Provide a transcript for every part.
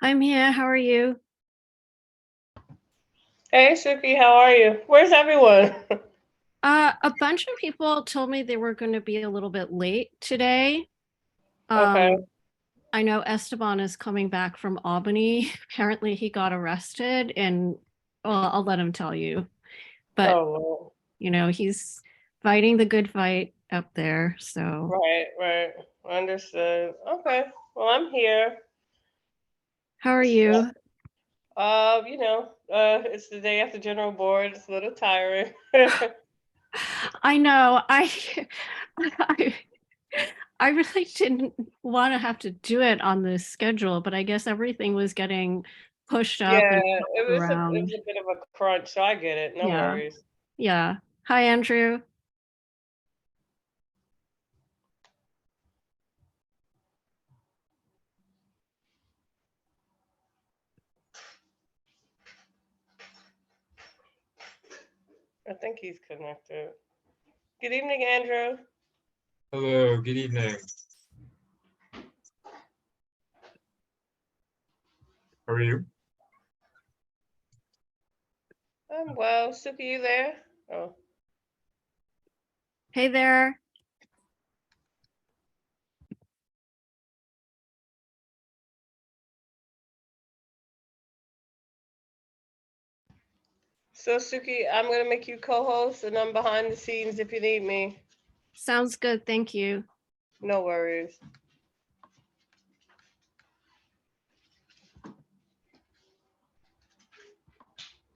I'm here. How are you? Hey, Suki, how are you? Where's everyone? A bunch of people told me they were going to be a little bit late today. Okay. Um, I know Esteban is coming back from Albany. Apparently, he got arrested, and well, I'll let him tell you. But Oh, he's fighting the good fight up there. So, right, right. Understood. Okay. Well, I'm here. how are So, you? it's the day after General Board. It's a little tiring. I know. I I really didn't want to have to do it on this schedule, but I guess everything was getting pushed up Yeah, and it shuffled was a it around. was a bit of a crunch, so I get it. No Yeah. worries. Yeah. Hi, Andrew. I think he's connected. Good evening, Andrew. Hello, good evening. How are you? I'm well. Suki, you there? Oh, Hey there. so Suki, I'm gonna make you co-host, and I'm behind the scenes if you need me. Sounds good. Thank you. No worries.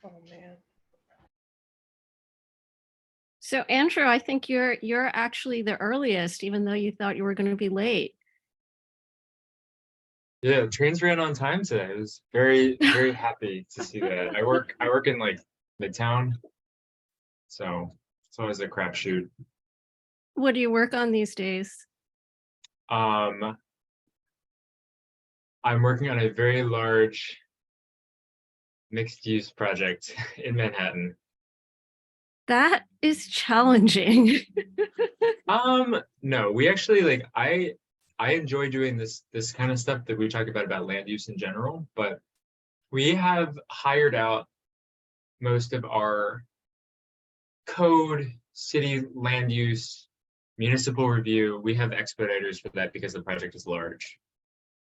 Oh man. So, Andrew, I think you're actually the earliest, even though you thought you were going to be late. Yeah, trains ran on time today. I was very happy to see that. I work in like Midtown, so it's always a crapshoot. What do you work on these days? Um, I'm working on a very large mixed use project in Manhattan. That is challenging. No, we actually I enjoy doing this kind of stuff that we talk about land use in general, but we have hired out most of our code, city land use, municipal review. We have expediters for that because the project is large.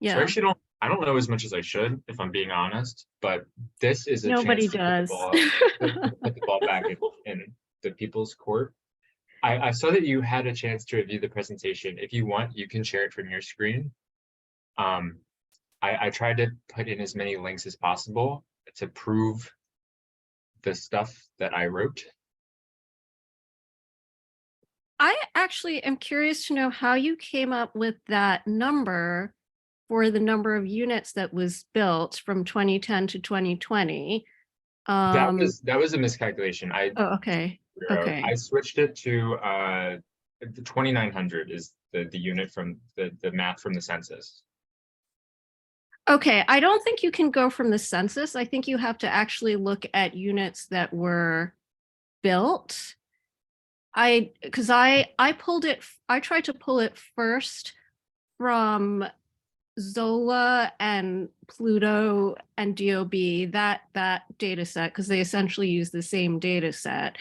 So Yeah. I don't know as much as I should, if I'm being honest, but this is a chance Nobody to put the does. ball to put the ball back in the people's court. I saw that you had a chance to review the presentation. If you want, you can share it from your screen. Um, I tried to put in as many links as possible to prove the stuff that I wrote. I actually am curious to know how you came up with that number for the number of units that was built from 2010 to 2020. That was a miscalculation. Oh, okay. I Okay. switched it to the 2900 is the unit from the math from the census. Okay. I don't think you can go from the census. I think you have to actually look at units that were built. I pulled it, I tried to pull it first from Zola and Pluto and DOB, that data set, because they essentially use the same data set.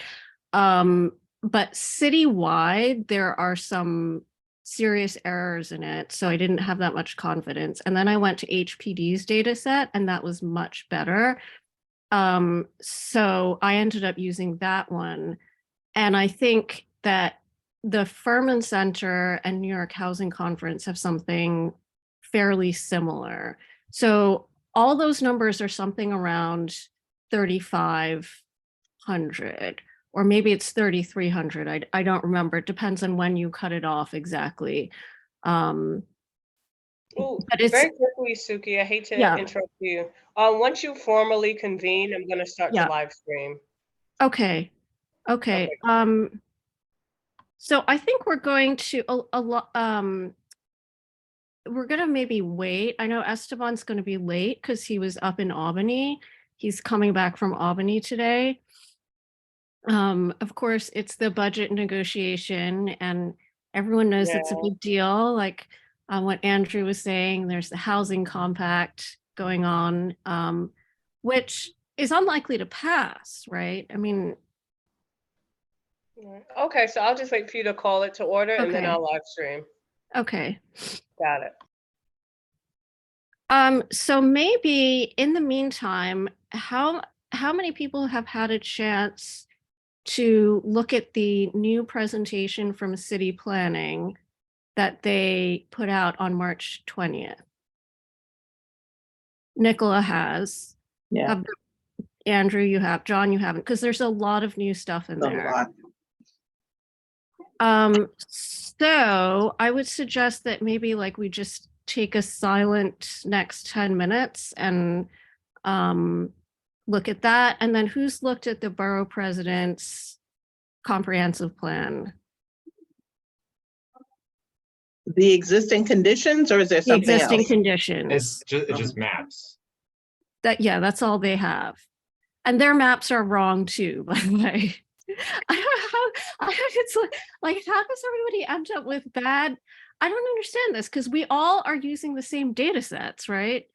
But citywide, there are some serious errors in it, so I didn't have that much confidence. And then I went to HPD's data set, and that was much better. So I ended up using that one. And I think that the Furman Center and New York Housing Conference have something fairly similar. So all those numbers are something around 3,500, or maybe it's 3,300. I don't remember. It depends on when you cut it off exactly. Um, Oh, but it's, very quickly, Suki, I hate to yeah, interrupt you. Once you formally convene, I'm going to start the yeah. live stream. Okay. Okay. Okay, cool. So I think we're going to a lot we're gonna maybe wait. I know Esteban's gonna be late because he was up in Albany. He's coming back from Albany today. Of course, it's the budget negotiation, and everyone knows it's a Yeah, big deal. Like what Andrew was saying, there's the housing compact. going on, which is unlikely to pass, right? I mean, Okay, so I'll just wait for you to call it to order and then Okay. I'll live stream. okay. Got it. So maybe in the meantime, how many people have had a chance to look at the new presentation from city planning that they put out on March 20th? Nicola has. Yeah. Have- Andrew, you have. John, you haven't, because there's a lot of new stuff in A there. lot. So I would suggest that maybe like we just take a silent next 10 minutes and look at that. And then who's looked at the borough president's comprehensive plan? The existing conditions, or is there The something existing else? conditions. It's just maps. Yeah, that's all they have. And their maps are wrong too, by the way. I don't know how, it's like, how does everybody end up with bad? I don't understand this because we all are using the same data sets, right?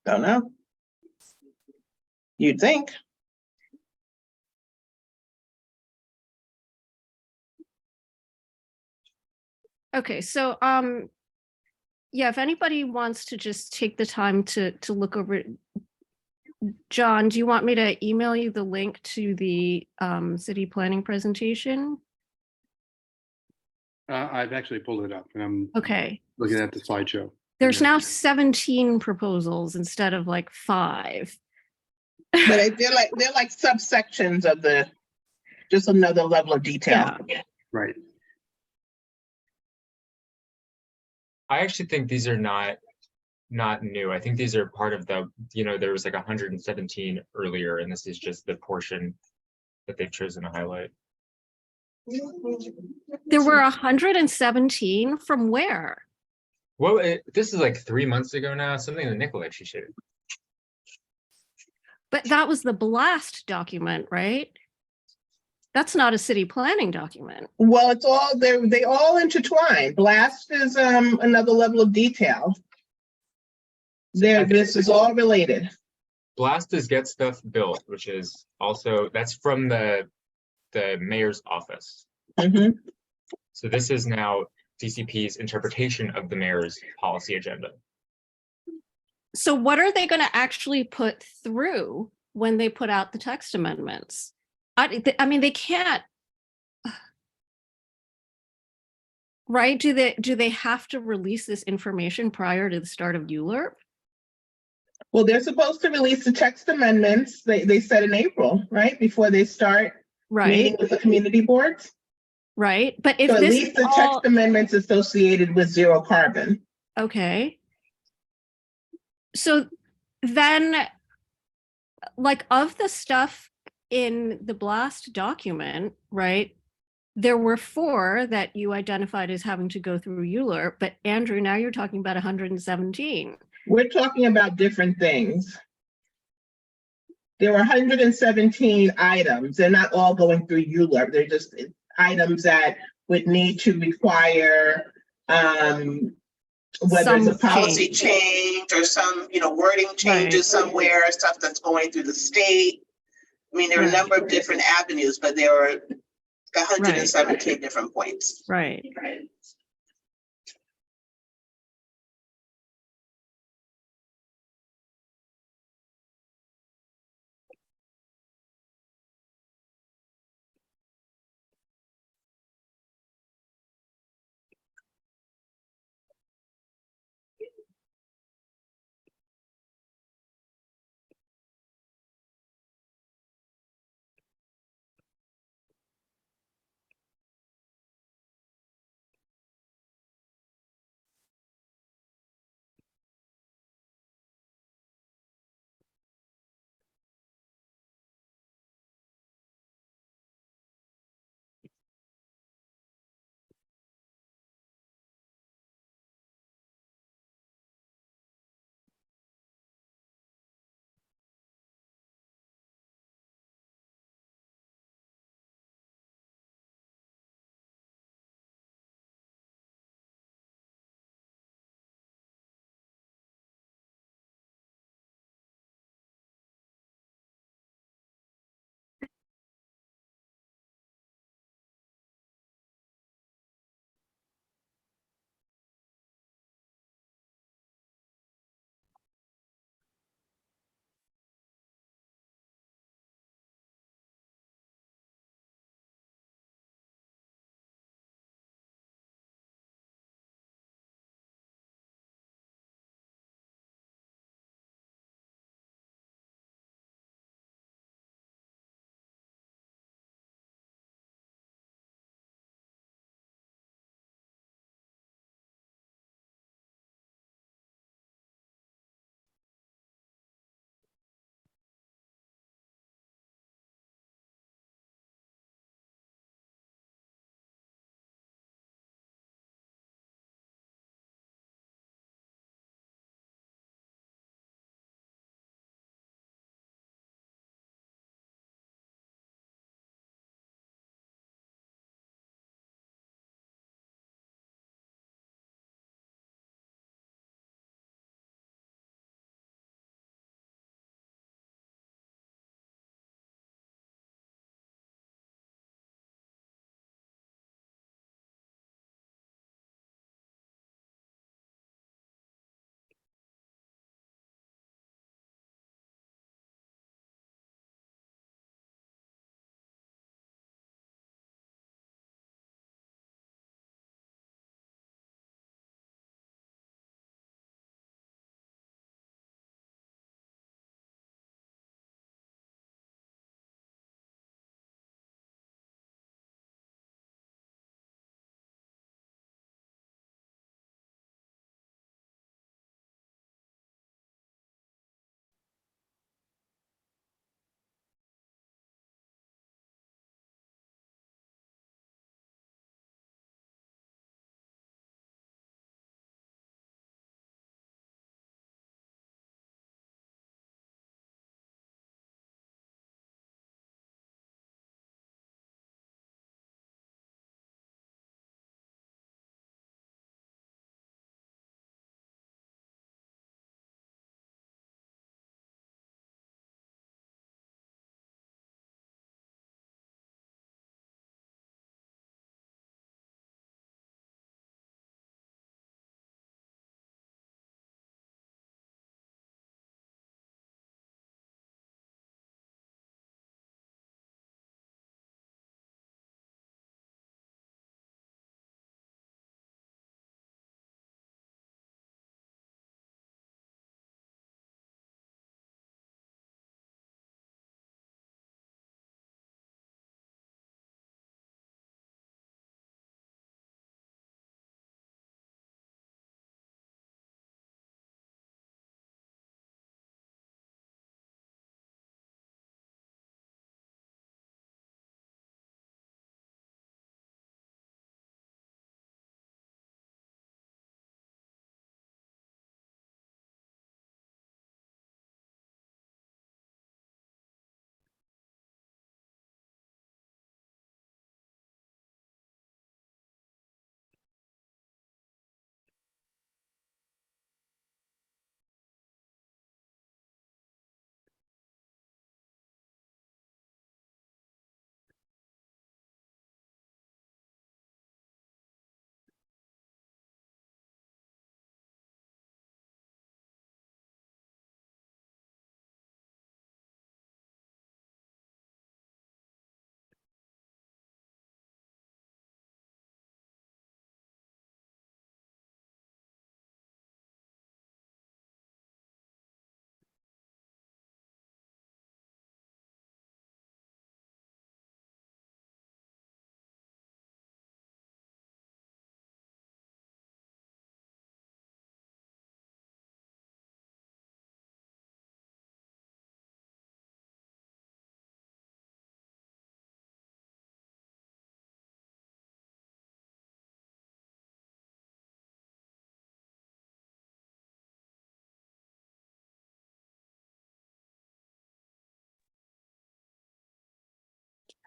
Don't know. You'd think. Okay, so yeah, if anybody wants to just take the time to look over it. John, do you want me to email you the link to the city planning presentation? I've actually pulled it up and I'm Okay, looking at the slideshow. there's now 17 proposals instead of like 5. But they're like subsections of just another level of detail. Right. I actually think these are not new. I think these are part of the, there was like 117 earlier, and this is just the portion that they've chosen to highlight. There were 117 from where? Well, this is like 3 months ago now, something that Nicola actually shared. But that was the blast document, right? That's not a city planning document. Well, it's all they all intertwine. Blast is another level of detail. This is all related. Blast is get stuff built, which is also, that's from the mayor's office. Mhm. So this is now DCP's interpretation of the mayor's policy agenda. So what are they going to actually put through when they put out the text amendments? I mean, they can't, right? Do they have to release this information prior to the start of ULURP? Well, they're supposed to release the text amendments. They said in April, right, before they start meeting Right, with the community boards. right. But if So at this least is the all, text amendments associated with zero carbon. okay. So then, like, of the stuff in the blast document, right? There were 4 that you identified as having to go through ULURP, but Andrew, now you're talking about 117. We're talking about different things. There were 117 items. They're not all going through ULURP. They're just items that would need to require whether it's a policy change or some, wording changes somewhere, stuff that's going through the state. I mean, there are a number of different avenues, but there are 117 different points. Right.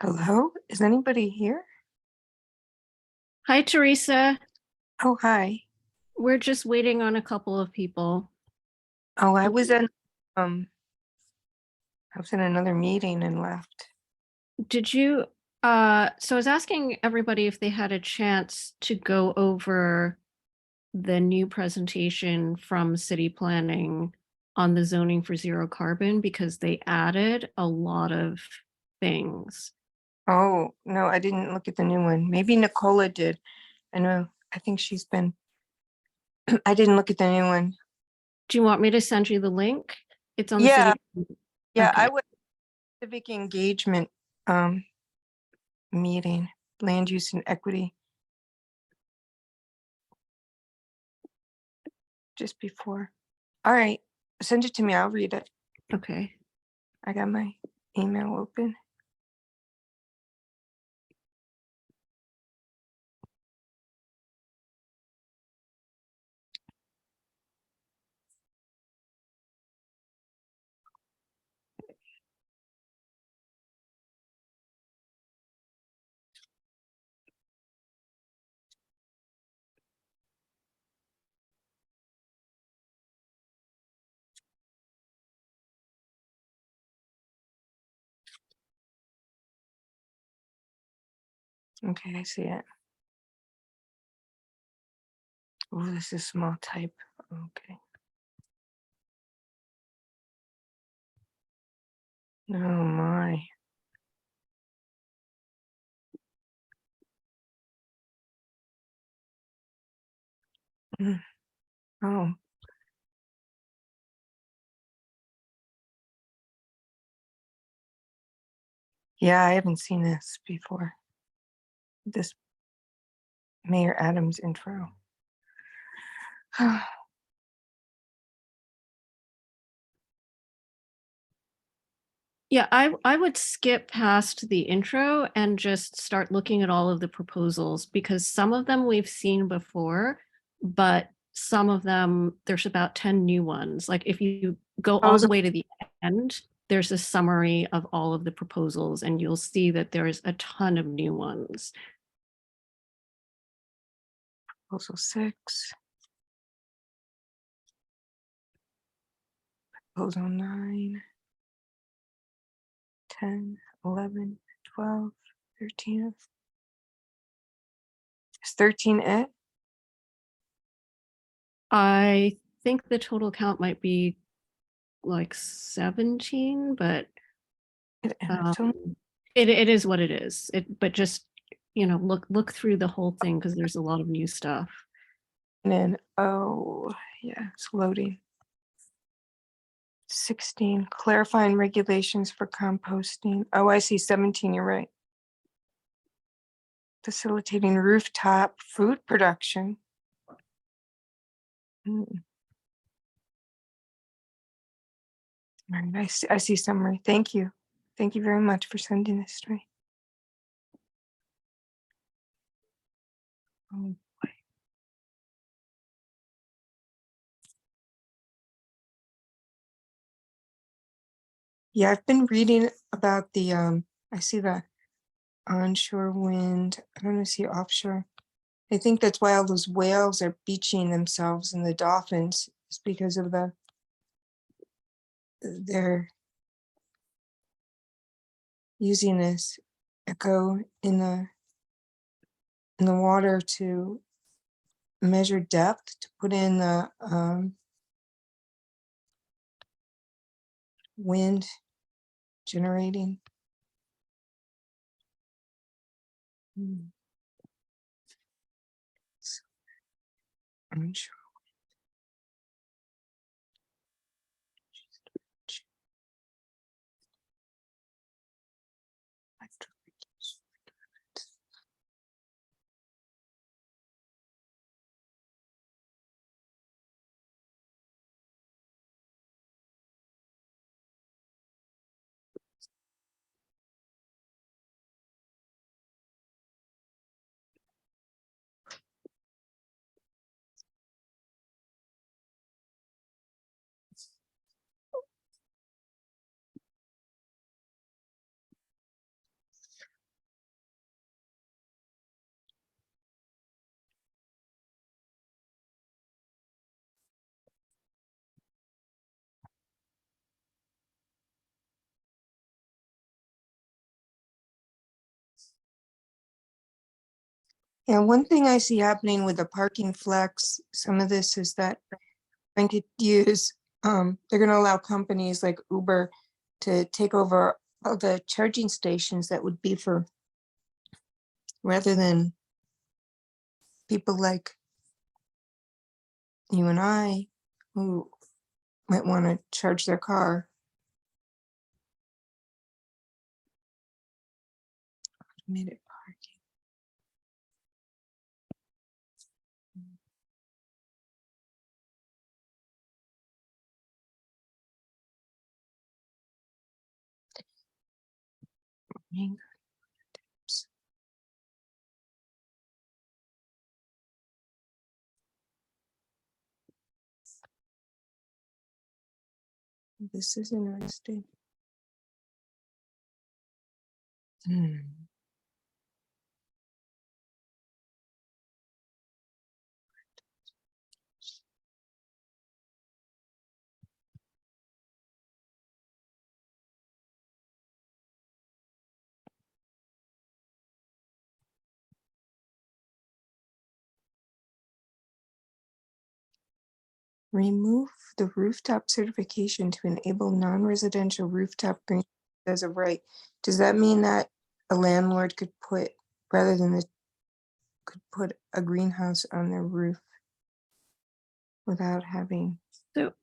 Hello? Is anybody here? Hi, Teresa. Oh, hi. We're just waiting on a couple of people. Oh, I was in another meeting and left. Did you, so I was asking everybody if they had a chance to go over the new presentation from city planning on the zoning for zero carbon, because they added a lot of things. Oh, no, I didn't look at the new one. Maybe Nicola did. I know, I think she's been, I didn't look at the new one. Do you want me to send you the link? It's on the Yeah. city. Yeah, Okay. I was civic engagement meeting, land use and equity. Just before. All right, send it to me. I'll read it. Okay. I got my email open. Okay, I see it. Oh, this is small type. Okay. Oh my. Oh, yeah, I haven't seen this before. This Mayor Adams intro. Yeah, I would skip past the intro and just start looking at all of the proposals, because some of them we've seen before, but some of them, there's about 10 new ones. Like if you go all the way to the end, there's a summary of all of the proposals and you'll see that there's a ton of new ones. Proposal 6. Proposal 9. 10, 11, 12, 13. Is 13 it? I think the total count might be like 17, but it is what it is. But just, look through the whole thing because there's a lot of new stuff. And then, oh, yeah, it's loading. 16, clarifying regulations for composting. Oh, I see 17, you're right. Facilitating rooftop food production. All right, I see summary. Thank you. Thank you very much for sending this to me. Oh, boy. Yeah, I've been reading about the, I see the onshore wind. I don't see offshore. I think that's why all those whales are beaching themselves and the dolphins is because of they're using this echo in the water to measure depth, to put in the wind generating. Onshore. And one thing I see happening with the parking flex, some of this is that I could use, they're gonna allow companies like Uber to take over all the charging stations that would be for, rather than people like you and I who might want to charge their car. Automated parking. Hang- oops. This is interesting. Remove the rooftop certification to enable non-residential rooftop green as a right. Does that mean that a landlord could put, rather than the, could put a greenhouse on their roof without having? So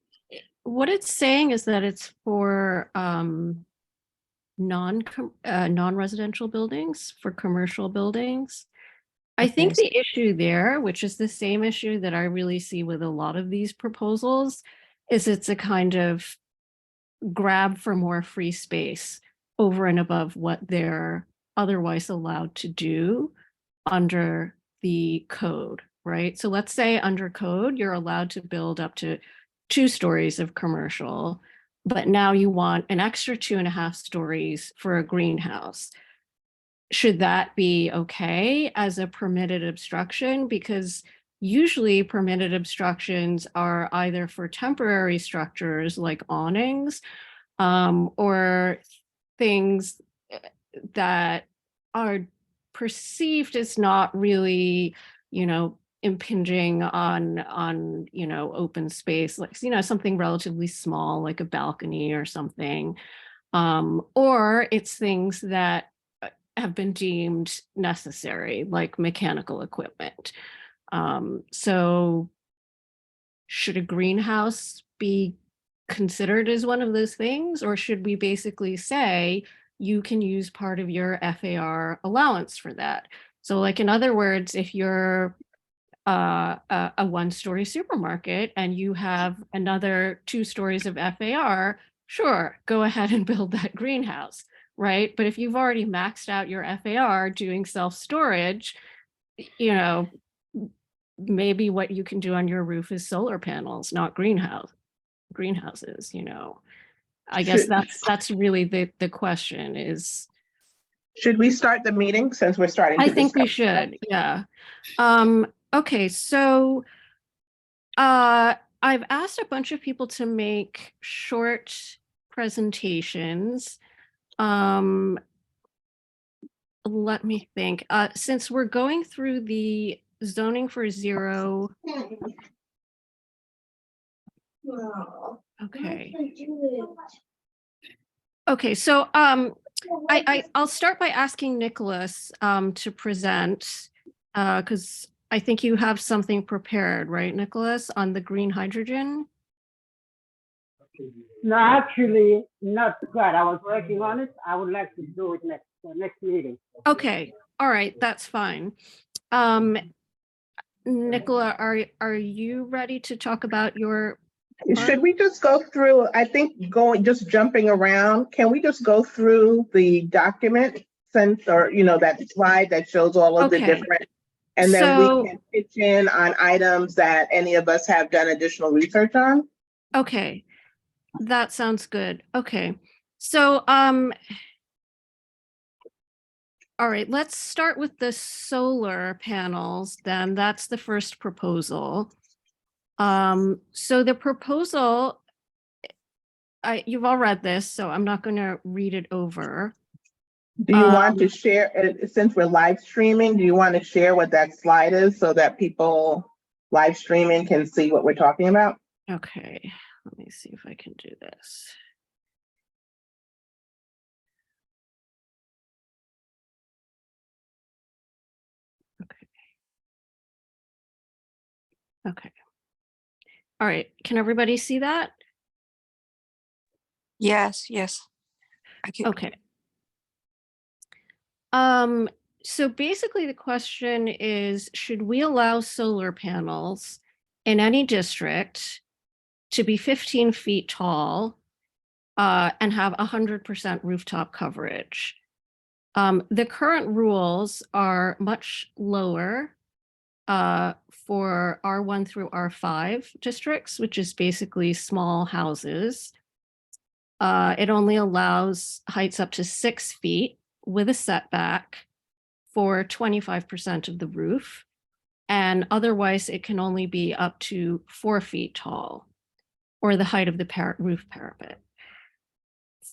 what it's saying is that it's for non-residential buildings, for commercial buildings. I think Okay. the issue there, which is the same issue that I really see with a lot of these proposals, is it's a kind of grab for more free space over and above what they're otherwise allowed to do under the code, right? So let's say under code, you're allowed to build up to 2 stories of commercial, but now you want an extra 2.5 stories for a greenhouse. Should that be okay as a permitted obstruction? Because usually permitted obstructions are either for temporary structures like awnings, or things that are perceived as not really, impinging on, open space, like, something relatively small, like a balcony or something. Or it's things that have been deemed necessary, like mechanical equipment. So should a greenhouse be considered as one of those things, or should we basically say you can use part of your FAR allowance for that? So like, in other words, if you're a 1-story supermarket and you have another 2 stories of FAR, sure, go ahead and build that greenhouse, right? But if you've already maxed out your FAR doing self-storage, maybe what you can do on your roof is solar panels, not greenhouses. I guess Should- that's really the question is. Should we start the meeting since we're starting? I to think we discuss that? should, yeah. Okay, so I've asked a bunch of people to make short presentations. Let me think. Since we're going through the zoning for zero. Okay. Okay, so I'll start by asking Nicholas to present, because I think you have something prepared, right, Nicholas, on the green hydrogen? No, actually, not quite. I was working on it. I would like to do it next meeting. Okay, all right, that's fine. Nicola, are you ready to talk about your? Should we just go through, I think just jumping around, can we just go through the document since, or, that slide that shows all of the Okay. different, and then we can pitch in on items that any of us have done additional research on? Okay, that sounds good. Okay, so, all right, let's start with the solar panels then. That's the first proposal. So the proposal, you've all read this, so I'm not going to read it over. Do you want to share, since we're live streaming, do you want to share what that slide is so that people live streaming can see what we're talking about? Okay, let me see if I can do this. Okay. Okay. All right, can everybody see that? Yes, yes. I can. Okay. So basically the question is, should we allow solar panels in any district to be 15 feet tall and have 100% rooftop coverage? The current rules are much lower for R1 through R5 districts, which is basically small houses. It only allows heights up to 6 feet with a setback for 25% of the roof. And otherwise, it can only be up to 4 feet tall or the height of the roof parapet.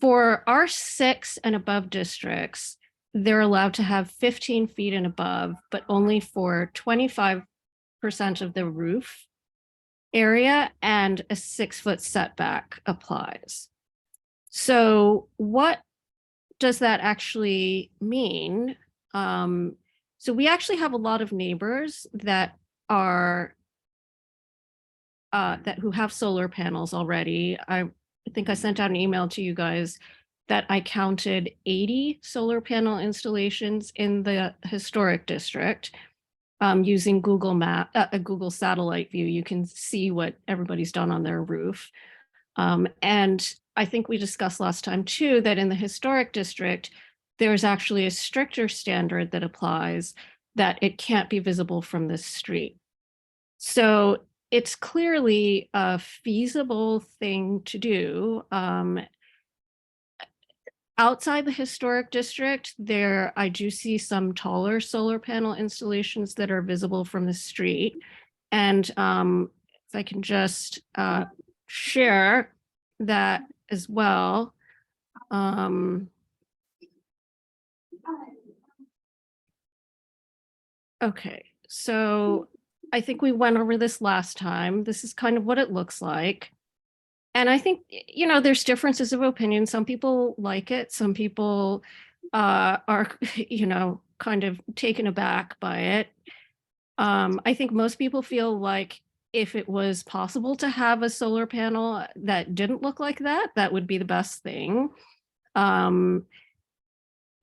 For R6 and above districts, they're allowed to have 15 feet and above, but only for 25% of the roof area, and a 6-foot setback applies. So what does that actually mean? So we actually have a lot of neighbors that are who have solar panels already. I think I sent out an email to you guys that I counted 80 solar panel installations in the historic district. Using Google Google satellite view, you can see what everybody's done on their roof. And I think we discussed last time too, that in the historic district, there's actually a stricter standard that applies, that it can't be visible from the street. So it's clearly a feasible thing to do. Outside the historic district, I do see some taller solar panel installations that are visible from the street. And if I can just share that as well. Okay, so I think we went over this last time. This is kind of what it looks like. And I think, there's differences of opinion. Some people like it. Some people are, kind of taken aback by it. I think most people feel like if it was possible to have a solar panel that didn't look like that, that would be the best thing.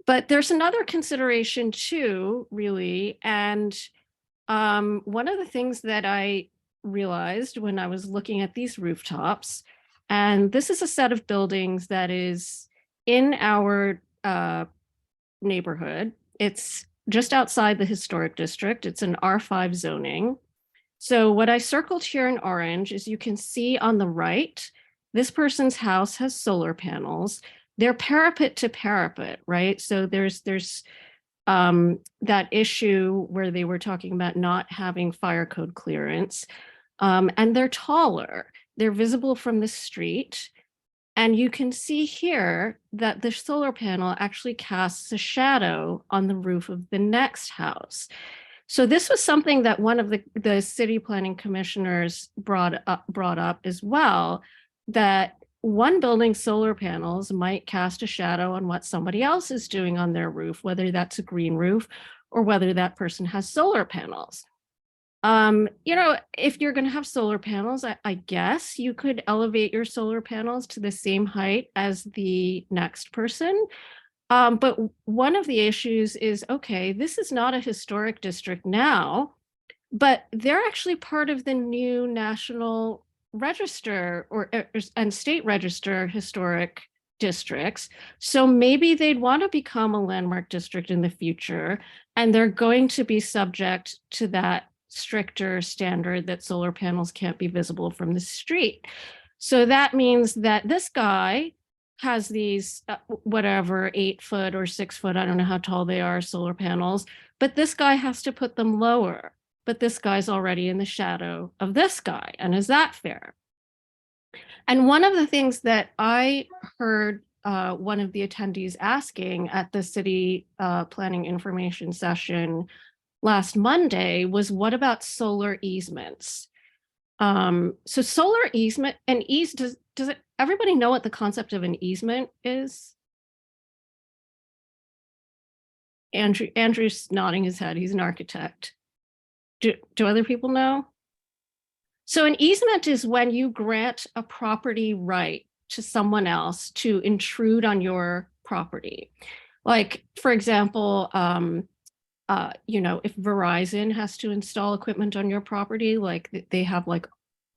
But there's another consideration too, really. And one of the things that I realized when I was looking at these rooftops, and this is a set of buildings that is in our neighborhood. It's just outside the historic district. It's an R5 zoning. So what I circled here in orange is, you can see on the right, this person's house has solar panels. They're parapet to parapet, right? So there's that issue where they were talking about not having fire code clearance. And they're taller. They're visible from the street. And you can see here that the solar panel actually casts a shadow on the roof of the next house. So this was something that one of the city planning commissioners brought up as well, that one building's solar panels might cast a shadow on what somebody else is doing on their roof, whether that's a green roof or whether that person has solar panels. If you're going to have solar panels, I guess you could elevate your solar panels to the same height as the next person. But one of the issues is, okay, this is not a historic district now, but they're actually part of the new National Register and State Register historic districts. So maybe they'd want to become a landmark district in the future, and they're going to be subject to that stricter standard that solar panels can't be visible from the street. So that means that this guy has these whatever 8-foot or 6-foot, I don't know how tall they are, solar panels, but this guy has to put them lower. But this guy's already in the shadow of this guy. And is that fair? And one of the things that I heard one of the attendees asking at the city planning information session last Monday was, what about solar easements? So solar easement and does it, everybody know what the concept of an easement is? Andrew's nodding his head. He's an architect. Do other people know? So an easement is when you grant a property right to someone else to intrude on your property. Like, for example, you know, if Verizon has to install equipment on your property, like they have like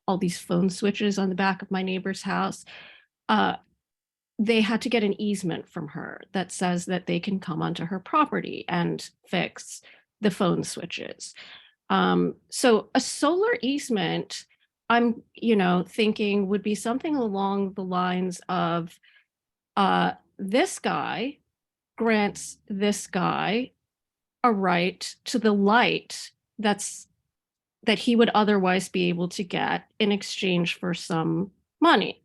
all these phone switches on the back of my neighbor's house, they had to get an easement from her that says that they can come onto her property and fix the phone switches. So a solar easement, I'm, you know, thinking would be something along the lines of this guy grants this guy a right to the light that he would otherwise be able to get in exchange for some money.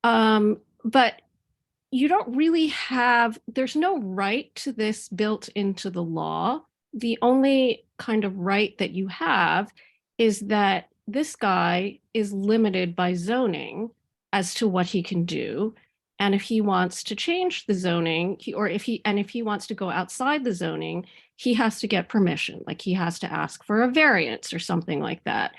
But you don't really have, there's no right to this built into the law. The only kind of right that you have is that this guy is limited by zoning as to what he can do. And if he wants to change the zoning, if he wants to go outside the zoning, he has to get permission, like he has to ask for a variance or something like that.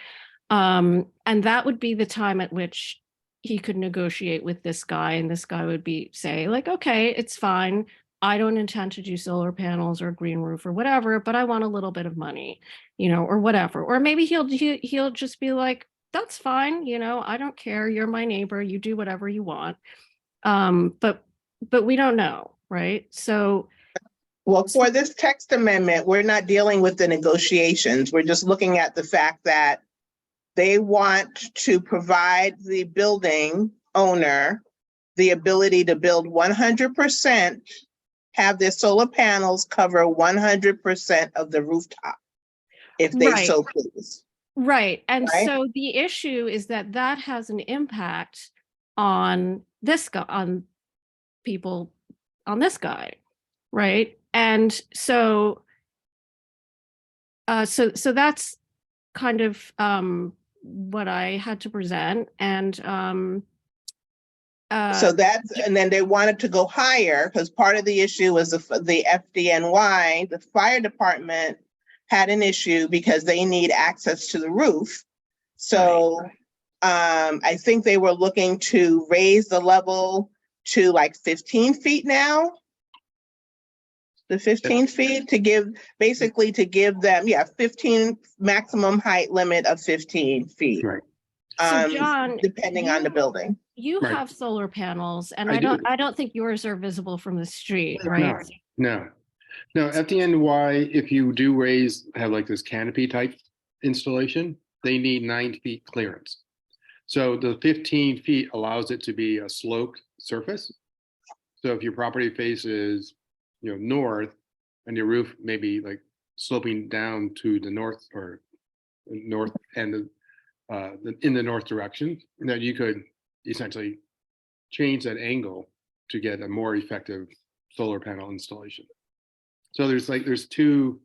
And that would be the time at which he could negotiate with this guy, and this guy would say like, okay, it's fine. I don't intend to do solar panels or green roof or whatever, but I want a little bit of money, you know, or whatever. Or maybe he'll just be like, that's fine. You know, I don't care. You're my neighbor. You do whatever you want. But we don't know, right? So, Well, for this text amendment, we're not dealing with the negotiations. We're just looking at the fact that they want to provide the building owner the ability to build 100%, have their solar panels cover 100% of the rooftop, if they right. so please. Right. And Right? so the issue is that that has an impact on this guy, on people, on this guy, right? And so so that's kind of what I had to present. And So that's, and then they wanted to go higher because part of the issue was the FDNY, the fire department had an issue because they need access to the roof. So I think they were looking to raise the level to like 15 feet now. The 15 feet to give, basically to give them, 15 maximum height limit of 15 feet. Right. so John, Depending on the building. you Right. have solar panels, and I do. I don't think yours are visible from the street, They're right? not. No, FDNY, if you do have like this canopy type installation, they need 9 feet clearance. So the 15 feet allows it to be a sloped surface. So if your property faces, you know, north, and your roof may be like sloping down to the north or north end of in the north direction, that you could essentially change that angle to get a more effective solar panel installation. So there's two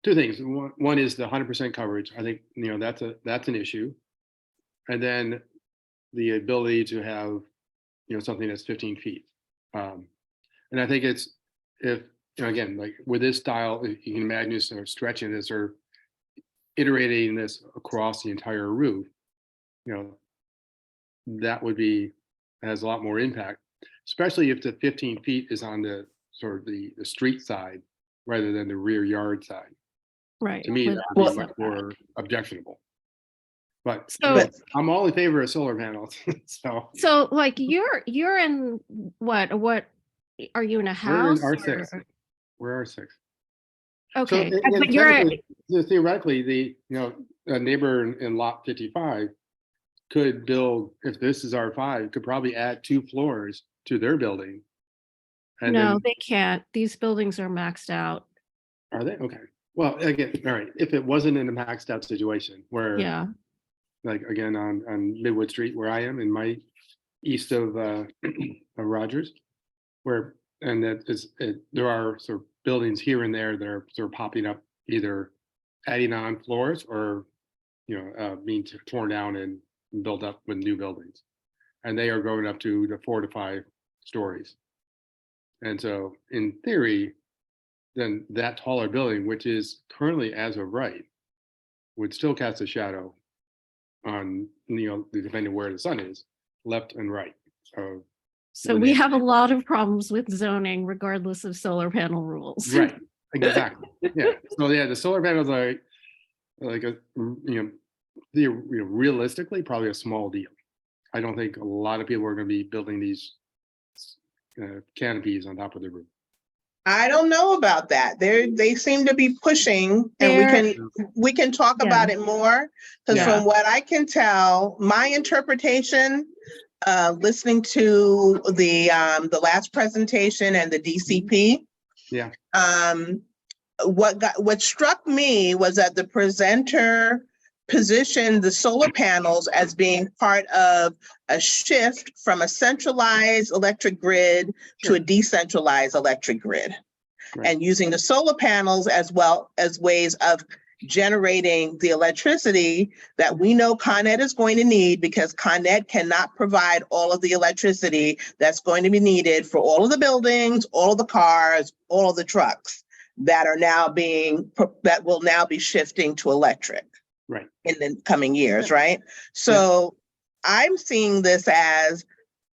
things. One is the 100% coverage. I think, you know, that's an issue, and then the ability to have, you know, something that's 15 feet. And I think it's, if, you know, again, like with this style, if you can imagine sort of stretching this or iterating this across the entire roof, you know, that has a lot more impact, especially if the 15 feet is on the sort of the street side rather than the rear yard side. Right. To me, with that the would be much setback. more objectionable. But So- you know, I'm all in favor of solar panels. So like you're in what are you in a We're in house? R6. or- We're R6. Okay, So again, but you're theoretically, a neighbor in lot 55 could build, if this is R5, could probably add 2 floors to their building. And no, then, they can't. These buildings are maxed out. are they? Okay. Well, again, all right. If it wasn't in a maxed out situation where, Yeah. like again on Midwood Street where I am in my east of Rogers, where, and that is, there are sort of buildings here and there that are sort of popping up, either adding on floors or, being torn down and built up with new buildings. And they are going up to the 4 to 5 stories. And so in theory, then that taller building, which is currently as of right, would still cast a shadow on, depending where the sun is, left and right. So we have a lot of problems with zoning regardless of solar panel rules. Right, exactly. Yeah. So yeah, the solar panels are like a, realistically probably a small deal. I don't think a lot of people are going to be building these canopies on top of the roof. I don't know about that. They seem to be pushing, and we can talk about it more. Because from what I can tell, my interpretation, listening to the last presentation and the DCP, what struck me was that the presenter positioned the solar panels as being part of a shift from a centralized electric grid to a decentralized electric grid. Right. And using the solar panels as well as ways of generating the electricity that we know Con Ed is going to need, because Con Ed cannot provide all of the electricity that's going to be needed for all of the buildings, all of the cars, all of the trucks that are now that will now be shifting to electric. Right. In the coming years, right? So I'm seeing this as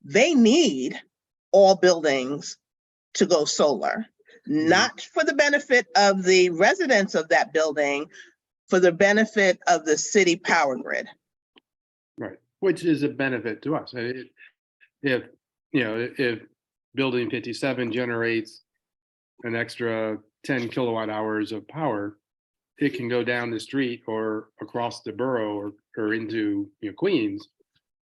they need all buildings to go solar, not for the benefit of the residents of that building, for the benefit of the city power grid. Right, which is a benefit to us. If building 57 generates an extra 10 kilowatt hours of power, it can go down the street or across the borough or into Queens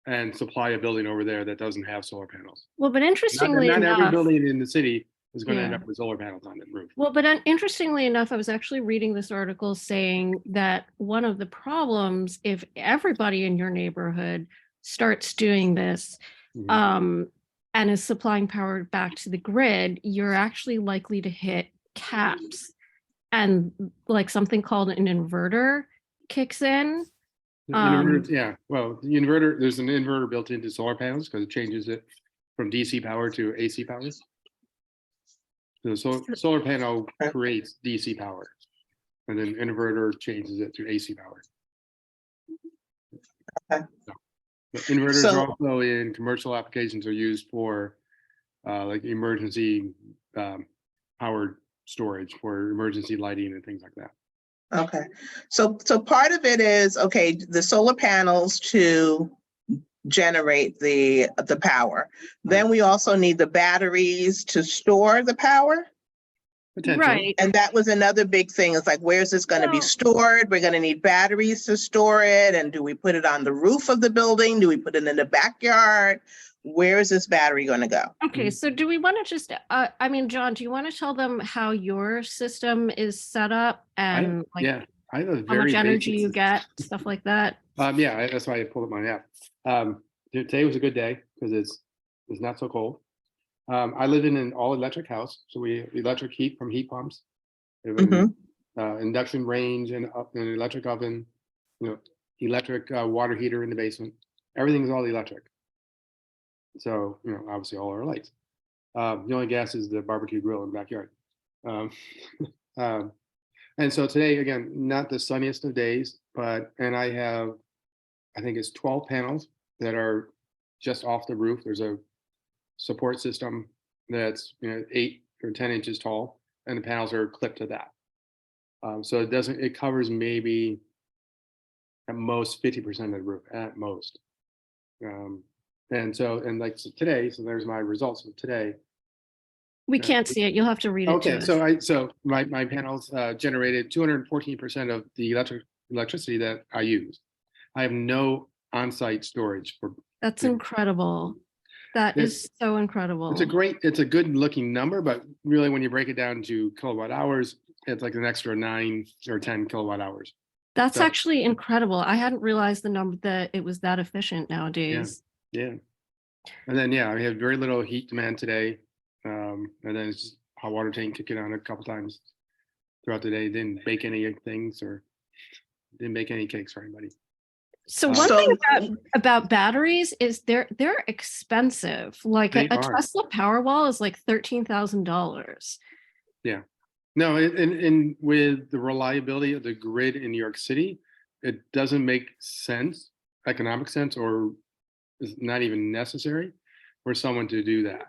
and supply a building over there that doesn't have solar panels. Well, but interestingly not enough, every building in the city is going to end up with solar panels on the roof. Well, but interestingly enough, I was actually reading this article saying that one of the problems, if everybody in your neighborhood starts doing this, and is supplying power back to the grid, you're actually likely to hit caps. And like something called an inverter kicks in. Well, the inverter, there's an inverter built into solar panels because it changes it from DC power to AC power. So the solar panel creates DC power, and then inverter changes it to AC power. Okay. So, inverters are also in commercial applications, are used for like emergency powered storage for emergency lighting and things like that. Okay, so part of it is the solar panels to generate the power. Then we also need the batteries to store the power. Right. And that was another big thing. It's like, where's this going to be stored? We're going to need batteries to store it. And do we put it on the roof of the building? Do we put it in the backyard? Where is this battery going to go? Okay, so do we want to just, John, do you want to tell them how your system is set up and I have a how much energy you get, stuff like that? That's why I pulled up my app. Today was a good day because it's not so cold. I live in an all electric house, so we have electric heat from heat pumps, induction range and an electric oven, electric water heater in the basement. Everything is all electric. So, obviously all our lights. The only gas is the barbecue grill in the backyard. And so today, again, not the sunniest of days, and I have, I think it's 12 panels that are just off the roof. There's a support system that's 8 or 10 inches tall, and the panels are clipped to that. So it covers maybe at most 50% of the roof, at most. So today, so there's my results of today. We can't see it. You'll have to read it to us. So my panels generated 214% of the electricity that I use. I have no on-site storage for. That's incredible. That is so incredible. It's a good looking number, but really when you break it down to kilowatt hours, it's like an extra 9 or 10 kilowatt hours. That's actually incredible. I hadn't realized the number that it was that efficient nowadays. Yeah. And then, yeah, we had very little heat demand today. And then it's just hot water tank kicking on a couple times throughout the day. Didn't bake any things or didn't bake any cakes for anybody. So one So- thing about batteries is they're expensive. Like They a are. Tesla Powerwall is like $13,000. No, and with the reliability of the grid in New York City, it doesn't make sense, economic sense, or is not even necessary for someone to do that.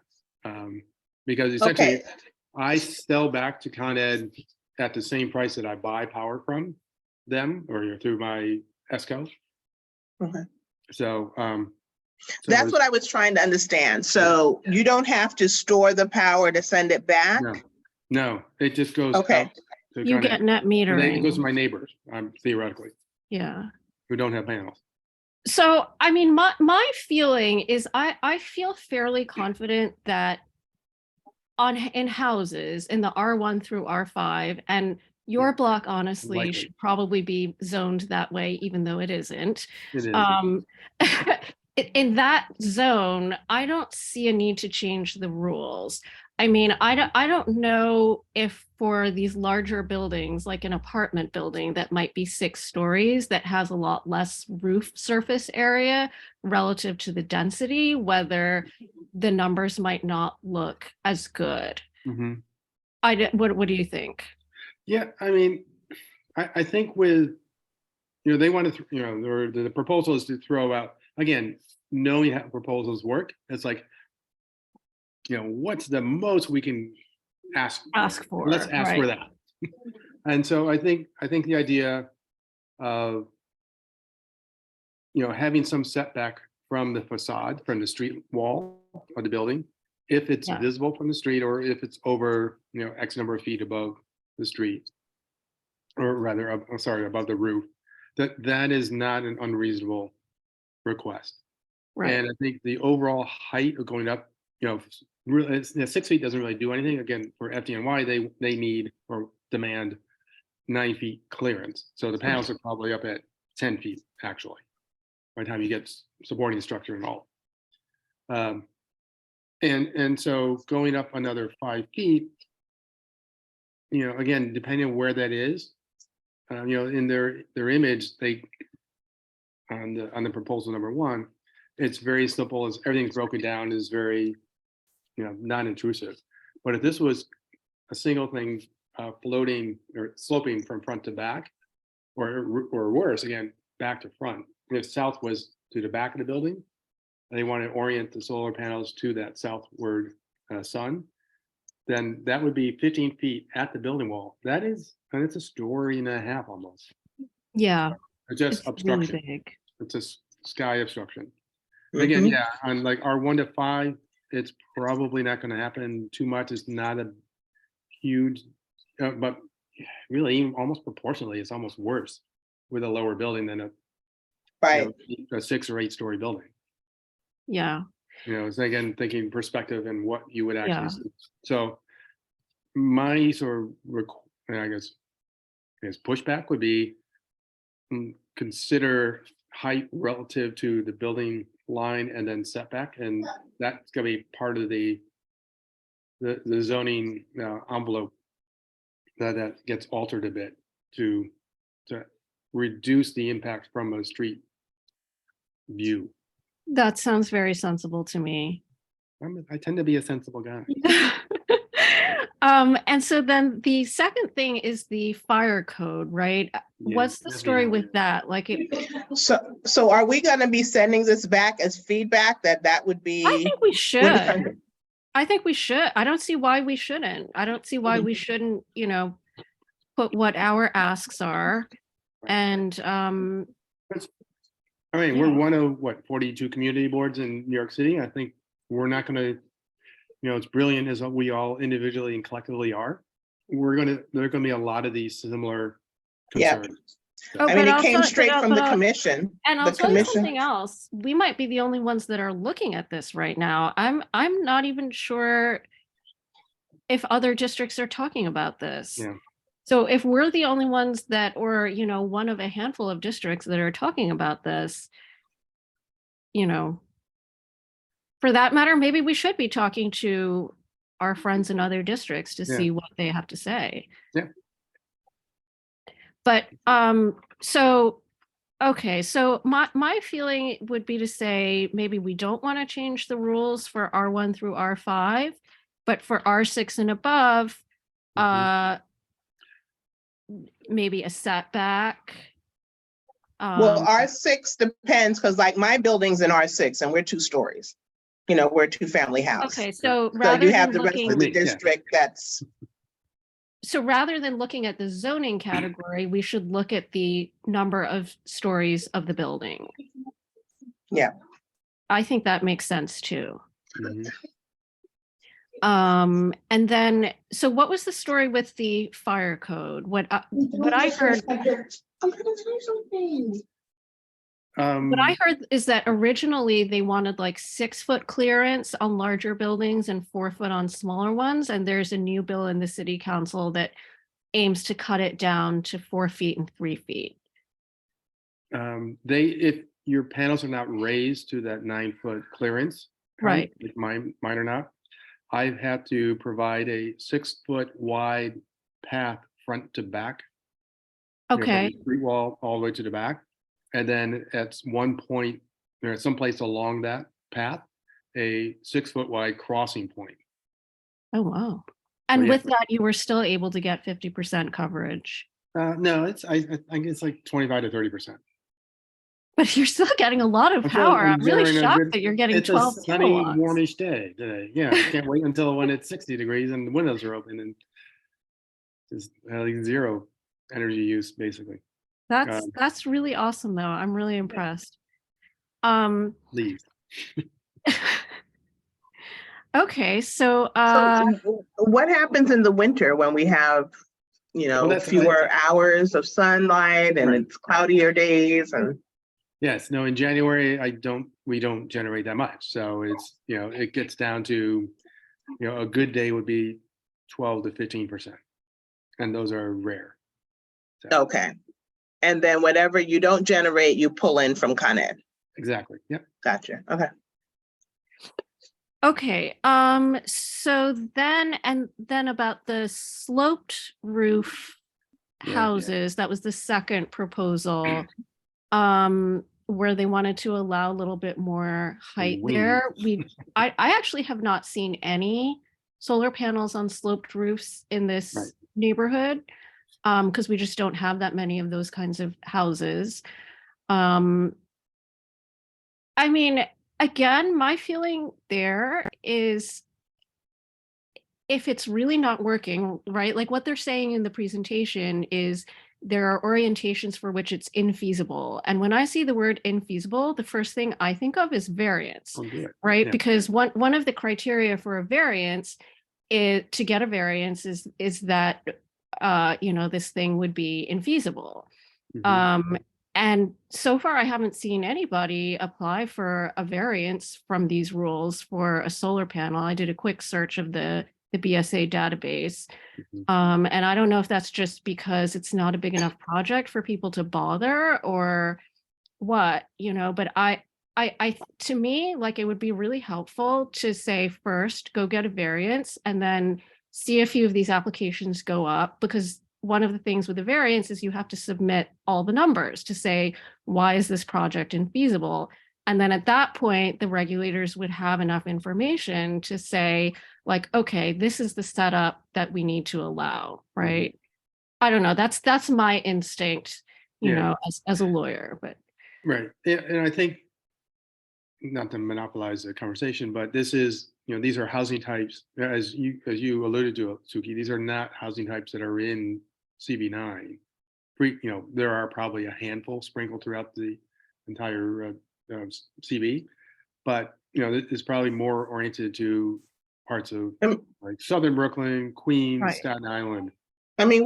Because essentially, Okay, I sell back to Con Ed at the same price that I buy power from them or through my ESCO. Okay. So, That's what I was trying to understand. So you don't have to store the power to send it back? no, it just goes Okay. out to You Con Ed. get net And then it goes to metering. my neighbors, theoretically, Yeah. who don't have panels. So, I mean, my feeling is I feel fairly confident that in houses in the R1 through R5, and your block honestly Likely. should probably be zoned that way, even though it isn't. It is. In that zone, I don't see a need to change the rules. I mean, I don't know if for these larger buildings, like an apartment building that might be 6 stories that has a lot less roof surface area relative to the density, whether the numbers might not look as good. Mhm. What do you think? Yeah, I mean, I think with, they want to, the proposal is to throw out, again, knowing how proposals work, it's like, what's the most we can ask? Ask for, Let's ask for right. that. And so I think the idea of, having some setback from the facade, from the street wall of the building, if it's Yeah. visible from the street or if it's over, X number of feet above the street, or rather, I'm sorry, above the roof, that is not an unreasonable request. Right. And I think the overall height of going up, really, 6 feet doesn't really do anything. Again, for FDNY, they need or demand 9 feet clearance. So the panels are probably up at 10 feet actually, by the time you get supporting structure and all. And so going up another 5 feet, again, depending on where that is, in their image, they on the proposal number 1, it's very simple. As everything's broken down, is very, non-intrusive. But if this was a single thing floating or sloping from front to back, or worse, again, back to front, if south was to the back of the building, and they want to orient the solar panels to that southward sun, then that would be 15 feet at the building wall. That is, and it's a story and a half almost. Yeah. It's just It's really obstruction. big. It's a sky obstruction. But again, Mhm. yeah, on like our 1 to 5, it's probably not going to happen too much. It's not a huge, but really, even almost proportionally, it's almost worse with a lower building than a Right. a 6 or 8 story building. Yeah. It's again thinking perspective and what you would actually Yeah. see. So my sort of, I guess pushback would be, consider height relative to the building line and then setback, and that's gonna be part of the zoning envelope that gets altered a bit to reduce the impact from a street view. That sounds very sensible to me. I tend to be a sensible guy. And so then the second thing is the fire code, right? What's the story with that? Like So are we gonna be sending this back as feedback that would be? I think we should. I think we should. I don't see why we shouldn't. I don't see why we shouldn't, put what our asks are. And I mean, Yeah. we're one of 42 community boards in New York City. I think we're not going to, as brilliant as we all individually and collectively are. There are going to be a lot of these similar Yeah. concerns. Oh, I mean, but it came also- straight but- from the but- commission. And I'll The tell you commission. something else. We might be the only ones that are looking at this right now. I'm not even sure if other districts are talking about this. Yeah. So if we're the only ones that, or, one of a handful of districts that are talking about this, for that matter, maybe we should be talking to our friends in other districts to Yeah. see what they have to say. Yeah. But, so, okay, so my feeling would be to say, maybe we don't want to change the rules for R1 through R5, but for R6 and above, maybe a setback. Well, R6 depends, because like my building's in R6 and we're 2 stories. You know, we're a 2-family house. Okay, So so rather you have than the rest looking, of the Yeah. district that's, so rather than looking at the zoning category, we should look at the number of stories of the building. Yeah. I think that makes sense too. Mhm. And then, so what was the story with the fire code? What I heard, what I heard is that originally they wanted like 6-foot clearance on larger buildings and 4-foot on smaller ones. And there's a new bill in the city council that aims to cut it down to 4 feet and 3 feet. If your panels are not raised to that 9-foot clearance, Right. like mine are not, I've had to provide a 6-foot wide path front to back. From Okay, the street wall all the way to the back. And then at one point, at some place along that path, a 6-foot wide crossing point. oh, wow. And yeah. with that, you were still able to get 50% coverage, No, I think it's like 25 to 30%. but you're still getting a lot of I'm still power. I'm really generating a shocked good- that you're getting It's a 12 sunny, kilowatts. warmish day today. Yeah, I can't wait until when it's 60 degrees and the windows are open and just like 0 energy use basically. That's really awesome though. I'm really impressed. Leaves. Okay, so so what happens in the winter when we have, you Well, know, that's- fewer hours of sunlight and Right. it's cloudier days and, Yes, no, in January, we don't generate that much. So it's, it gets down to, a good day would be 12 to 15%. And those are rare. So, okay. And then whatever you don't generate, you pull in from Con Ed. exactly. Yep. Gotcha. Okay. okay, so then about the sloped roof Yeah. houses, that was the second proposal. Where they wanted to allow a little bit more height Wing. there. I actually have not seen any solar panels on sloped roofs in this Right. neighborhood, because we just don't have that many of those kinds of houses. I mean, again, my feeling there is if it's really not working, right? Like what they're saying in the presentation is there are orientations for which it's infeasible. And when I see the word infeasible, the first thing I think of is variance, Oh, good. right? Yeah. Because one of the criteria for a variance is to get a variance is that this thing would be infeasible. Mhm. And so far I haven't seen anybody apply for a variance from these rules for a solar panel. I did a quick search of the BSA database. Mhm. And I don't know if that's just because it's not a big enough project for people to bother or what, but I to me, like it would be really helpful to say first, go get a variance and then see a few of these applications go up, because one of the things with the variance is you have to submit all the numbers to say, why is this project infeasible? And then at that point, the regulators would have enough information to say, like, okay, this is the setup that we need to allow, right? I don't know. That's my instinct, Yeah. as a lawyer, but Right. Yeah, and I think, not to monopolize the conversation, but this is, these are housing types, as you alluded to, Suki, these are not housing types that are in CB9. There are probably a handful sprinkled throughout the entire CB, but it's probably more oriented to parts of like Southern Brooklyn, Queens, Right. Staten Island. I mean,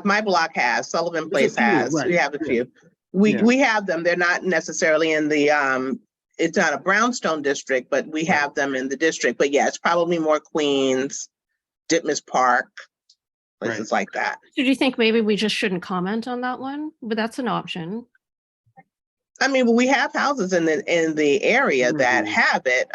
my block has, Sullivan There's a Place few, has, right, we have a yeah. few. Yeah. We have them. They're not necessarily in the, it's not a brownstone district, but we Right. have them in the district. But yeah, it's probably more Queens, Ditmas Park, places like that. do you think maybe we just shouldn't comment on that one? But that's an option. I mean, we have houses in the area that Mhm. have it.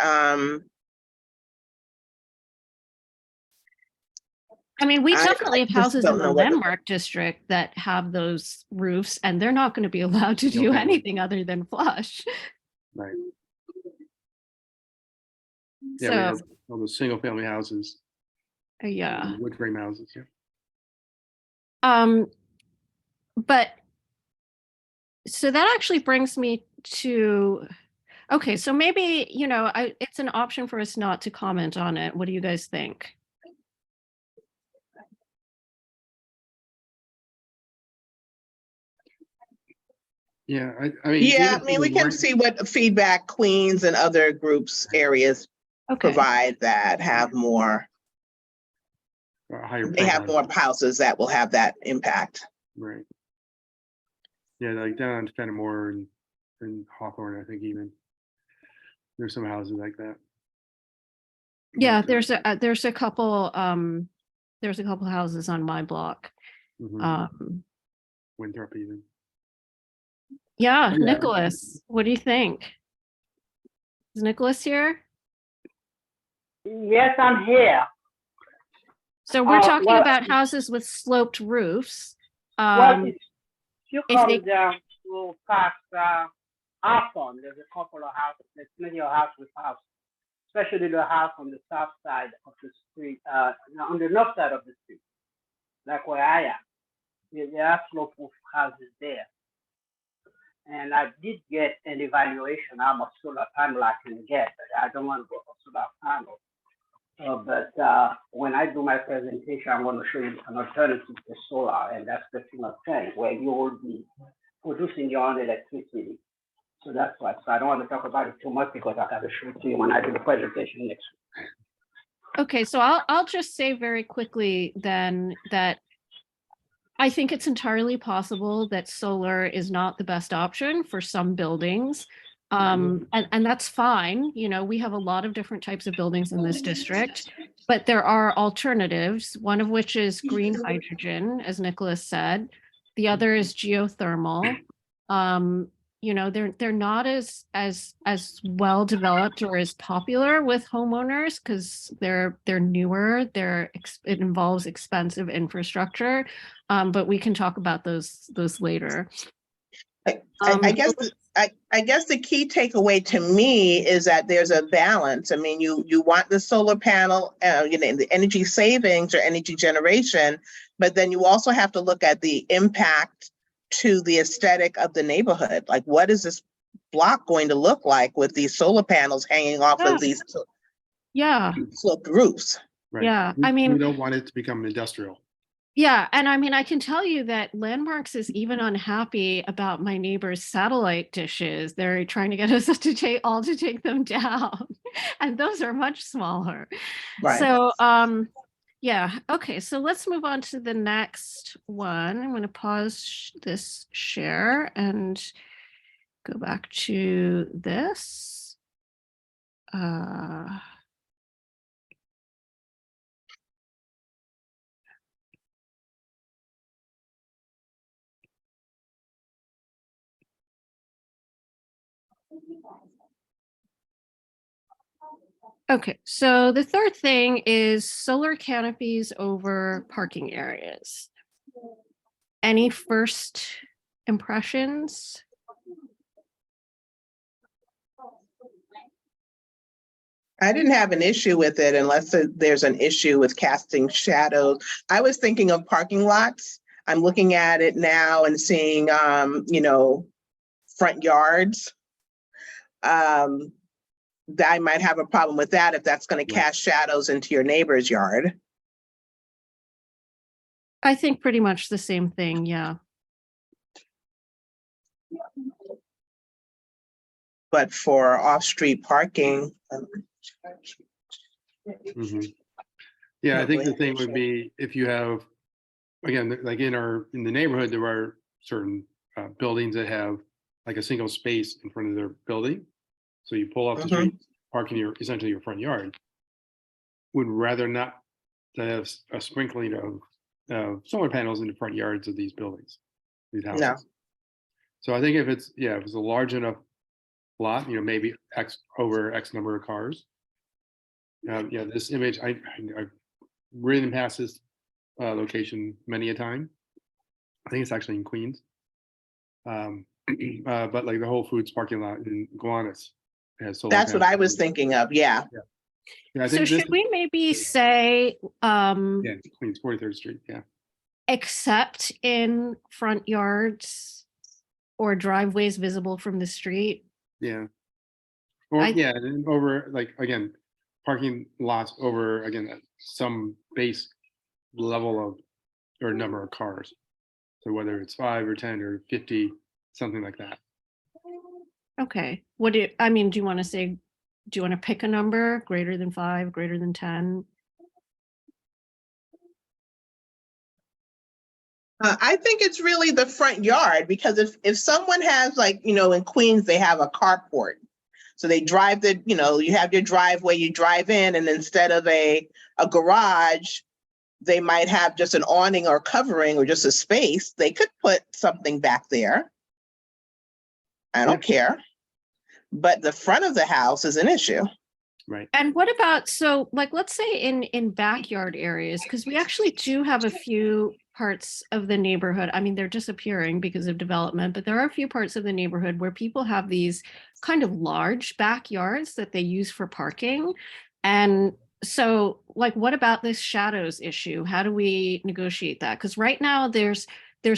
I mean, we I definitely have just houses in don't the know whether. landmark district that have those roofs, and they're not going to be allowed to do Single family. anything other than flush. Right. Yeah, we So, have all those single family houses, yeah. wood frame houses. Yeah. But so that actually brings me to, okay, so maybe, it's an option for us not to comment on it. What do you guys think? Yeah, I mean. Yeah, even I mean, for we the can one- see what feedback Queens and other groups areas Okay. provide that have more. Higher They have profile. more houses that will have that impact. Right. Yeah, like down to Fenimore and Hawthorne, I think even. There's some houses like that. Yeah, But, there's a couple houses on my block. mhm, Winthrop even. Yeah, Yeah. Nicholas, what do you think? Is Nicholas here? Yes, I'm here. So we're talking well- about houses with sloped roofs. Well, if you if come they- down to past Arthon, there's a couple of houses, there's many of house with house, especially the house on the south side of the street, on the north side of the street, like where I am. There are slope roof houses there. And I did get an evaluation how much solar panel I can get, but I don't want to go for solar panel. But when I do my presentation, I'm going to show you an alternative to solar, and that's the thing of thing, where you will be producing your own electricity. So that's why. So I don't want to talk about it too much because I have to show it to you when I do the presentation next week. Okay, so I'll just say very quickly then that I think it's entirely possible that solar is not the best option for some buildings. And that's fine. We have a lot of different types of buildings in this district, but there are alternatives, one of which is green hydrogen, as Nicholas said. The other is geothermal. They're not as well developed or as popular with homeowners because they're newer. It involves expensive infrastructure, but we can talk about those later. I guess the key takeaway to me is that there's a balance. I mean, you want the solar panel, the energy savings or energy generation, but then you also have to look at the impact to the aesthetic of the neighborhood. Like, what is this block going to look like with these solar panels hanging off of these sloped roofs? Right. Yeah, We- I mean- we don't want it to become industrial. Yeah, and I mean, I can tell you that Landmarks is even unhappy about my neighbor's satellite dishes. They're trying to get us to take them down, and those are much smaller. Right. So, yeah, okay. So let's move on to the next one. I'm going to pause this share and go back to this. Okay, so the third thing is solar canopies over parking areas. Any first impressions? I didn't have an issue with it unless there's an issue with casting shadows. I was thinking of parking lots. I'm looking at it now and seeing, front yards. That I might have a problem with that if that's going to Right. cast shadows into your neighbor's yard. I think pretty much the same thing, yeah. But for off-street parking. Mhm. Yeah, I think the thing would be if you have, again, like in the neighborhood, there are certain buildings that have like a single space in front of their building. So you pull off the street, park in essentially your front yard. Would rather not to have a sprinkling of solar panels in the front yards of these buildings, these houses. So I think if it's, yeah, if it's a large enough lot, maybe over X number of cars. Yeah, this image, I've ridden past this location many a time. I think it's actually in Queens. But like the Whole Foods parking lot in Gowanus has solar That's what I was panels. thinking of. Yeah. Yeah, I So think this, should we maybe say, yeah, Queens, 43rd Street, yeah. except in front yards or driveways visible from the street? Yeah. Or, I- yeah, and then over, like, again, parking lots over, again, some base level of, or number of cars. So whether it's 5 or 10 or 50, something like that. Okay, do you want to say, do you want to pick a number greater than 5, greater than 10? I think it's really the front yard, because if someone has, like, in Queens, they have a carport. So they drive you have your driveway, you drive in, and instead of a garage, they might have just an awning or covering or just a space. They could put something back there. I don't care. But the front of the house is an issue. Right. And what about, so like, let's say in backyard areas, because we actually do have a few parts of the neighborhood. I mean, they're disappearing because of development, but there are a few parts of the neighborhood where people have these kind of large backyards that they use for parking. And so, like, what about this shadows issue? How do we negotiate that? Because right now there's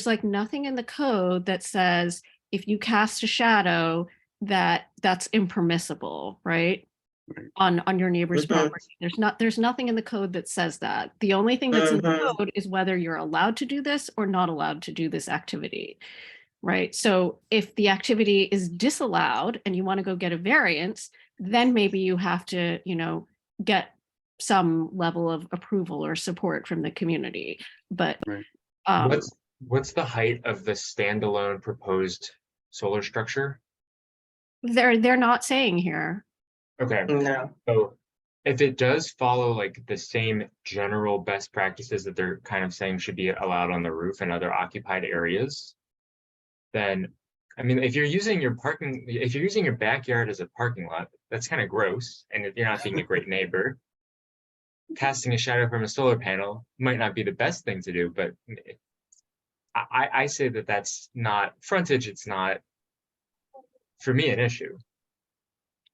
like nothing in the code that says if you cast a shadow that's impermissible, right? On your neighbor's property. There's nothing in the code that says that. The only thing that's in the code is whether you're allowed to do this or not allowed to do this activity, right? So if the activity is disallowed and you want to go get a variance, then maybe you have to, get some level of approval or support from the community. But Right. What's the height of the standalone proposed solar structure? they're not saying here. Okay, No. so if it does follow like the same general best practices that they're kind of saying should be allowed on the roof and other occupied areas, then, I mean, if you're using your backyard as a parking lot, that's kind of gross. And if you're not being a great neighbor, casting a shadow from a solar panel might not be the best thing to do, but I say that that's not frontage. It's not, for me, an issue.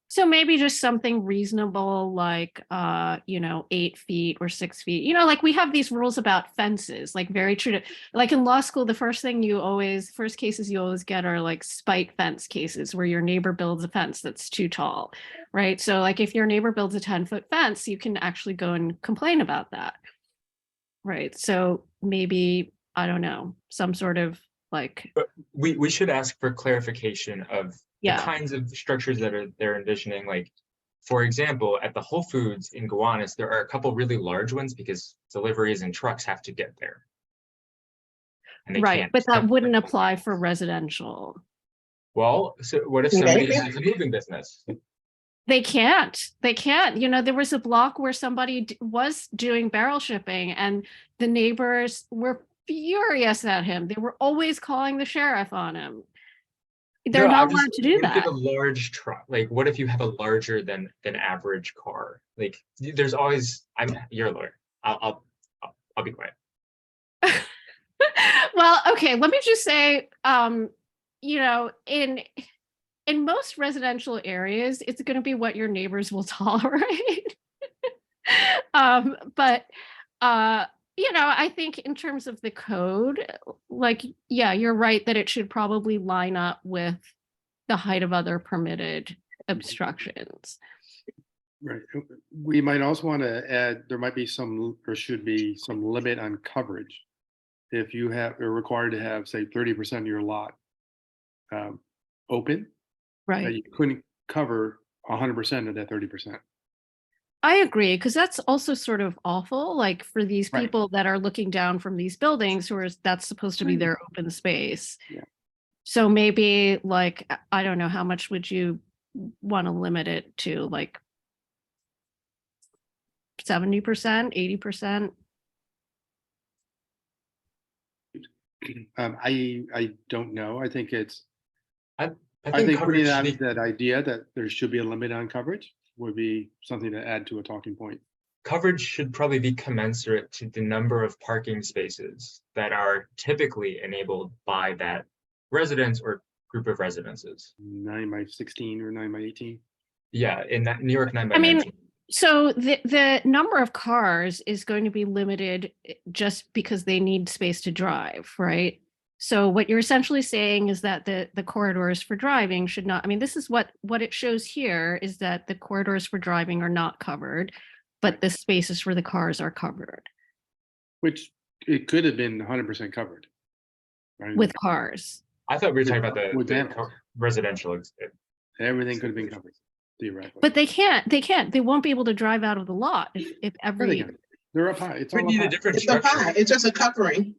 So maybe just something reasonable, like 8 feet or 6 feet. Like we have these rules about fences, like very true to, like in law school, the first cases you always get are like spite fence cases where your neighbor builds a fence that's too tall, right? So like if your neighbor builds a 10-foot fence, you can actually go and complain about that. Right. So maybe, I don't know, some sort of like. But we should ask for clarification of the Yeah. kinds of structures that they're envisioning. Like, for example, at the Whole Foods in Gowanus, there are a couple really large ones because deliveries and trucks have to get there. And they Right, can't. but that wouldn't apply for residential. Well, so what if somebody has a moving business? They can't. There was a block where somebody was doing barrel shipping and the neighbors were furious at him. They were always calling the sheriff on him. They're not allowed to do What if you that. have a large truck? Like, what if you have a larger than average car? Like, there's always. You're a lawyer. I'll be quiet. Well, okay. Let me just say, in most residential areas, it's going to be what your neighbors will tolerate. But I think in terms of the code, like, yeah, you're right that it should probably line up with the height of other permitted obstructions. Right. We might also want to add, there might be should be some limit on coverage. If you are required to have, say, 30% of your lot open, Right. you couldn't cover 100% of that 30%. I agree, because that's also sort of awful, like for these Right. people that are looking down from these buildings, that's supposed to be their open space. Yeah. So maybe like, I don't know, how much would you want to limit it to, like 70%, 80%? I don't know. I think it's I I think think coverage putting out should be, that idea that there should be a limit on coverage would be something to add to a talking point. coverage should probably be commensurate to the number of parking spaces that are typically enabled by that residence or group of residences. 9 by 16 or 9 by 18. Yeah, in that New York 9 by I mean, 19. so the number of cars is going to be limited just because they need space to drive, right? So what you're essentially saying is that the corridors for driving should not, I mean, this is what it shows here is that the corridors for driving are not covered, but the spaces for the cars are covered Which it could have been 100% covered. Right? with cars. I thought we were talking about the With residential. everything could have been covered, theoretically. But they won't be able to drive out of the lot if Sure they every, can. They're up high. It's We all need up a high. different It's a structure. high, it's just a covering.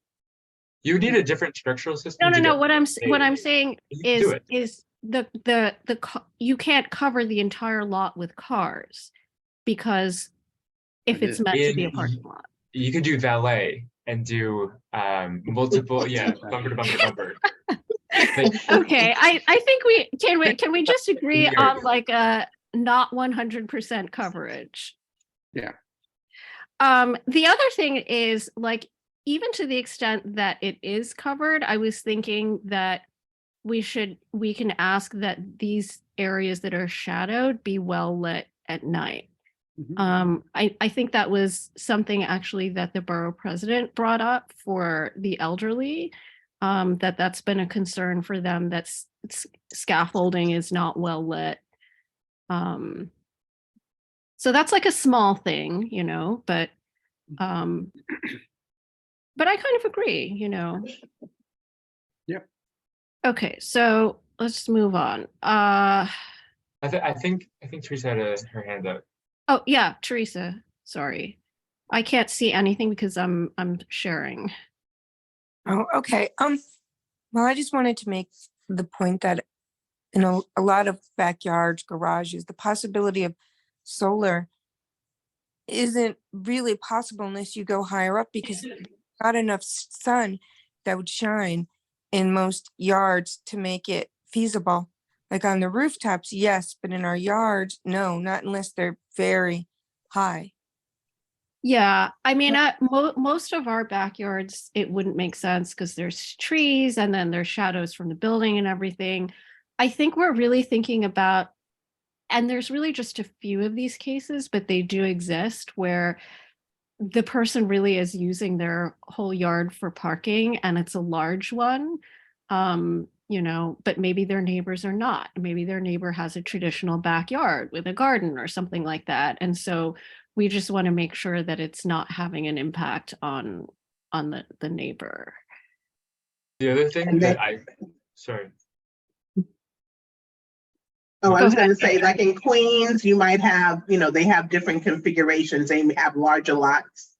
You need a different structural system. no, to no, get what I'm space. saying You can do is it. you can't cover the entire lot with cars because if I it's did. meant to be a In- parking lot. You could do valet and do multiple, yeah, bumper to bumper to bumper. Okay, I think can we just agree Here. on like a not 100% coverage? Yeah. The other thing is like, even to the extent that it is covered, I was thinking that we can ask that these areas that are shadowed be well lit at night. Mhm. I think that was something actually that the borough president brought up for the elderly, that's been a concern for them, that scaffolding is not well lit. So that's like a small thing, but I kind of agree, Yep. Okay, so let's move on. I think Teresa had her hand up. Oh yeah, Teresa, sorry. I can't see anything because I'm sharing. Oh, okay. Well, I just wanted to make the point that in a lot of backyards, garages, the possibility of solar isn't really possible unless you go higher up because not enough sun that would shine in most yards to make it feasible. Like on the rooftops, yes, but in our yards, no, not unless they're very high. Yeah, I mean, most of our backyards, it wouldn't make sense because there's trees and then there's shadows from the building and everything. I think we're really thinking about, and there's really just a few of these cases, but they do exist where the person really is using their whole yard for parking and it's a large one. But maybe their neighbors are not. Maybe their neighbor has a traditional backyard with a garden or something like that. And so we just want to make sure that it's not having an impact on the neighbor. The other thing And that then- sorry. Oh, I Go was gonna ahead. say, like in Queens, you might have, they have different configurations. They may have larger lots.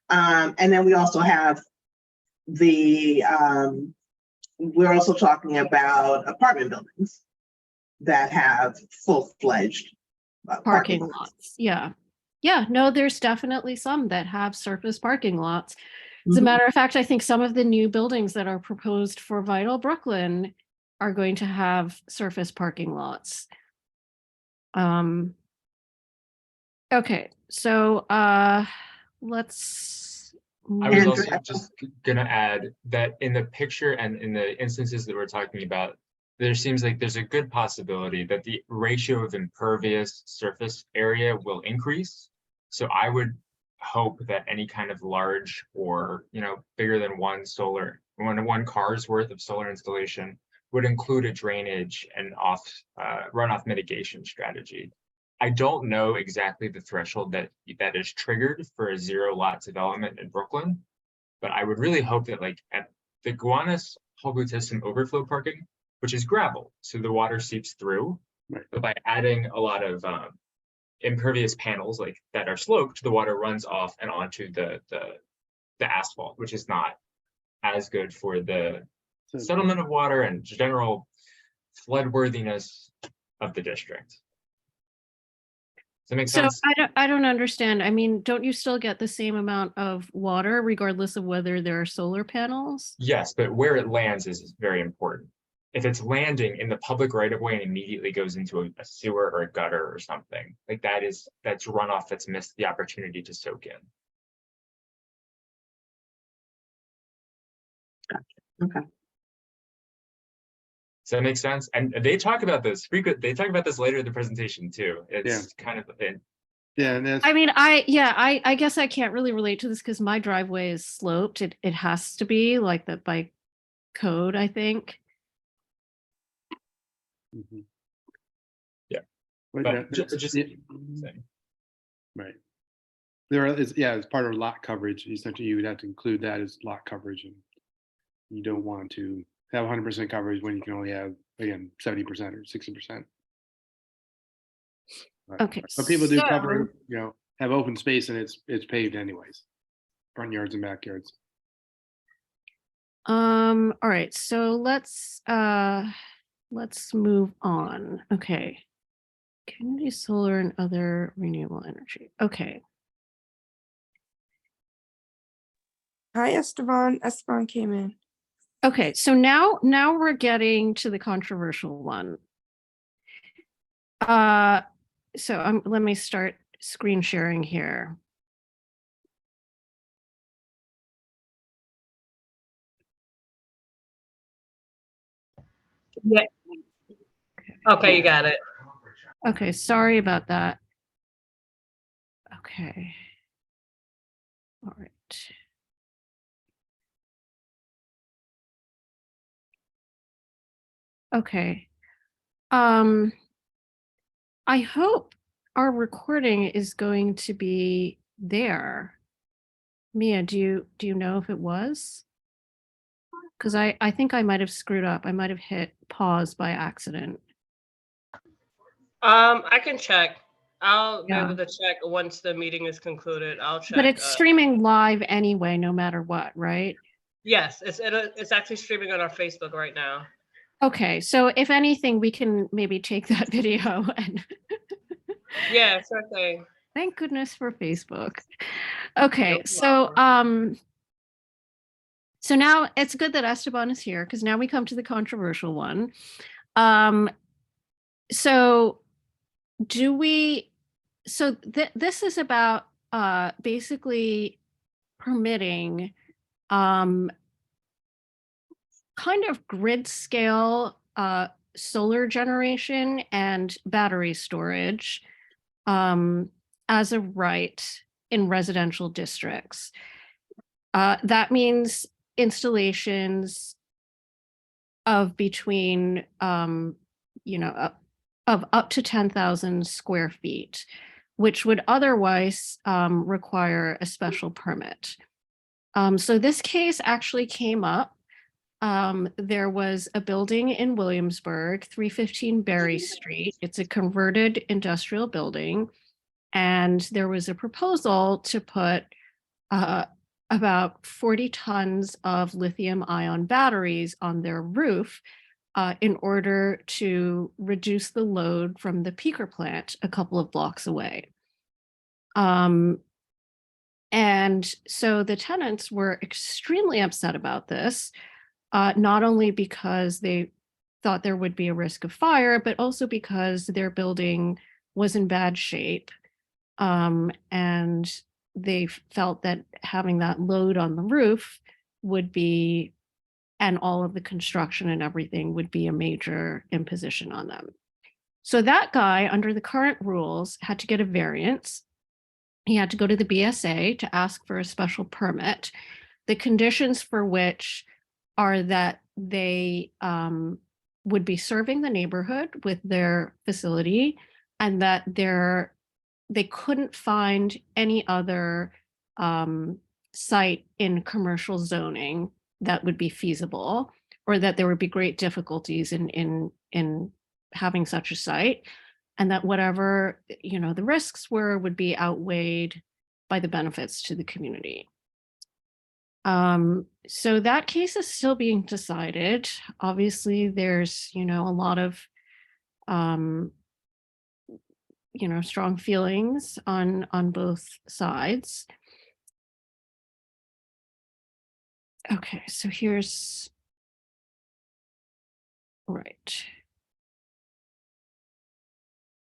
And then we also have we're also talking about apartment buildings that have full-fledged Parking lots. Yeah. Yeah, no, there's definitely some that have surface parking lots. As a Mhm. matter of fact, I think some of the new buildings that are proposed for Vital Brooklyn are going to have surface parking lots. Okay, so let's I was And- also just gonna add that in the picture and in the instances that we're talking about, there seems like there's a good possibility that the ratio of impervious surface area will increase. So I would hope that any kind of large or, bigger than one car's worth of solar installation would include a drainage and runoff mitigation strategy. I don't know exactly the threshold that is triggered for a 0 lot development in Brooklyn, but I would really hope that like at the Gowanus Hallwood has some overflow parking, which is gravel, so the water seeps through. Right. But by adding a lot of impervious panels like that are sloped, the water runs off and onto the asphalt, which is not as good for the settlement of water and general floodworthiness of the district. Does that make So sense? I don't understand. I mean, don't you still get the same amount of water regardless of whether there are solar panels? Yes, but where it lands is very important. if it's landing in the public right of way and immediately goes into a sewer or a gutter or something, like that's runoff that's missed the opportunity to soak in. Okay. Does that make sense? And they talk about this they talk about this later in the presentation too. It's kind of Yeah, and that's, I mean, I guess I can't really relate to this because my driveway is sloped. It has to be like that by code, I think. mhm. Yeah. But but that's- just yeah, saying. right. There is, yeah, as part of lot coverage, essentially you would have to include that as lot coverage, and you don't want to have 100% coverage when you can only have, again, 70% or 60%. Okay, But people do so- cover, have open space and it's paved anyways, front yards and backyards. All right, so let's move on. Okay. Community solar and other renewable energy. Okay. Hi, Esteban. Esteban came in. Okay, so now we're getting to the controversial one. So let me start screen sharing here. Yeah. Okay, you got it. Okay, sorry about that. Okay. All right. Okay. I hope our recording is going to be there. Mia, do you know if it was? Because I think I might have screwed up. I might have hit pause by accident. I can check. I'll be Yeah. able to check once the meeting is concluded. I'll check. But it's streaming live anyway, no matter what, right? Yes, it's actually streaming on our Facebook right now. Okay, so if anything, we can maybe take that video and Yeah, sure thing. thank goodness for Facebook. Okay, No so problem. so now it's good that Esteban is here because now we come to the controversial one. So this is about basically permitting kind of grid scale solar generation and battery storage as a right in residential districts. That means installations of between, of up to 10,000 square feet, which would otherwise require a special permit. So this case actually came up. There was a building in Williamsburg, 315 Berry Street. It's a converted industrial building. And there was a proposal to put about 40 tons of lithium ion batteries on their roof in order to reduce the load from the peaker plant a couple of blocks away. And so the tenants were extremely upset about this, not only because they thought there would be a risk of fire, but also because their building was in bad shape. And they felt that having that load on the roof would be, and all of the construction and everything would be a major imposition on them. So that guy, under the current rules, had to get a variance. He had to go to the BSA to ask for a special permit, the conditions for which are that they would be serving the neighborhood with their facility and that they couldn't find any other site in commercial zoning that would be feasible, or that there would be great difficulties in having such a site, and that whatever the risks would be outweighed by the benefits to the community. So that case is still being decided. Obviously, there's a lot of strong feelings on both sides. Okay, so here's right.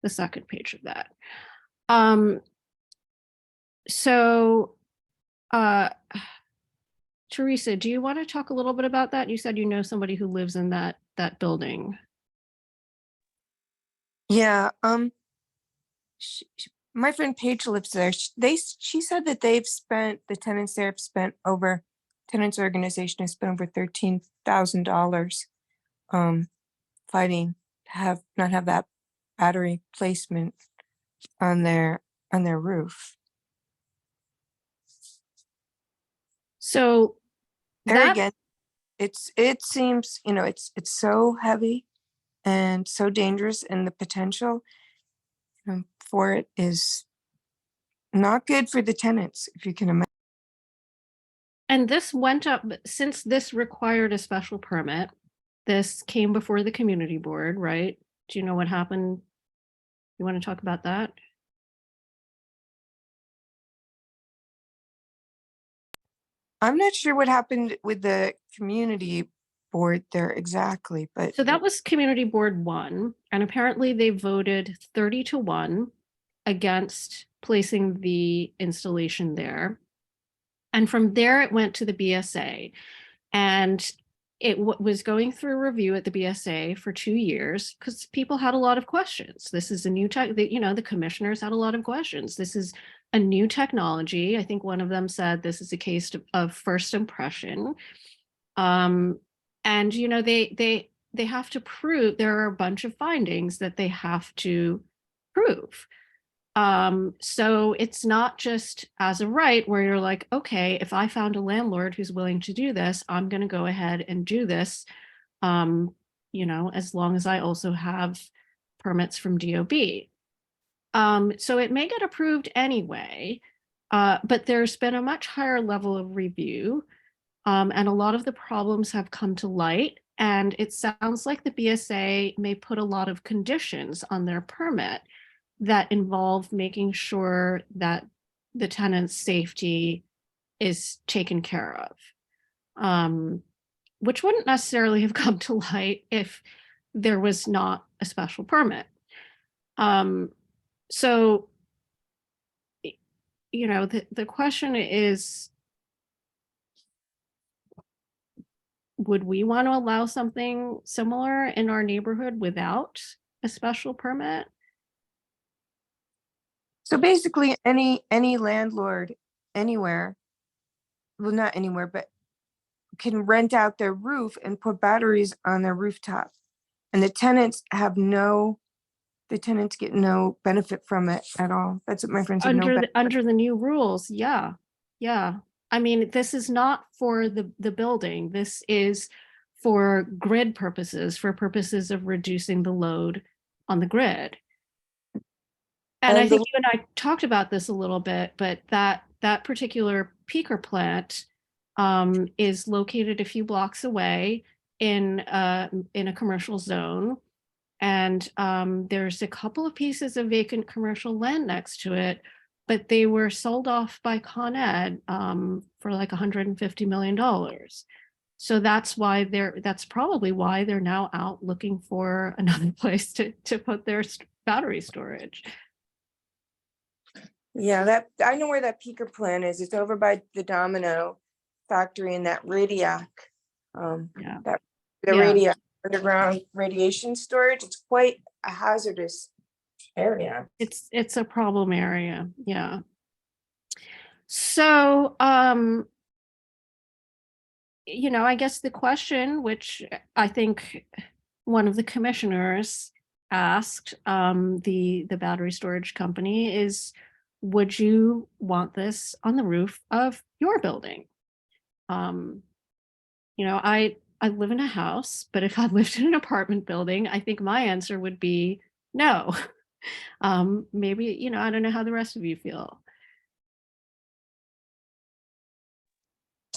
The second page of that. So, Teresa, do you want to talk a little bit about that? You said you know somebody who lives in that building. Yeah, my friend Paige lives there. She said that the tenants there have spent over, tenants organization has spent over $13,000 fighting to not have that battery placement on their roof. So There that again, it seems, it's so heavy and so dangerous, and the potential for it is not good for the tenants, if you can imagine. and this went up since this required a special permit. This came before the community board, right? Do you know what happened? You want to talk about that? I'm not sure what happened with the community board there exactly, but So that was community board 1, and apparently they voted 30-1 against placing the installation there. And from there, it went to the BSA, and it was going through review at the BSA for 2 years because people had a lot of questions. This is a new tech, the commissioners had a lot of questions. This is a new technology. I think one of them said this is a case of first impression. And they have to prove, there are a bunch of findings that they have to prove. So it's not just as a right where you're like, okay, if I found a landlord who's willing to do this, I'm going to go ahead and do this, as long as I also have permits from DOB. So it may get approved anyway, but there's been a much higher level of review, and a lot of the problems have come to light. And it sounds like the BSA may put a lot of conditions on their permit that involve making sure that the tenant's safety is taken care of, which wouldn't necessarily have come to light if there was not a special permit. So, the question is, would we want to allow something similar in our neighborhood without a special permit? so basically any landlord anywhere, well, not anywhere, but can rent out their roof and put batteries on their rooftop. And the tenants get no benefit from it at all. That's what my friend said. Under the new rules, yeah. I mean, this is not for the building. This is for grid purposes, for purposes of reducing the load on the grid. And I think you and I talked about this a little bit, but that particular peaker plant is located a few blocks away in a commercial zone. And there's a couple of pieces of vacant commercial land next to it, but they were sold off by Con Ed for like $150 million. So that's probably why they're now out looking for another place to put their battery storage. Yeah, I know where that peaker plant is. It's over by the Domino factory in that Radiac. Radiac underground radiation storage. It's quite a hazardous area. It's a problem area, yeah. So I guess the question, which I think one of the commissioners asked the battery storage company is, would you want this on the roof of your building? I live in a house, but if I lived in an apartment building, I think my answer would be no. Maybe, I don't know how the rest of you feel.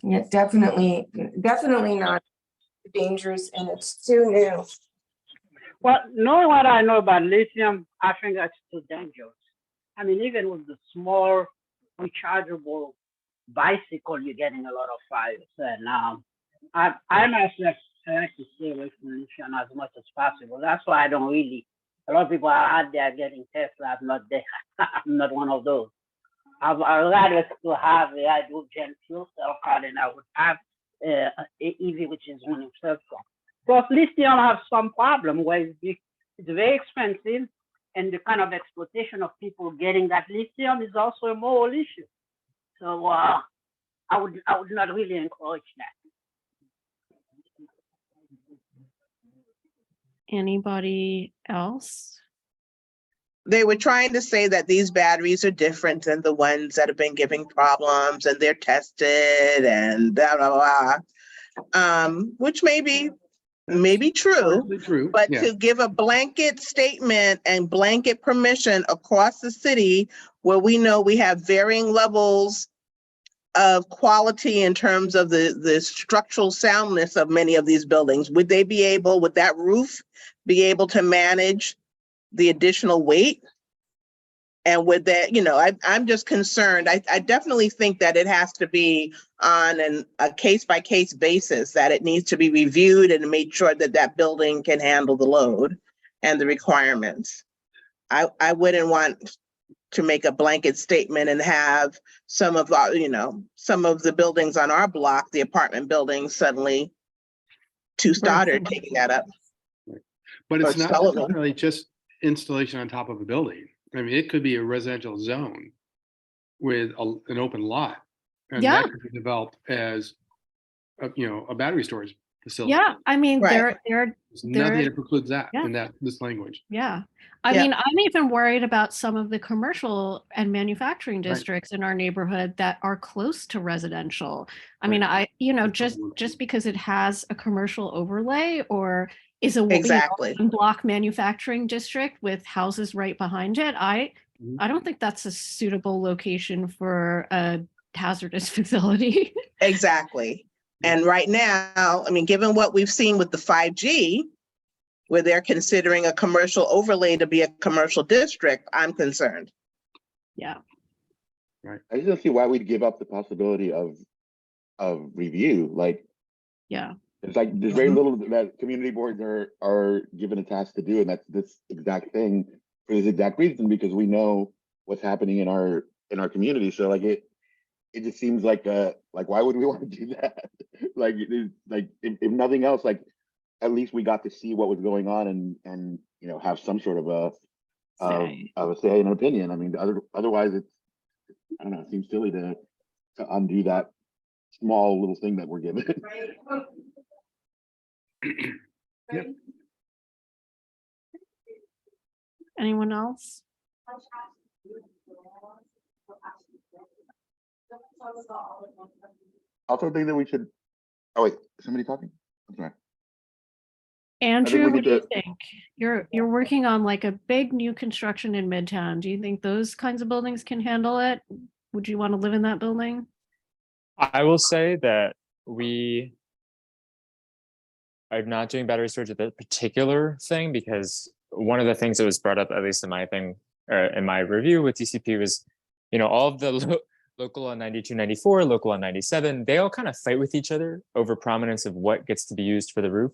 Yeah, definitely not dangerous, and it's too new. Well, knowing what I know about lithium, I think that's too dangerous. I mean, even with the small rechargeable bicycle, you're getting a lot of fires. And I myself trying to stay away from lithium as much as possible. That's why I don't really. A lot of people are out there getting Tesla. I'm not there. I'm not one of those. I'd rather to have a hydrogen fuel cell car than I would have a EV which is running self. Because lithium have some problem where it's very expensive, and the kind of exploitation of people getting that lithium is also a moral issue. So I would not really encourage that. Anybody else? They were trying to say that these batteries are different than the ones that have been giving problems and they're tested and blah, blah, blah. Which may be true, Partly true, but yeah. to give a blanket statement and blanket permission across the city where we know we have varying levels of quality in terms of the structural soundness of many of these buildings, would that roof be able to manage the additional weight? And with that, I'm just concerned. I definitely think that it has to be on a case-by-case basis, that it needs to be reviewed and made sure that that building can handle the load and the requirements. I wouldn't want to make a blanket statement and have some of the buildings on our block, the apartment buildings, suddenly to Stoddard taking that up. But it's Or not Sullivan. necessarily just installation on top of a building. I mean, it could be a residential zone with an open lot. And Yeah. that could be developed as, a battery storage facility. Yeah, I mean, Right. they're There's nothing there- that precludes that yeah. in this language. yeah. I Yeah. mean, I'm even worried about some of the commercial and manufacturing Right. districts in our neighborhood that are close to residential. I mean, Right. just because it has a commercial overlay or is a Exactly. block manufacturing district with houses right behind it, I Mhm. don't think that's a suitable location for a hazardous facility. Exactly. And right now, I mean, given what we've seen with the 5G, where they're considering a commercial overlay to be a commercial district, I'm concerned. Yeah. I just don't see why we'd give up the possibility of review. Like, Yeah. it's like there's very little that community boards are given a task to do, and that's this exact thing for this exact reason, because we know what's happening in our community. So like it just seems like why would we want to do that? Like it is like if nothing else, like at least we got to see what was going on and have some sort of a say and an opinion. I mean, otherwise it's, I don't know, it seems silly to undo that small little thing that we're given. Yep. Anyone else? Also think that we should, oh wait, is somebody talking? I'm sorry. Andrew, we what need do you to- think? You're working on like a big new construction in Midtown. Do you think those kinds of buildings can handle it? Would you want to live in that building? I will say that I'm not doing battery storage at that particular thing because one of the things that was brought up, at least in my thing, in my review with DCP was, all of the local on 92, 94, local on 97, they all kind of fight with each other over prominence of what gets to be used for the roof.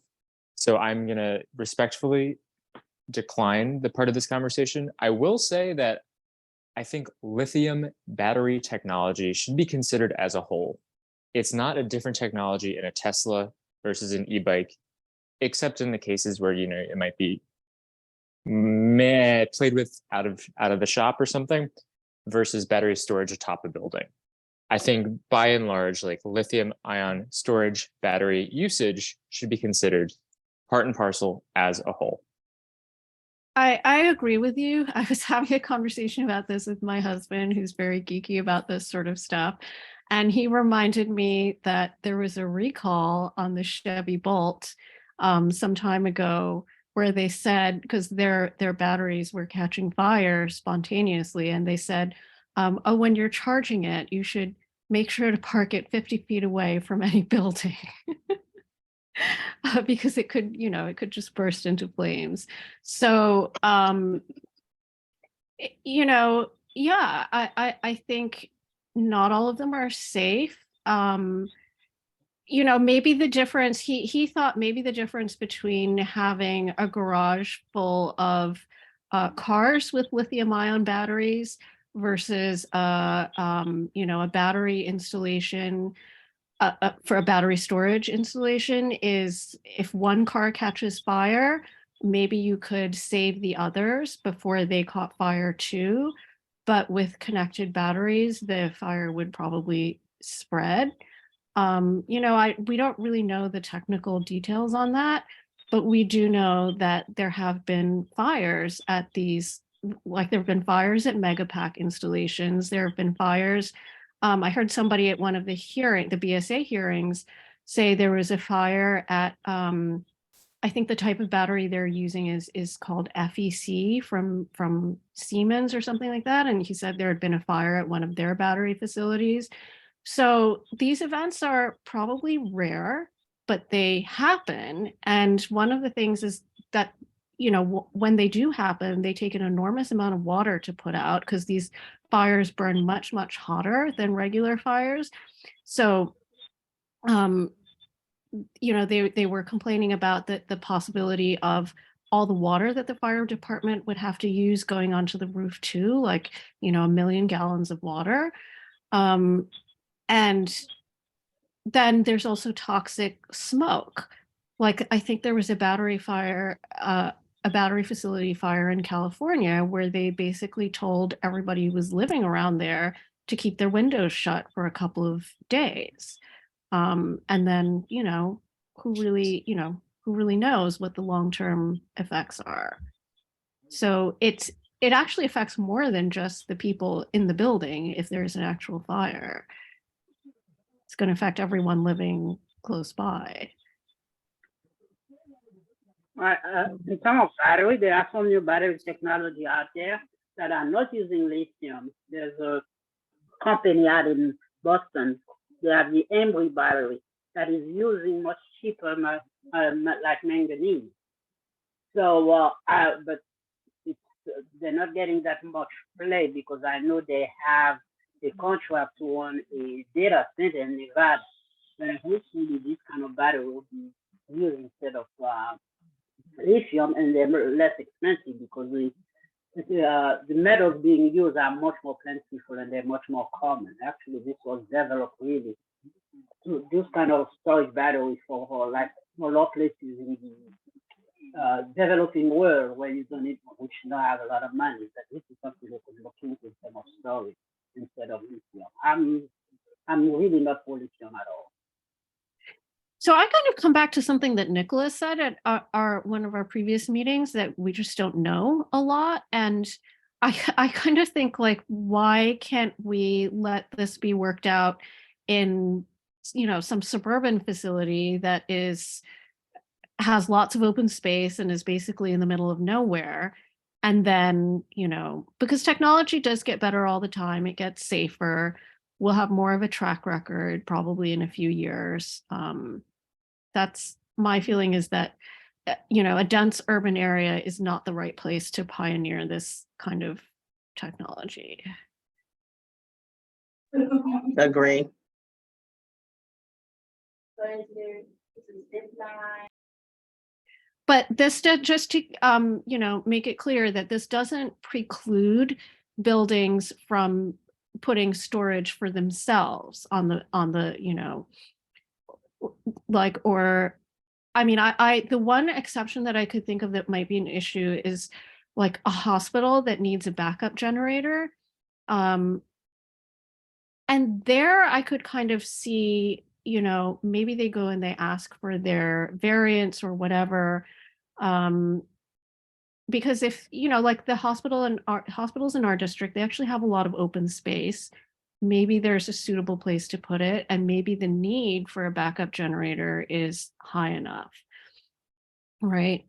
So I'm going to respectfully decline the part of this conversation. I will say that I think lithium battery technology should be considered as a whole. It's not a different technology in a Tesla versus an e-bike, except in the cases where, it might be played with out of the shop or something versus battery storage atop a building. I think by and large, like lithium ion storage battery usage should be considered part and parcel as a whole. I agree with you. I was having a conversation about this with my husband, who's very geeky about this sort of stuff. And he reminded me that there was a recall on the Chevy Bolt some time ago where they said, because their batteries were catching fire spontaneously, and they said, oh, when you're charging it, you should make sure to park it 50 feet away from any building. Because it could just burst into flames. So, yeah, I think not all of them are safe. you know, maybe the difference, he thought maybe the difference between having a garage full of cars with lithium ion batteries versus you know, a battery installation for a battery storage installation is if one car catches fire, maybe you could save the others before they caught fire too. But with connected batteries, the fire would probably spread. You know, we don't really know the technical details on that, but we do know that there have been fires at these, like there have been fires at Megapack installations. There have been fires. I heard somebody at one of the BSA hearings say there was a fire at, I think the type of battery they're using is called FEC from Siemens or something like that. And he said there had been a fire at one of their battery facilities. So these events are probably rare, but they happen. And one of the things is that, you know, when they do happen, they take an enormous amount of water to put out because these fires burn much, much hotter than regular fires. So, you know, they were complaining about the possibility of all the water that the fire department would have to use going onto the roof too, like, you know, 1 million gallons of water. And then there's also toxic smoke. Like I think there was a battery fire, a battery facility fire in California where they basically told everybody who was living around there to keep their windows shut for a couple of days. And then, you know, who really knows what the long-term effects are. So it actually affects more than just the people in the building if there's an actual fire. It's going to affect everyone living close by. In terms of battery, there are some new battery technology out there that are not using lithium. There's a company out in Boston. They have the Embry battery that is using much cheaper, like manganese. So, but they're not getting that much play because I know they have a contract to run a data center in Nevada. And hopefully this kind of battery will be used instead of lithium, and they're less expensive because the metals being used are much more plentiful and they're much more common. Actually, this was developed really to this kind of storage battery for like a lot of places in the developing world where you don't need, which don't have a lot of money. But this is something that could look into in terms of storage instead of lithium. I'm really not for lithium at all. So I kind of come back to something that Nicholas said at our one of our previous meetings, that we just don't know a lot. And I kind of think, like, why can't we let this be worked out in, you know, some suburban facility that has lots of open space and is basically in the middle of nowhere. And then, you know, because technology does get better all the time, it gets safer. We'll have more of a track record probably in a few years. That's my feeling, is that, you know, a dense urban area is not the right place to pioneer this kind of technology. Agree. But this just to you know, make it clear that this doesn't preclude buildings from putting storage for themselves on the you know, like, or I mean, I the one exception that I could think of that might be an issue is like a hospital that needs a backup generator. And there I could kind of see, you know, maybe they go and they ask for their variance or whatever. Because if, you know, like the hospitals in our district, they actually have a lot of open space. Maybe there's a suitable place to put it, and maybe the need for a backup generator is high enough, right?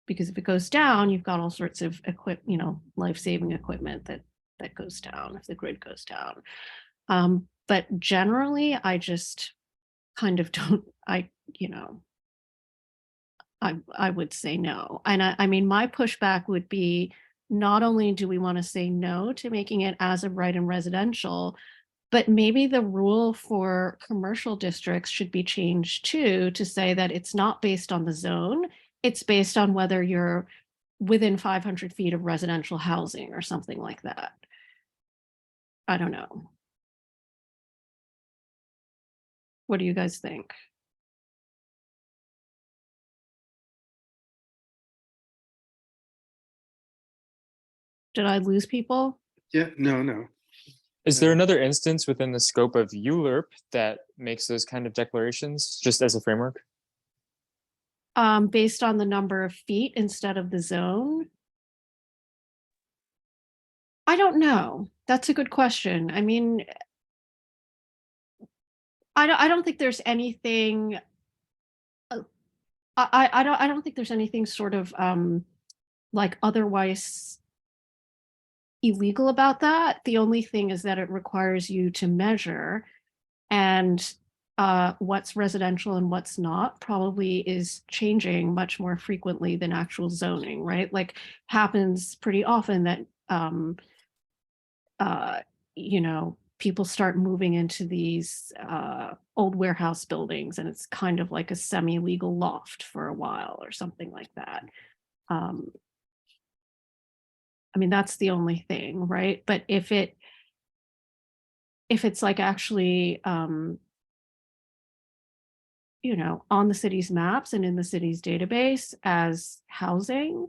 Because if it goes down, you've got all sorts of you know, life-saving equipment that goes down if the grid goes down. But generally, I just kind of don't, you know, I would say no. And I mean, my pushback would be, not only do we want to say no to making it as of right in residential, But maybe the rule for commercial districts should be changed too, to say that it's not based on the zone. It's based on whether you're within 500 feet of residential housing or something like that. I don't know. What do you guys think? Did I lose people? Yeah, no. Is there Yeah. another instance within the scope of ULURP that makes those kind of declarations just as a framework? Based on the number of feet instead of the zone? I don't know. That's a good question. I mean, I don't think there's anything. I don't think there's anything sort of like otherwise illegal about that. The only thing is that it requires you to measure, and what's residential and what's not probably is changing much more frequently than actual zoning, right? Like happens pretty often that you know, people start moving into these old warehouse buildings, and it's kind of like a semi-legal loft for a while or something like that. I mean, that's the only thing, right? But if it's like actually you know, on the city's maps and in the city's database as housing,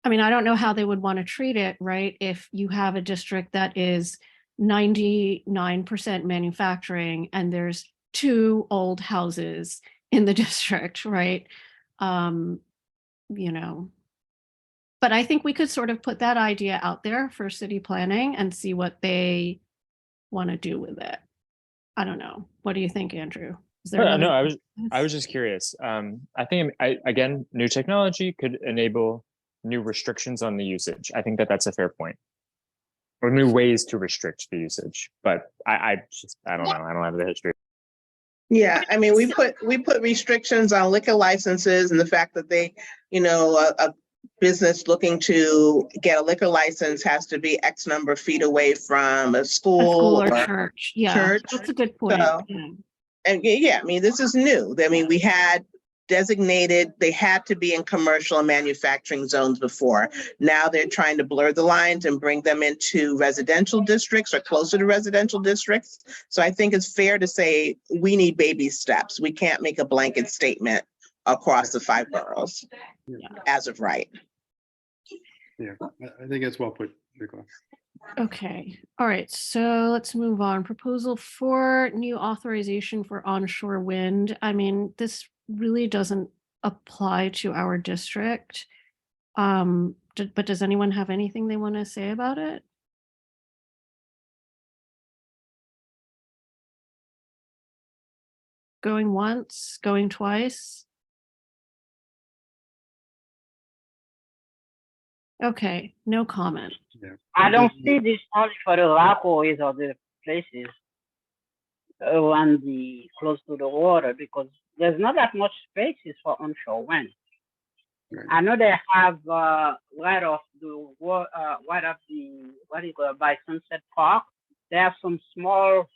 I mean, I don't know how they would want to treat it, right? If you have a district that is 99% manufacturing and there's 2 old houses in the district, right? You know, but I think we could sort of put that idea out there for city planning and see what they want to do with it. I don't know. What do you think, Andrew? Is there No, another- I was just curious. I think again, new technology could enable new restrictions on the usage. I think that that's a fair point, or new ways to restrict the usage. But I don't know. I don't have the history. Yeah, I mean, we put restrictions on liquor licenses and the fact that they, you know, a business looking to get a liquor license has to be X number of feet away from a A school school or or church. Yeah, church. that's a good point. So- Yeah. And yeah, I mean, this is new. I mean, we had designated, they had to be in commercial and manufacturing zones before. Now they're trying to blur the lines and bring them into residential districts or closer to residential districts. So I think it's fair to say we need baby steps. We can't make a blanket statement across the 5 boroughs as of right. Yeah, I think that's well put, Nicola. Okay, all right, so let's move on. Proposal for new authorization for onshore wind. I mean, this really doesn't apply to our district. But does anyone have anything they want to say about it? Going once, going twice? Okay, no comment. Yeah. I don't see this only for the Rockaways or the places around the close to the water, because there's not that much spaces for onshore wind. Right. I know they have right off the right off the what do you call it, by Sunset Park. They have some small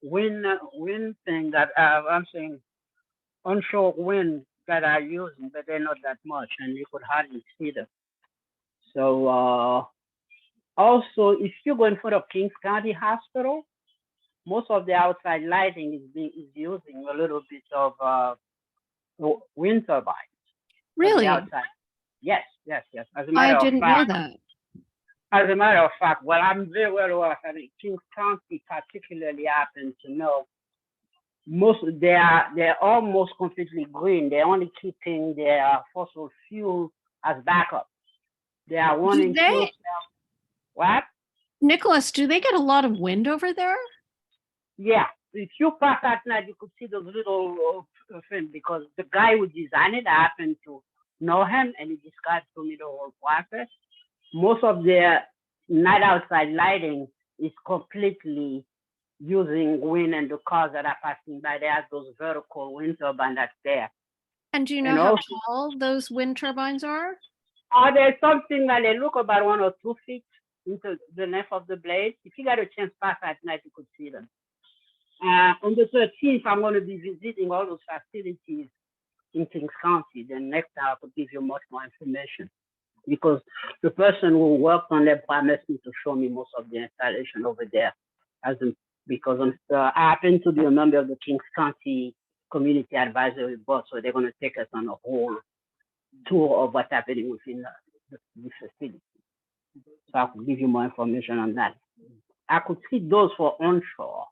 wind thing that I'm saying onshore wind that are using, but they're not that much, and you could hardly see them. So also, if you go in front of Kings County Hospital, most of the outside lighting is using a little bit of wind turbines. on the Really? outside. Yes. As a I matter of didn't know fact, that. as a matter of fact, well, I'm very well aware. I mean, Kings County particularly happen to know they're almost completely green. They're only keeping their fossil fuel as backup. They are wanting they? fuel cell. What? Nicholas, do they get a lot of wind over there? Yeah. If you pass at night, you could see those little thing, because the guy who designed it, I happen to know him, and he described to me the whole process. Most of their night outside lighting is completely using wind, and the cars that are passing by, they have those vertical wind turbines that's there. And do you know And how also- tall those wind turbines are? There's something that they look about 1 or 2 feet into the length of the blade. If you got a chance pass at night, you could see them. On the 13th, I'm going to be visiting all those facilities in Kings County. Then next time I could give you much more information, because the person who worked on them promised me to show me most of the installation over there. Because I happen to be a member of the Kings County Community Advisory Board, so they're going to take us on a whole tour of what's happening within the facility. So I could give you more information on that. I could see those for onshore,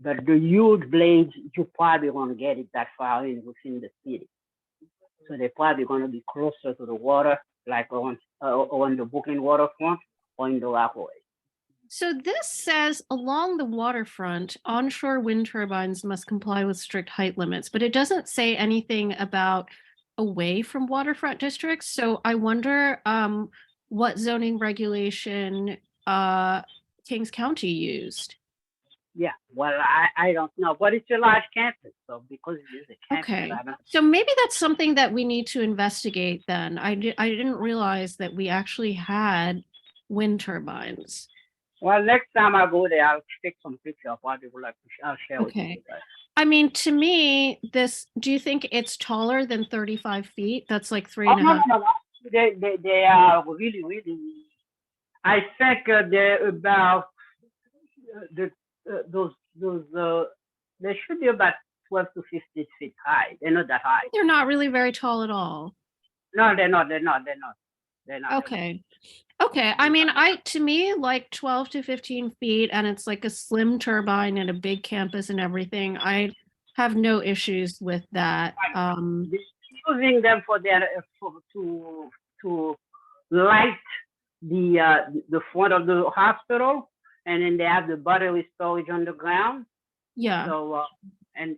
but the huge blades, you probably won't get it that far in within the city. So they're probably going to be closer to the water, like on the Brooklyn waterfront or in the Rockaway. So this says along the waterfront, onshore wind turbines must comply with strict height limits, but it doesn't say anything about away from waterfront districts. So I wonder what zoning regulation Kings County used. Yeah, well, I don't know, but it's a large campus, so because it is a campus, Okay, I don't. so maybe that's something that we need to investigate then. I didn't realize that we actually had wind turbines. Well, next time I go there, I'll take some picture of what they would like to. I'll share with Okay. you guys. I mean, to me, do you think it's taller than 35 feet? That's like three Oh, and a half. no. They are really, really. I think they're about those. They should be about 12 to 15 feet high. They're not that high. They're not really very tall at all. No, they're not. Okay. Okay. I mean, to me, like 12 to 15 feet, and it's like a slim turbine and a big campus and everything. I have no issues with that. Using them for their to light the front of the hospital, and then they have the battery storage underground. Yeah. So and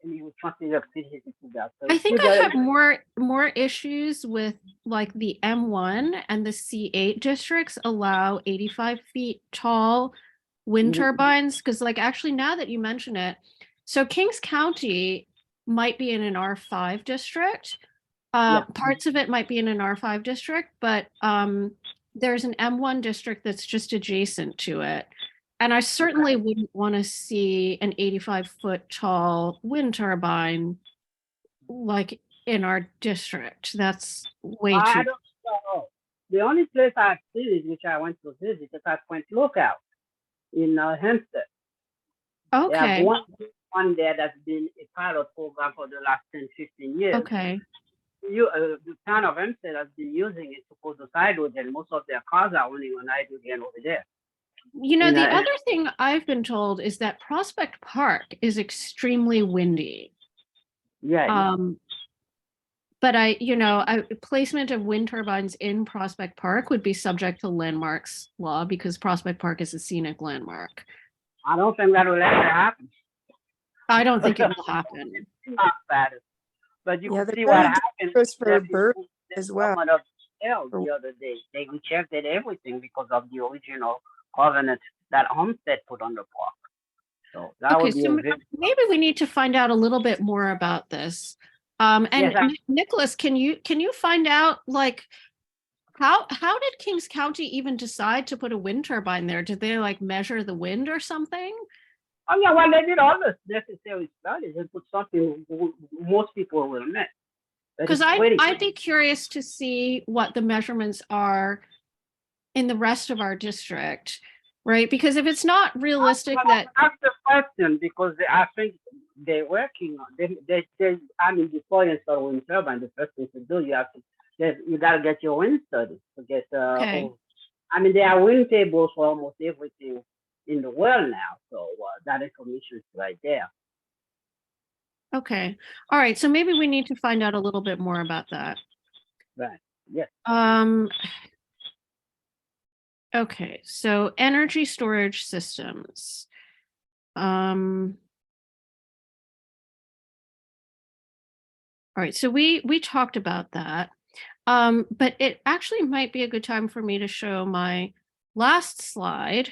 you transfer electricity to that. So I think I have more issues with like the M1 and the C8 districts allow 85 feet tall wind turbines, because like actually now that you mention it, so Kings County might be in an R5 district. Parts of it might be in an R5 district, but there's an M1 district that's just adjacent to it. And I certainly wouldn't want to see an 85-foot tall wind turbine like in our district. That's way too. I don't know. The only place I've seen it, which I went to visit, is at Point Lookout in Hempstead. Okay. They have one there that's been a pilot program for the last 10, 15 years. Okay. The town of Hempstead has been using it to produce hydrogen. Most of their cars are running on hydrogen over there. You know, the other thing I've been told is that Prospect Park is extremely windy. Yeah. But placement of wind turbines in Prospect Park would be subject to landmarks law because Prospect Park is a scenic landmark. I don't think that will ever happen. I don't think it will happen. It's not bad. But you can see they're what very happened. dangerous for birds as well. The other day, they rejected everything because of the original covenant that Homestead put on the park. So that would be maybe we need to find out a little bit more about this. Nicholas, can you find out like how did Kings County even decide to put a wind turbine there? Did they like measure the wind or something? Oh yeah, well they did all the necessary studies and put something most people will miss. Because I'd be curious to see what the measurements are in the rest of our district, right? Because if it's not realistic that's the question, because I think they're working on before you install wind turbine, the first thing to do, you gotta get your wind studies to get there are wind tables for almost everything in the world now, so that information is right there. Okay. All right. So maybe we need to find out a little bit more about that. Right. Yes. Okay. So energy storage systems. All right. So we talked about that. But it actually might be a good time for me to show my last slide.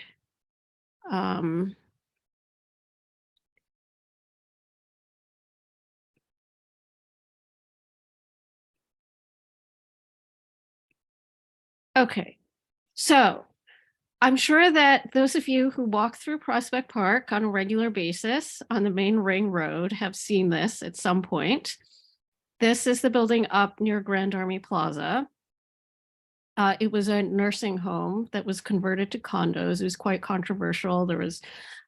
Okay, so I'm sure that those of you who walk through Prospect Park on a regular basis on the main ring road have seen this at some point. This is the building up near Grand Army Plaza. It was a nursing home that was converted to condos. It was quite controversial. There was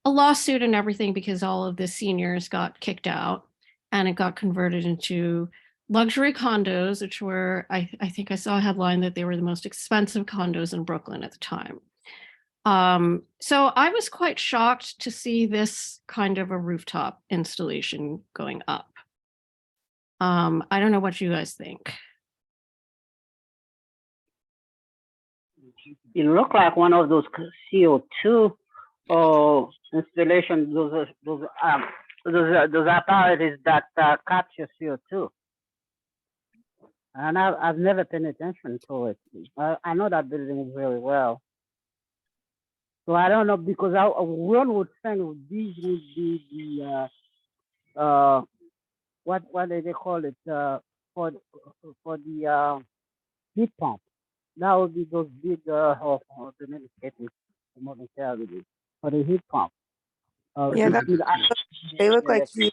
a lawsuit and everything because all of the seniors got kicked out, and it got converted into luxury condos, which were, I think I saw a headline that they were the most expensive condos in Brooklyn at the time. So I was quite shocked to see this kind of a rooftop installation going up. I don't know what you guys think. It looked like one of those CO2 installations, those apparatus that capture CO2. And I've never paid attention to it. I know that building very well. So I don't know, because one would think these would be the what do they call it, for the heat pump. That would be those big the name escapes me momentarily, for the heat pump. Yeah, they look like the,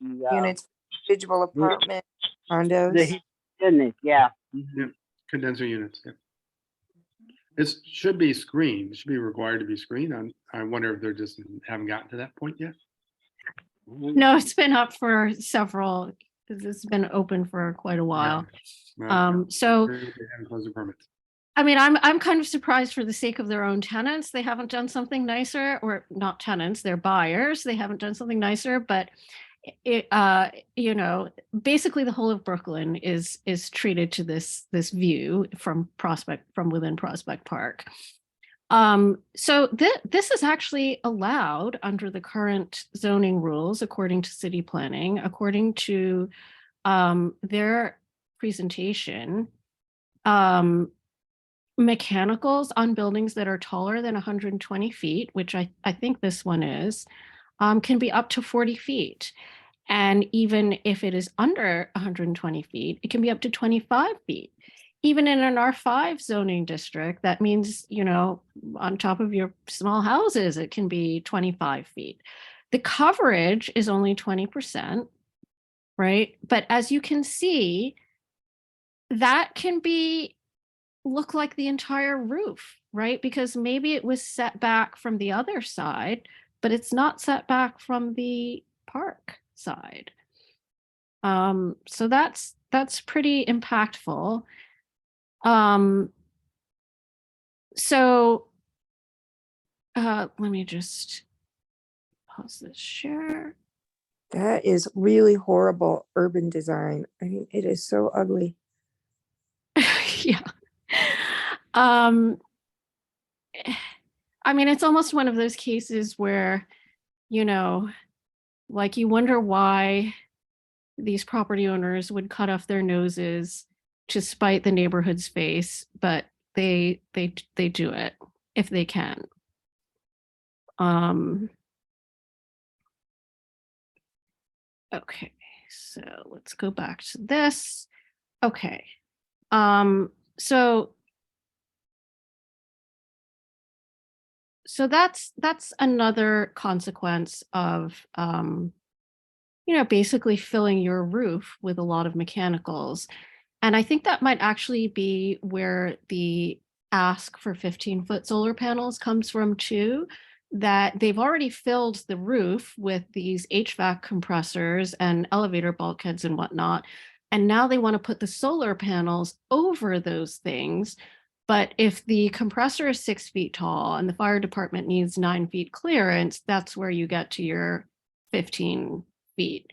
units, individual apartment condos. the heat unit, yeah. Yeah, condenser units, yeah. It should be screened, it should be required to be screened. I wonder if they're just haven't gotten to that point yet. No, it's been up for several, because it's been open for quite a while. Right. So They haven't closed the permits. I mean, I'm kind of surprised for the sake of their own tenants. They haven't done something nicer, or not tenants, they're buyers. They haven't done something nicer, but it, you know, basically the whole of Brooklyn is treated to this view from within Prospect Park. So this is actually allowed under the current zoning rules, according to city planning, according to their presentation. Mechanicals on buildings that are taller than 120 feet, which I think this one is, can be up to 40 feet. And even if it is under 120 feet, it can be up to 25 feet. Even in an R5 zoning district, that means, you know, on top of your small houses, it can be 25 feet. The coverage is only 20%, right? But as you can see, that can look like the entire roof, right? Because maybe it was set back from the other side, but it's not set back from the park side. So that's pretty impactful. So let me just pause this share. That is really horrible urban design. I mean, it is so ugly. Yeah. I mean, it's almost one of those cases where, you know, like you wonder why these property owners would cut off their noses to spite the neighborhood's face, but they do it if they can. Okay, so let's go back to this. Okay. So that's another consequence of you know, basically filling your roof with a lot of mechanicals. And I think that might actually be where the ask for 15-foot solar panels comes from too, that they've already filled the roof with these HVAC compressors and elevator bulkheads and whatnot. And now they want to put the solar panels over those things. But if the compressor is 6 feet tall and the fire department needs 9 feet clearance, that's where you get to your 15 feet.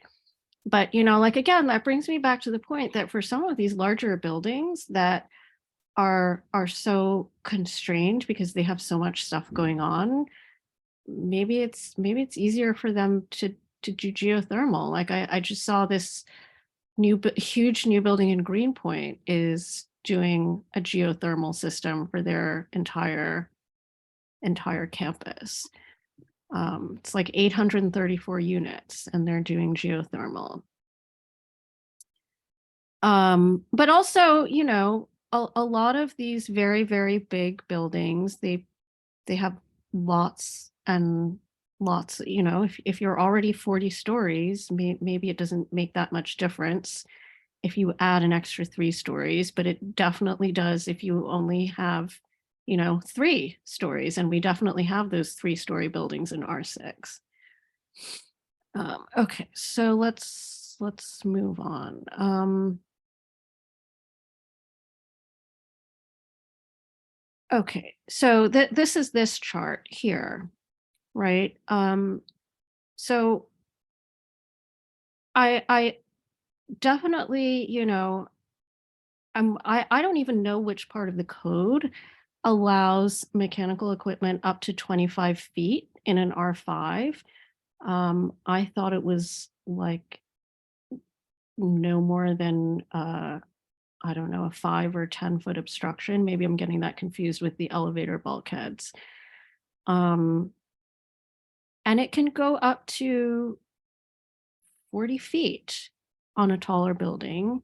But, you know, like, again, that brings me back to the point that for some of these larger buildings that are so constrained because they have so much stuff going on, maybe it's easier for them to do geothermal. Like I just saw this huge new building in Greenpoint is doing a geothermal system for their entire campus. It's like 834 units and they're doing geothermal. But also, you know, a lot of these very, very big buildings, they have lots and lots, you know, if you're already 40 stories, maybe it doesn't make that much difference if you add an extra 3 stories, but it definitely does if you only have, you know, 3 stories, and we definitely have those 3-story buildings in R6. Okay, so let's move on. Okay, so this is this chart here, right? So I definitely, you know, I don't even know which part of the code allows mechanical equipment up to 25 feet in an R5. I thought it was like no more than I don't know, a 5 or 10-foot obstruction. Maybe I'm getting that confused with the elevator bulkheads. And it can go up to 40 feet on a taller building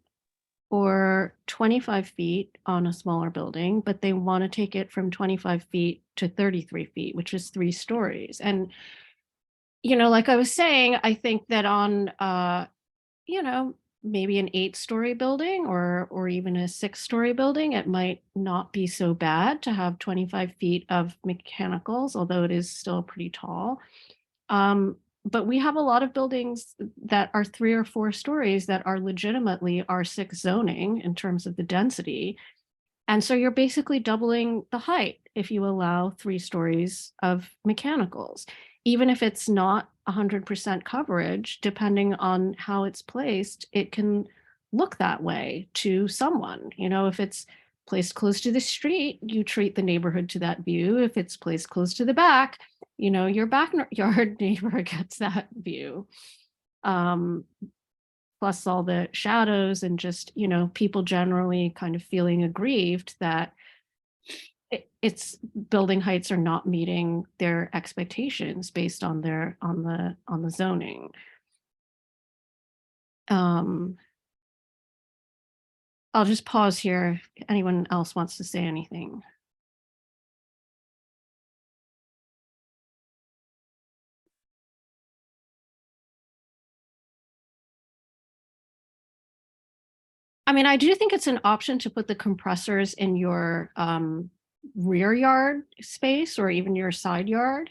or 25 feet on a smaller building, but they want to take it from 25 feet to 33 feet, which is 3 stories. And, you know, like I was saying, I think that on, you know, maybe an 8-story building or even a 6-story building, it might not be so bad to have 25 feet of mechanicals, although it is still pretty tall. But we have a lot of buildings that are 3 or 4 stories that are legitimately R6 zoning in terms of the density. And so you're basically doubling the height if you allow 3 stories of mechanicals, even if it's not 100% coverage, depending on how it's placed, it can look that way to someone. You know, if it's placed close to the street, you treat the neighborhood to that view. If it's placed close to the back, you know, your backyard neighbor gets that view. Plus all the shadows and just, you know, people generally kind of feeling aggrieved that it's building heights are not meeting their expectations based on their on the zoning. I'll just pause here if anyone else wants to say anything. I mean, I do think it's an option to put the compressors in your rear yard space or even your side yard.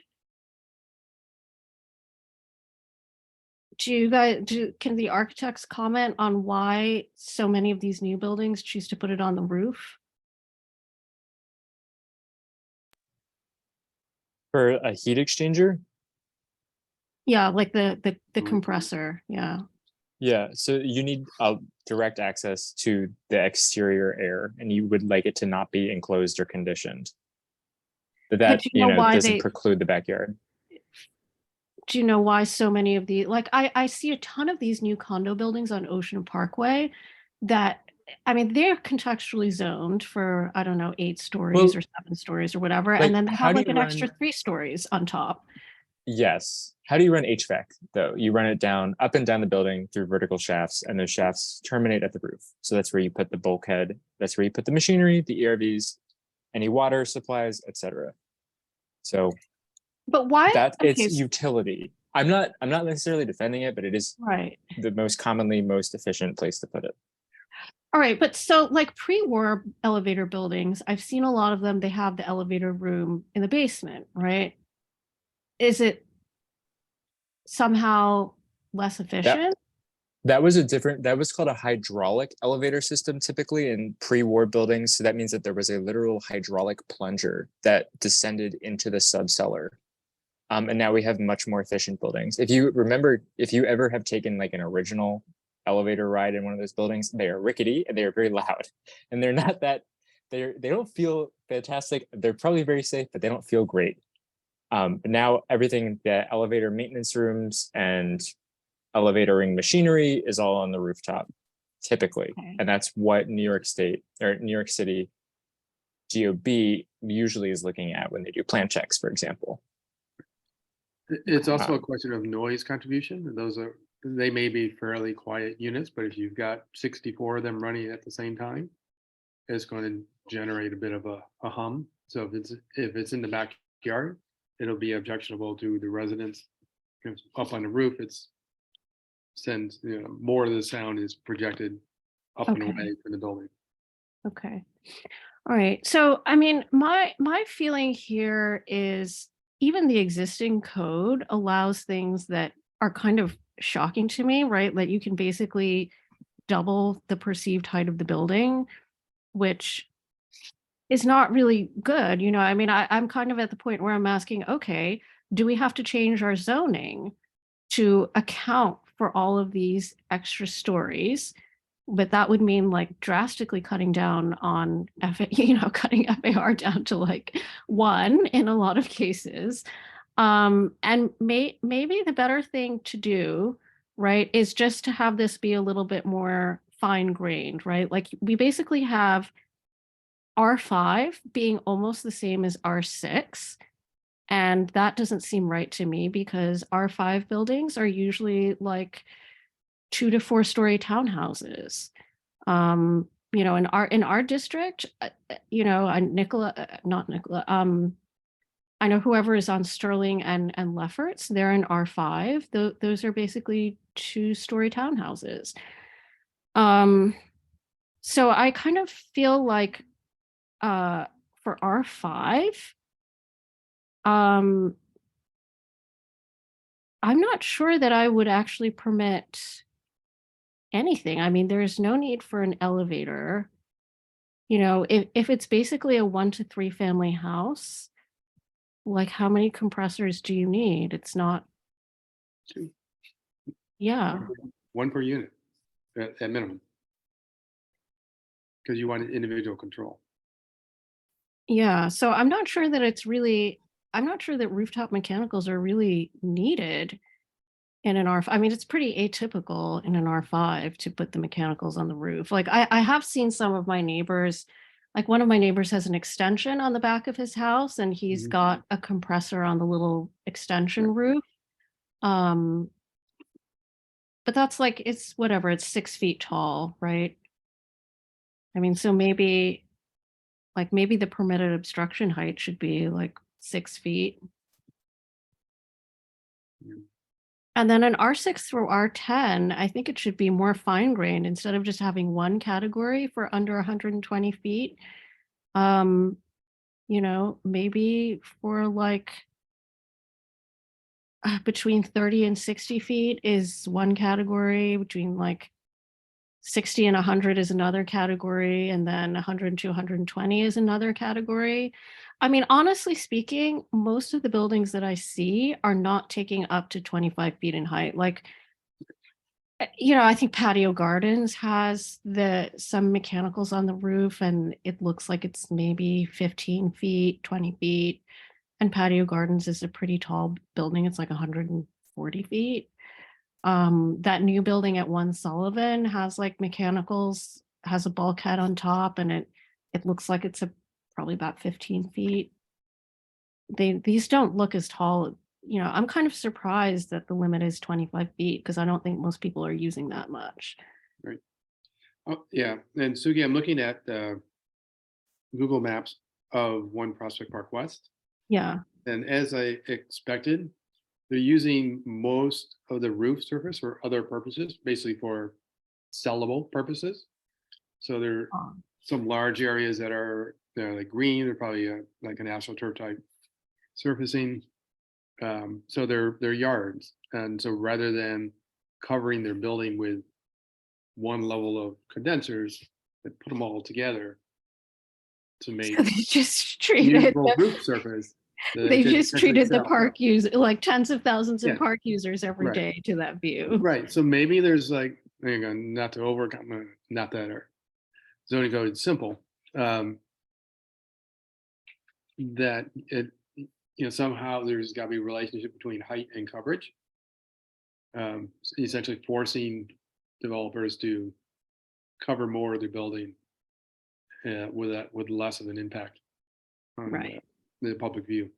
Can the architects comment on why so many of these new buildings choose to put it on the roof? For a heat exchanger? Yeah, like the compressor, yeah. Yeah, so you need direct access to the exterior air, and you would like it to not be enclosed or conditioned. But that, you you know know, why doesn't they- preclude the backyard. Do you know why so many of the, like, I see a ton of these new condo buildings on Ocean Parkway that, I mean, they're contextually zoned for, I don't know, 8 stories Well, or 7 stories or whatever, like, and then they how have do like you an extra run- 3 stories on top. Yes. How do you run HVAC though? You run it down, up and down the building through vertical shafts, and those shafts terminate at the roof. So that's where you put the bulkhead. That's where you put the machinery, the ERVs, any water supplies, etc. So But why? that Okay, it's utility. I'm not necessarily defending it, but it is right. the most efficient place to put it. All right, but so like pre-war elevator buildings, I've seen a lot of them, they have the elevator room in the basement, right? Is it somehow less efficient? That was called a hydraulic elevator system typically in pre-war buildings. So that means that there was a literal hydraulic plunger that descended into the subcellar. And now we have much more efficient buildings. If you remember, if you ever have taken like an original elevator ride in one of those buildings, they are rickety and they are very loud. And they're not that, they don't feel fantastic. They're probably very safe, but they don't feel great. But now everything, the elevator maintenance rooms and elevatoring machinery is all on the rooftop, typically. Okay. And that's what New York State or New York City GOB usually is looking at when they do plan checks, for example. It's also a question of noise contribution. They may be fairly quiet units, but if you've got 64 of them running at the same time, it's going to generate a bit of a hum. So if it's in the backyard, it'll be objectionable to the residents. If it's up on the roof, it's sends, more of the sound is projected up and Okay. away from the building. Okay. All right. So, I mean, my feeling here is even the existing code allows things that are kind of shocking to me, right? Like you can basically double the perceived height of the building, which is not really good. I mean, I'm kind of at the point where I'm asking, okay, do we have to change our zoning to account for all of these extra stories? But that would mean like drastically cutting down on cutting FAR down to like 1 in a lot of cases. And maybe the better thing to do, right, is just to have this be a little bit more fine grained, right? Like we basically have R5 being almost the same as R6. And that doesn't seem right to me because R5 buildings are usually like 2 to 4 story townhouses. In our district, not Nicola, I know whoever is on Sterling and Lefferts, they're in R5. Those are basically 2 story townhouses. So I kind of feel like for R5, I'm not sure that I would actually permit anything. I mean, there's no need for an elevator. If it's basically a 1 to 3 family house, like how many compressors do you need? It's not. 2. Yeah. 1 per unit at minimum. Because you want individual control. Yeah. So I'm not sure that rooftop mechanicals are really needed in an R5. I mean, it's pretty atypical in an R5 to put the mechanicals on the roof. Like I have seen some of my neighbors, like one of my neighbors has an extension on the back of his house and he's got a compressor on the little extension roof. But that's like, it's whatever, it's 6 feet tall, right? I mean, so maybe the permitted obstruction height should be like 6 feet. Yeah. And then in R6 through R10, I think it should be more fine grained instead of just having one category for under 120 feet. Maybe for like between 30 and 60 feet is one category, between like 60 and 100 is another category, and then 100 to 120 is another category. I mean, honestly speaking, most of the buildings that I see are not taking up to 25 feet in height. Like, I think Patio Gardens has some mechanicals on the roof, and it looks like it's maybe 15 feet, 20 feet. And Patio Gardens is a pretty tall building. It's like 140 feet. That new building at 1 Sullivan has like mechanicals, has a bulkhead on top, and it looks like it's probably about 15 feet. These don't look as tall. I'm kind of surprised that the limit is 25 feet because I don't think most people are using that much. Right. Oh, yeah. And Sugi, I'm looking at Google Maps of 1 Prospect Park West. Yeah. And as I expected, they're using most of the roof surface for other purposes, basically for sellable purposes. So there are some large areas that are like green, they're probably like an astroturf type surfacing. So they're yards. And so rather than covering their building with one level of condensers, they put them all together to make So they just treated usable roof surface. They just treated the itself. park user like tens of thousands of Yeah. park users every Right. day to that view. Right. So maybe there's like, not to overcome, not that our zoning code is simple. That it, somehow there's got to be a relationship between height and coverage. Essentially forcing developers to cover more of their building with less of an impact on Right. the public view.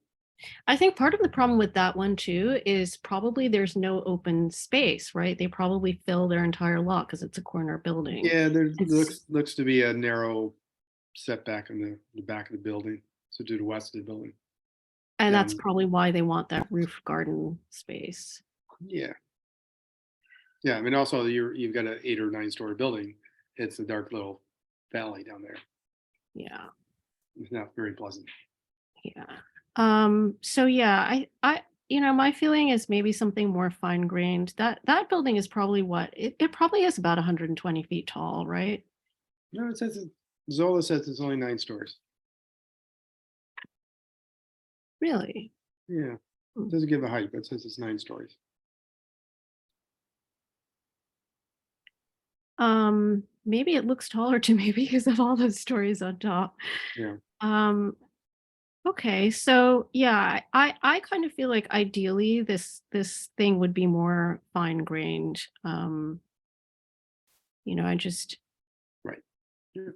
I think part of the problem with that one too is probably there's no open space, right? They probably fill their entire lot because it's a corner building. Yeah, there looks to be a narrow setback on the back of the building, so to the west of the building. And that's Down- probably why they want that roof garden space. Yeah. Yeah, I mean, also you've got an 8 or 9 story building. It's a dark little valley down there. Yeah. It's not very pleasant. Yeah. So yeah, my feeling is maybe something more fine grained. That building is probably it probably is about 120 feet tall, right? No, Zola says it's only 9 stories. Really? Yeah, Hmm. it doesn't give a height, but it says it's 9 stories. Maybe it looks taller to me because of all those stories on top. Yeah. Okay, so yeah, I kind of feel like ideally this thing would be more fine grained. I just Right. Yeah.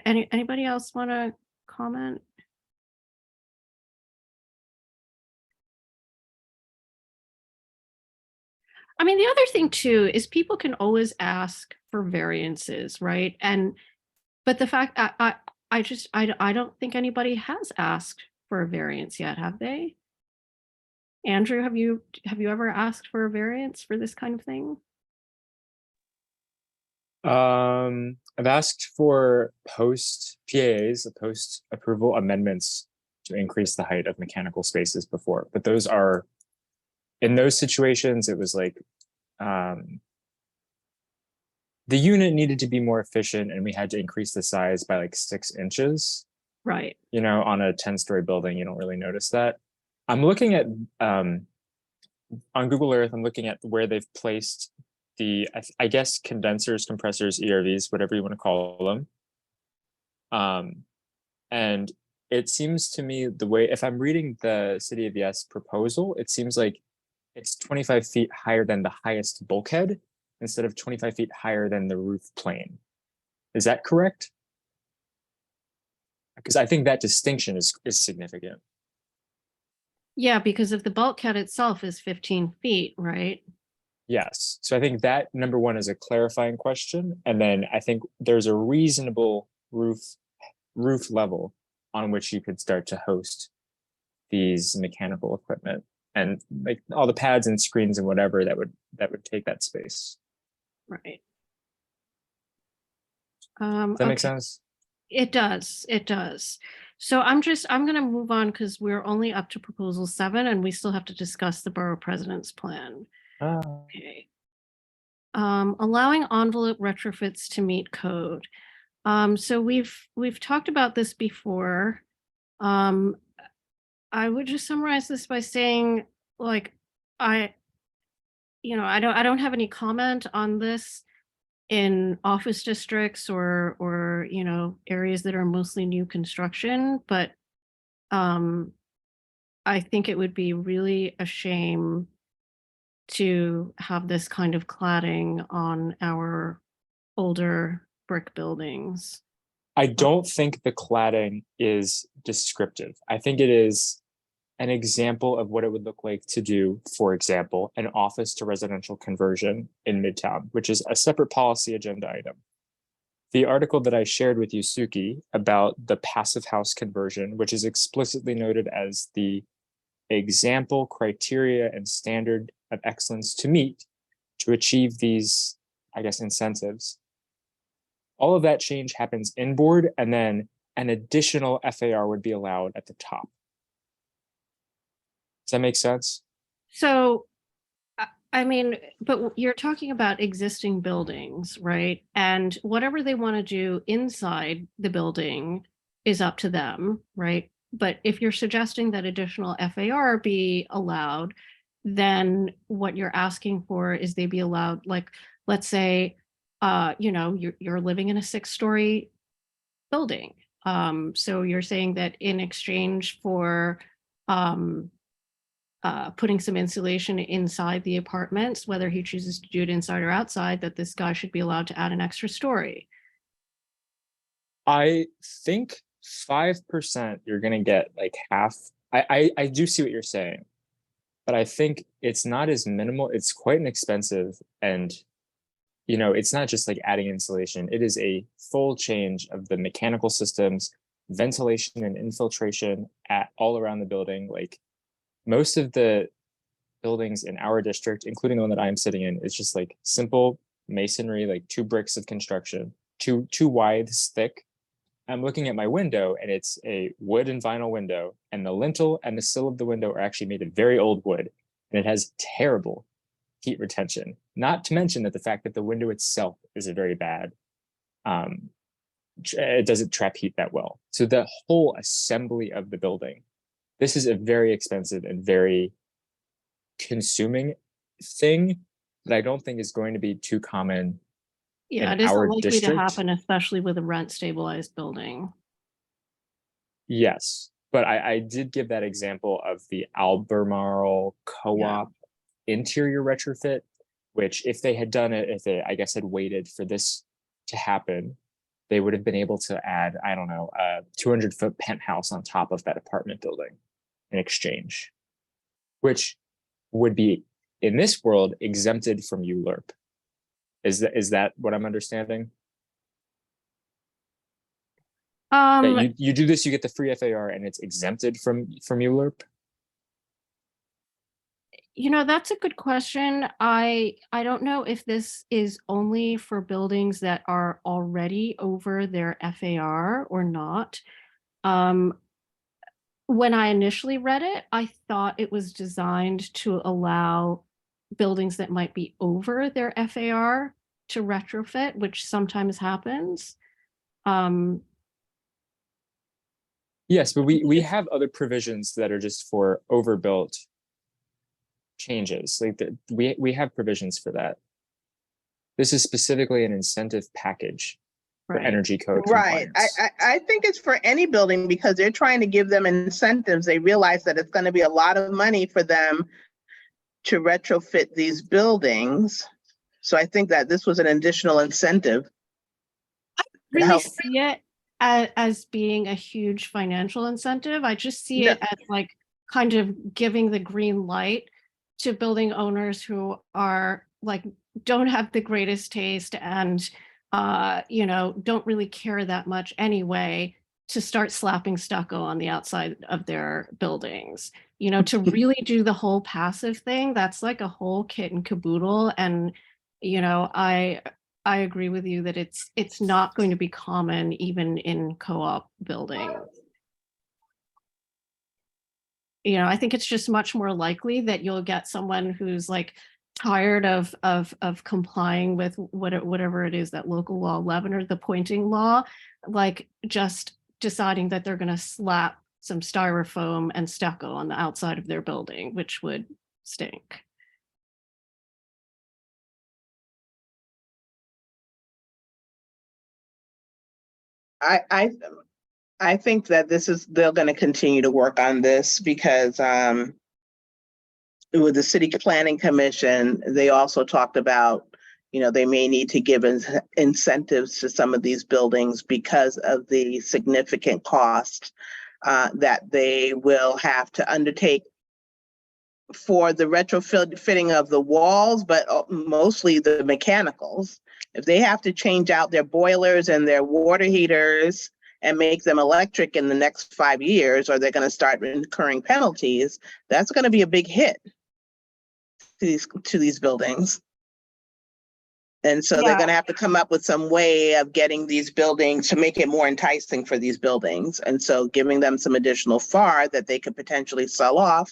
anybody else want to comment? I mean, the other thing too is people can always ask for variances, right? But the fact I don't think anybody has asked for a variance yet, have they? Andrew, have you ever asked for a variance for this kind of thing? I've asked for post PAs, post approval amendments to increase the height of mechanical spaces before, but those are, in those situations, it was like, the unit needed to be more efficient and we had to increase the size by like 6 inches. Right. On a 10-story building, you don't really notice that. I'm looking at, on Google Earth, I'm looking at where they've placed I guess condensers, compressors, ERVs, whatever you want to call them. And it seems to me if I'm reading the City of Yes proposal, it seems like it's 25 feet higher than the highest bulkhead instead of 25 feet higher than the roof plane. Is that correct? Because I think that distinction is significant. Yeah, because if the bulkhead itself is 15 feet, right? Yes. So I think that number one is a clarifying question. And then I think there's a reasonable roof level on which you could start to host these mechanical equipment and like all the pads and screens and whatever that would take that space. Right. Does that make Okay. sense? It does. It does. So I'm going to move on because we're only up to proposal 7 and we still have to discuss the borough president's plan. Okay. Allowing envelope retrofits to meet code. So we've talked about this before. I would just summarize this by saying, like, I don't have any comment on this in office districts or areas that are mostly new construction, but I think it would be really a shame to have this kind of cladding on our older brick buildings. I don't think the cladding is descriptive. I think it is an example of what it would look like to do, for example, an office to residential conversion in Midtown, which is a separate policy agenda item. The article that I shared with you, Suki, about the passive house conversion, which is explicitly noted as the example, criteria, and standard of excellence to meet to achieve these, I guess, incentives. All of that change happens inboard, and then an additional FAR would be allowed at the top. Does that make sense? So, I mean, but you're talking about existing buildings, right? And whatever they want to do inside the building is up to them, right? But if you're suggesting that additional FAR be allowed, then what you're asking for is they be allowed, like, let's say, you're living in a 6-story building. So you're saying that in exchange for putting some insulation inside the apartments, whether he chooses to do it inside or outside, that this guy should be allowed to add an extra story. I think 5%, you're going to get like half. I do see what you're saying, but I think it's not as minimal. It's quite an expensive and, you know, it's not just like adding insulation, it is a full change of the mechanical systems, ventilation and infiltration at all around the building. Like most of the buildings in our district, including the one that I'm sitting in, is just like simple masonry, like 2 bricks of construction, two withes thick. I'm looking at my window and it's a wood and vinyl window, and the lintel and the sill of the window are actually made of very old wood, and it has terrible heat retention. Not to mention that the fact that the window itself is a very bad, it doesn't trap heat that well. So the whole assembly of the building, this is a very expensive and very consuming thing that I don't think is going to be too common. Yeah, in it isn't our likely to district. happen, especially with a rent stabilized building. Yes, but I did give that example of the Albemarle Co-op interior retrofit, which if they had done it, if they, I guess, had waited for this to happen, they would have been able to add, I don't know, a 200-foot penthouse on top of that apartment building in exchange, which would be, in this world, exempted from ULURP. Is that what I'm understanding? That you do this, you get the free FAR, and it's exempted from ULURP? You know, that's a good question. I don't know if this is only for buildings that are already over their FAR or not. When I initially read it, I thought it was designed to allow buildings that might be over their FAR to retrofit, which sometimes happens. Yes, but we have other provisions that are just for overbuilt changes. Like we have provisions for that. This is specifically an incentive package for Right. energy code Right. compliance. I think it's for any building because they're trying to give them incentives. They realize that it's going to be a lot of money for them to retrofit these buildings. So I think that this was an additional incentive. Really Help. see it as being a huge financial incentive. I just see No. it as like kind of giving the green light to building owners who are like don't have the greatest taste and you know, don't really care that much anyway, to start slapping stucco on the outside of their buildings. You know, to really do the whole passive thing, that's like a whole kit and caboodle. And you know, I agree with you that it's not going to be common even in co-op buildings. You know, I think it's just much more likely that you'll get someone who's like tired of complying with whatever it is, that local law 11 or the pointing law, like just deciding that they're going to slap some styrofoam and stucco on the outside of their building, which would stink. I think that they're going to continue to work on this because with the City Planning Commission, they also talked about, you know, they may need to give incentives to some of these buildings because of the significant cost that they will have to undertake for the retrofitting of the walls, but mostly the mechanicals. If they have to change out their boilers and their water heaters and make them electric in the next 5 years, or they're going to start incurring penalties, that's going to be a big hit to these buildings. And so they're going to have to come up with some way of getting these buildings to make it more enticing for these buildings. And so giving them some additional FAR that they could potentially sell off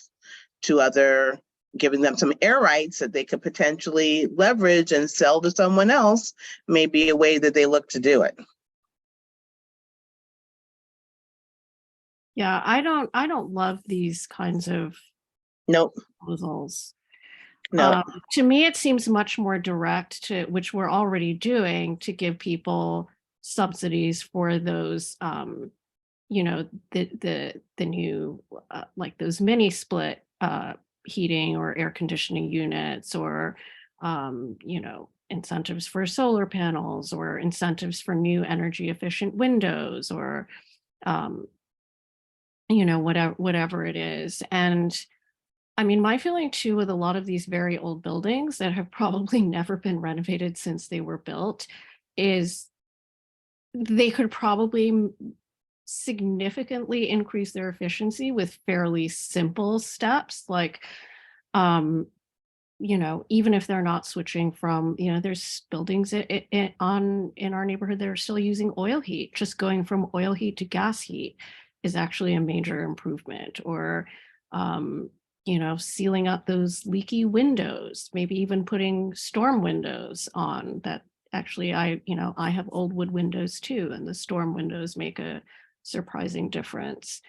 to giving them some air rights that they could potentially leverage and sell to someone else may be a way that they look to do it. Yeah, I don't love these kinds of proposals. No. To me, it seems much more direct, to which we're already doing, to give people subsidies for those, you know, the new like those mini split heating or air conditioning units, or you know, incentives for solar panels, or incentives for new energy efficient windows, or you know, whatever it is. And I mean, my feeling too with a lot of these very old buildings that have probably never been renovated since they were built is they could probably significantly increase their efficiency with fairly simple steps, like, you know, even if they're not switching from, you know, there's buildings in our neighborhood that are still using oil heat. Just going from oil heat to gas heat is actually a major improvement. Or, you know, sealing up those leaky windows, maybe even putting storm windows on that. Actually, you know, I have old wood windows too, and the storm windows make a surprising difference.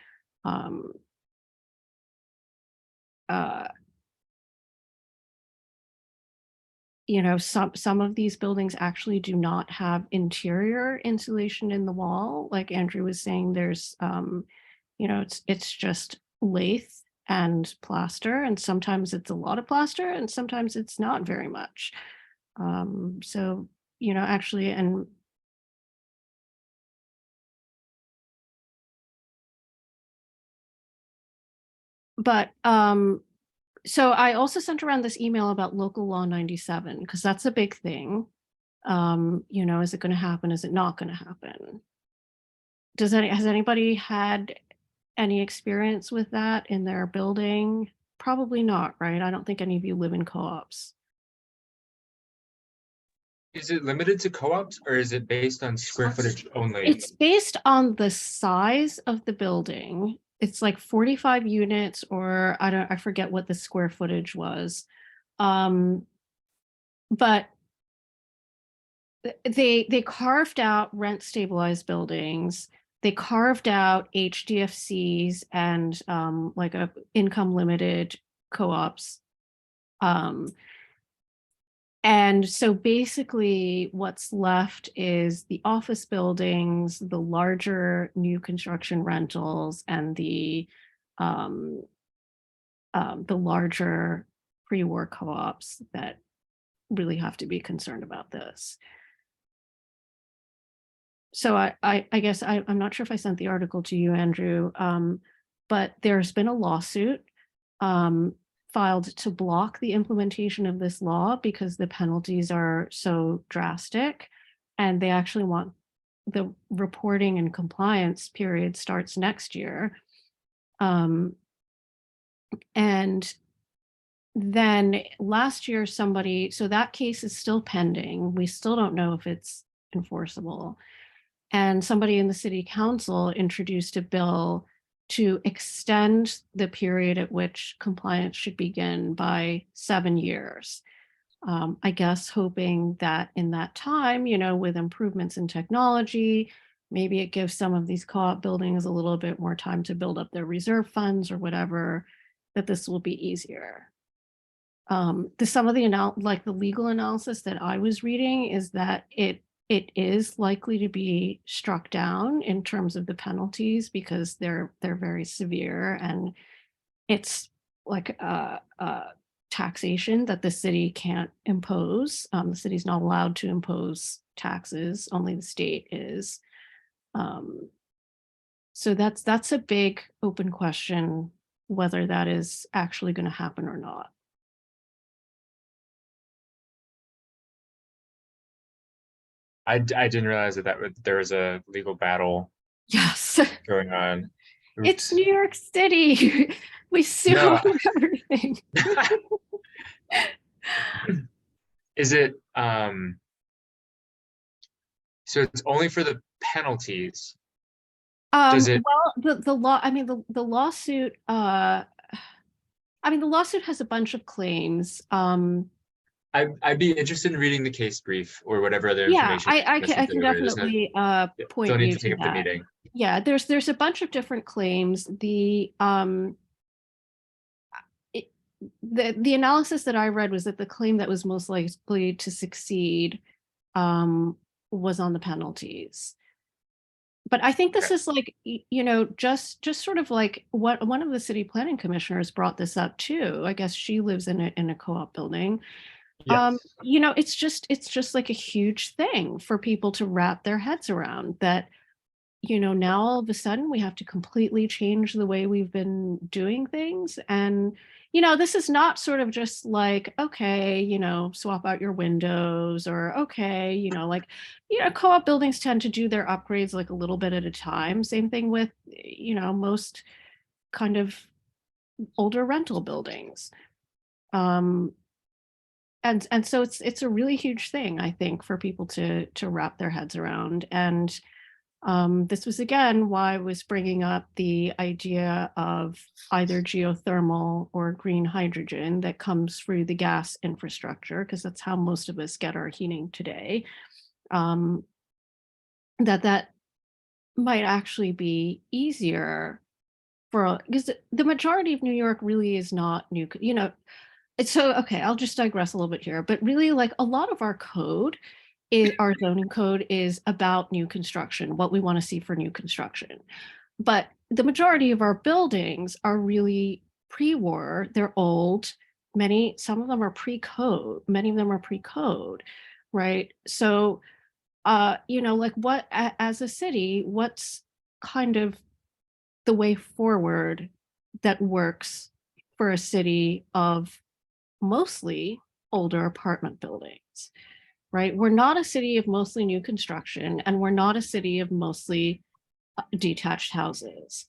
You know, some of these buildings actually do not have interior insulation in the wall. Like Andrew was saying, there's, you know, it's just lath and plaster, and sometimes it's a lot of plaster, and sometimes it's not very much. So, you know, actually, and but so I also sent around this email about local law 97 because that's a big thing. You know, is it going to happen? Is it not going to happen? Has anybody had any experience with that in their building? Probably not, right? I don't think any of you live in co-ops. Is it limited to co-ops or is it based on square footage only? It's based on the size of the building. It's like 45 units, or I forget what the square footage was. But they carved out rent stabilized buildings. They carved out HDFCs and like a income limited co-ops. And so basically what's left is the office buildings, the larger new construction rentals, and the larger pre-war co-ops that really have to be concerned about this. So I guess I'm not sure if I sent the article to you, Andrew, but there's been a lawsuit filed to block the implementation of this law because the penalties are so drastic, and they actually want the reporting and compliance period starts next year. And then last year so that case is still pending. We still don't know if it's enforceable. And somebody in the city council introduced a bill to extend the period at which compliance should begin by 7 years. I guess hoping that in that time, you know, with improvements in technology, maybe it gives some of these co-op buildings a little bit more time to build up their reserve funds or whatever, that this will be easier. Some of the legal analysis that I was reading is that it is likely to be struck down in terms of the penalties because they're very severe, and it's like taxation that the city can't impose. The city's not allowed to impose taxes, only the state is. So that's a big open question, whether that is actually going to happen or not. I didn't realize that there was a legal battle Yes. going on. It's Oops. New York City. We sue No. everything. Is it so it's only for the penalties? Does it? Well, the law, I mean, the lawsuit, I mean, the lawsuit has a bunch of claims. I'd be interested in reading the case brief or whatever other Yeah, information. I can definitely point Don't you need to take to up the that. meeting. Yeah, there's a bunch of different claims. The analysis that I read was that the claim that was most likely to succeed was on the penalties. But I think this is like, you know, just sort of like what one of the city planning commissioners brought this up too. I guess she lives in a co-op building. Yes. You know, it's just like a huge thing for people to wrap their heads around, that, you know, now all of a sudden we have to completely change the way we've been doing things. And, this is not sort of just like, okay, swap out your windows, or okay, co-op buildings tend to do their upgrades like a little bit at a time. Same thing with, most kind of older rental buildings. And so it's a really huge thing, I think, for people to wrap their heads around. And this was again why I was bringing up the idea of either geothermal or green hydrogen that comes through the gas infrastructure, because that's how most of us get our heating today. That might actually be easier because the majority of New York really is not new. So, okay, I'll just digress a little bit here, but really, like, a lot of our our zoning code is about new construction, what we want to see for new construction. But the majority of our buildings are really pre-war, they're old, some of them are pre-code, many of them are pre-code, right? So, like as a city, what's kind of the way forward that works for a city of mostly older apartment buildings, right? We're not a city of mostly new construction, and we're not a city of mostly detached houses.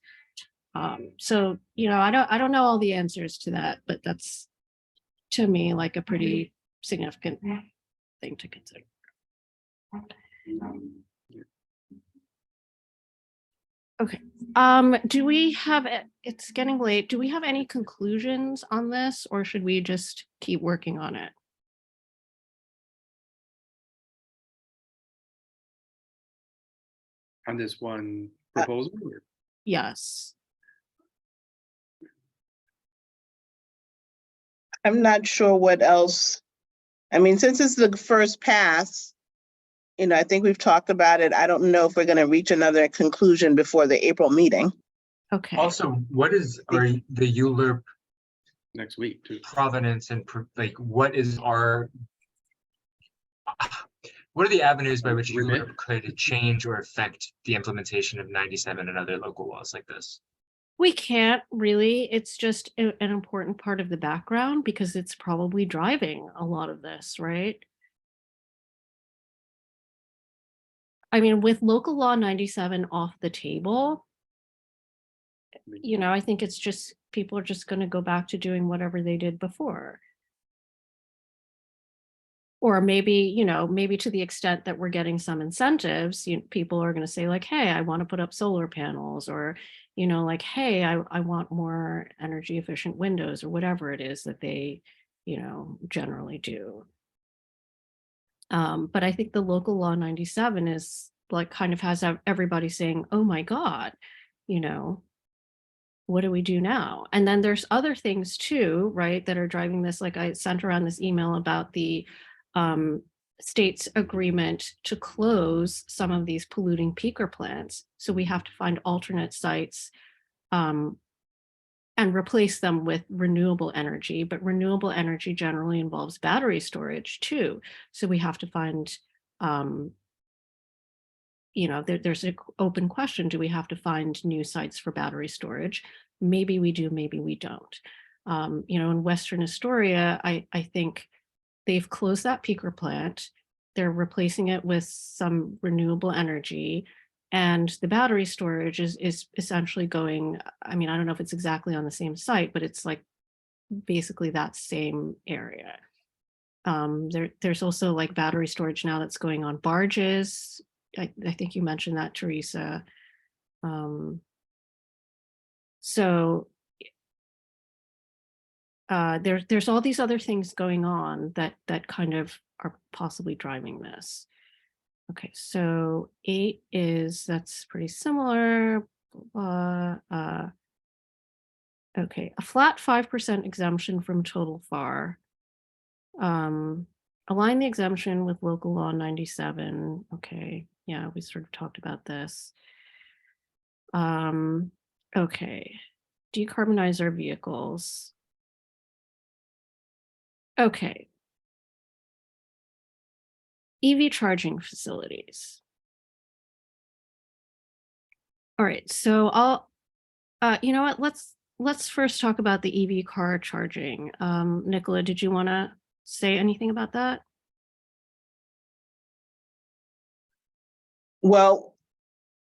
So, I don't know all the answers to that, but that's, to me, like a pretty significant thing to consider. Okay. Do we have, it's getting late. Do we have any conclusions on this, or should we just keep working on it? On this one proposal? Or- Yes. I'm not sure what else. I mean, since it's the first pass, I think we've talked about it. I don't know if we're going to reach another conclusion before the April meeting. Okay. Also, what is the ULURP Next week too. provenance, and like what are the avenues by which ULURP could change or affect the implementation of 97 and other local laws like this? We can't really. It's just an important part of the background because it's probably driving a lot of this, right? I mean, with local law 97 off the table, I think it's just people are just going to go back to doing whatever they did before. Or maybe, maybe to the extent that we're getting some incentives, people are going to say like, hey, I want to put up solar panels, or, like, hey, I want more energy efficient windows, or whatever it is that they, generally do. But I think the local law 97 is like kind of has everybody saying, oh my God, what do we do now? And then there's other things too, right, that are driving this. Like I sent around this email about the state's agreement to close some of these polluting peaker plants. So we have to find alternate sites and replace them with renewable energy. But renewable energy generally involves battery storage too. So we have to find, there's an open question. Do we have to find new sites for battery storage? Maybe we do, maybe we don't. In Western Astoria, I think they've closed that peaker plant. They're replacing it with some renewable energy. And the battery storage is essentially going, I mean, I don't know if it's exactly on the same site, but it's like basically that same area. There's also like battery storage now that's going on barges. I think you mentioned that, Teresa. So there's all these other things going on that kind of are possibly driving this. Okay, so 8 that's pretty similar. Okay, a flat 5% exemption from total FAR. Align the exemption with local law 97. Okay, yeah, we sort of talked about this. Okay, decarbonize our vehicles. Okay. EV charging facilities. All right, so you know what, let's let's first talk about the EV car charging. Nicola, did you want to say anything about that? Well,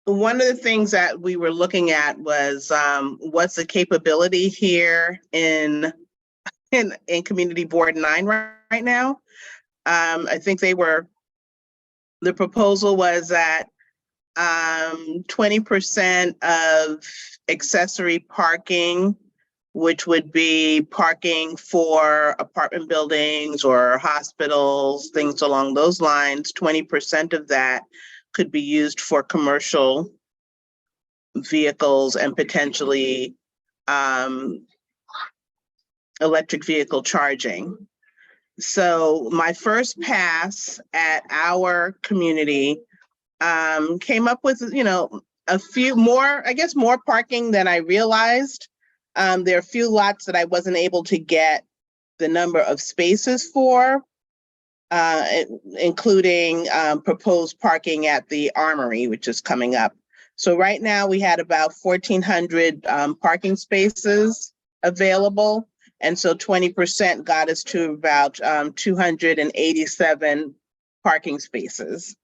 one of the things that we were looking at was what's the capability here in Community Board 9 right now. I think the proposal was that 20% of accessory parking, which would be parking for apartment buildings or hospitals, things along those lines, 20% of that could be used for commercial vehicles and potentially electric vehicle charging. So my first pass at our community came up with, a few more, I guess, more parking than I realized. There are a few lots that I wasn't able to get the number of spaces for, including proposed parking at the Armory, which is coming up. So right now we had about 1,400 parking spaces available. And so 20% got us to about 287 parking spaces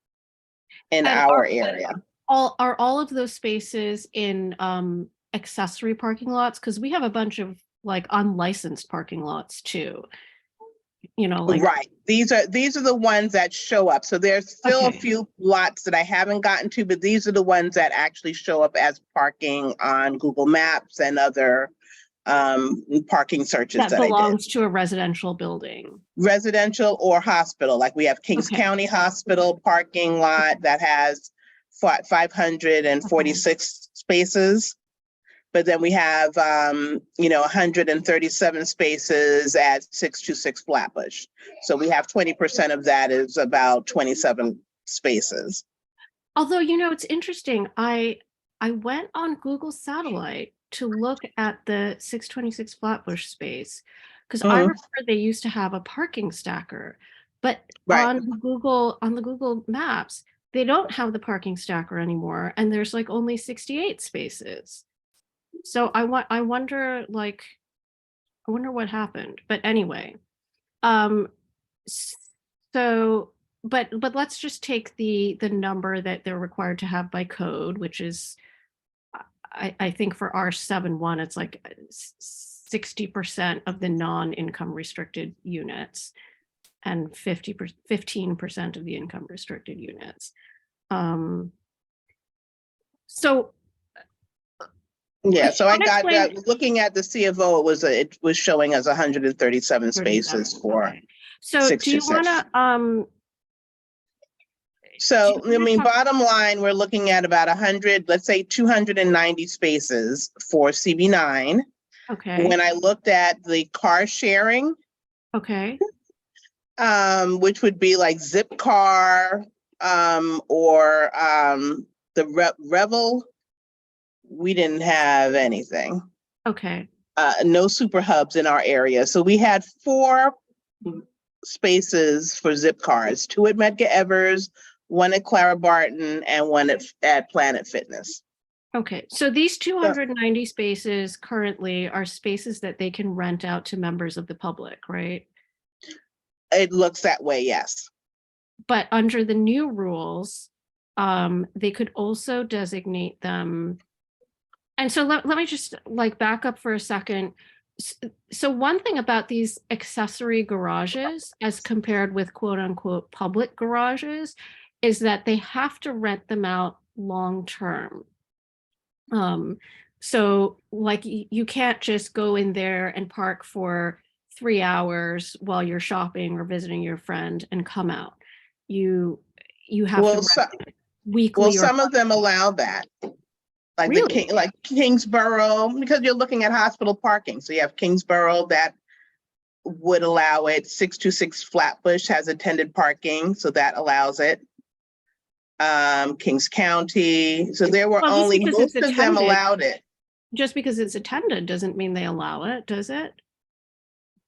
in our area. Are all of those spaces in accessory parking lots? Because we have a bunch of like unlicensed parking lots too. Right. These are the ones that show up. So there's still a few lots that I haven't gotten to, but these are the ones that actually show up as parking on Google Maps and other parking searches that that belongs to a residential building. Residential or hospital, like we have Kings County Hospital parking lot that has 546 spaces. But then we have, 137 spaces at 626 Flatbush. So we have 20% of that is about 27 spaces. Although, it's interesting. I went on Google Satellite to look at the 626 Flatbush space because I remember they used to have a parking stacker, but on the Google Maps, they don't have the parking stacker anymore, and there's like only 68 spaces. So I wonder what happened. But anyway, so but let's just take the number that they're required to have by code, which is I think for R71 it's like 60% of the non-income restricted units and 15% of the income restricted units. So yeah, so I got that. Looking at the C of O, it was showing us 137 spaces for. Okay. So do you want to So bottom line, we're looking at about 290 spaces for CB9. Okay. When I looked at the car sharing, which would be like Zipcar or the Revel, we didn't have anything. Okay. No super hubs in our area. So we had 4 spaces for Zipcars, 2 at Medgar Evers, 1 at Clara Barton, and 1 at Planet Fitness. Okay, so these 290 spaces currently are spaces that they can rent out to members of the public, right? It looks that way, yes. But under the new rules, they could also designate them. And so let me just back up for a second. So one thing about these accessory garages as compared with quote unquote public garages is that they have to rent them out long term. So you can't just go in there and park for 3 hours while you're shopping or visiting your friend and come out. You have to rent weekly. Well, some of them allow that. Like really? like Kingsborough, because you're looking at hospital parking. So you have Kingsborough that would allow it. 626 Flatbush has attended parking, so that allows it. Kings County. So there were only most of them allowed it. Just because it's attended doesn't mean they allow it, does it?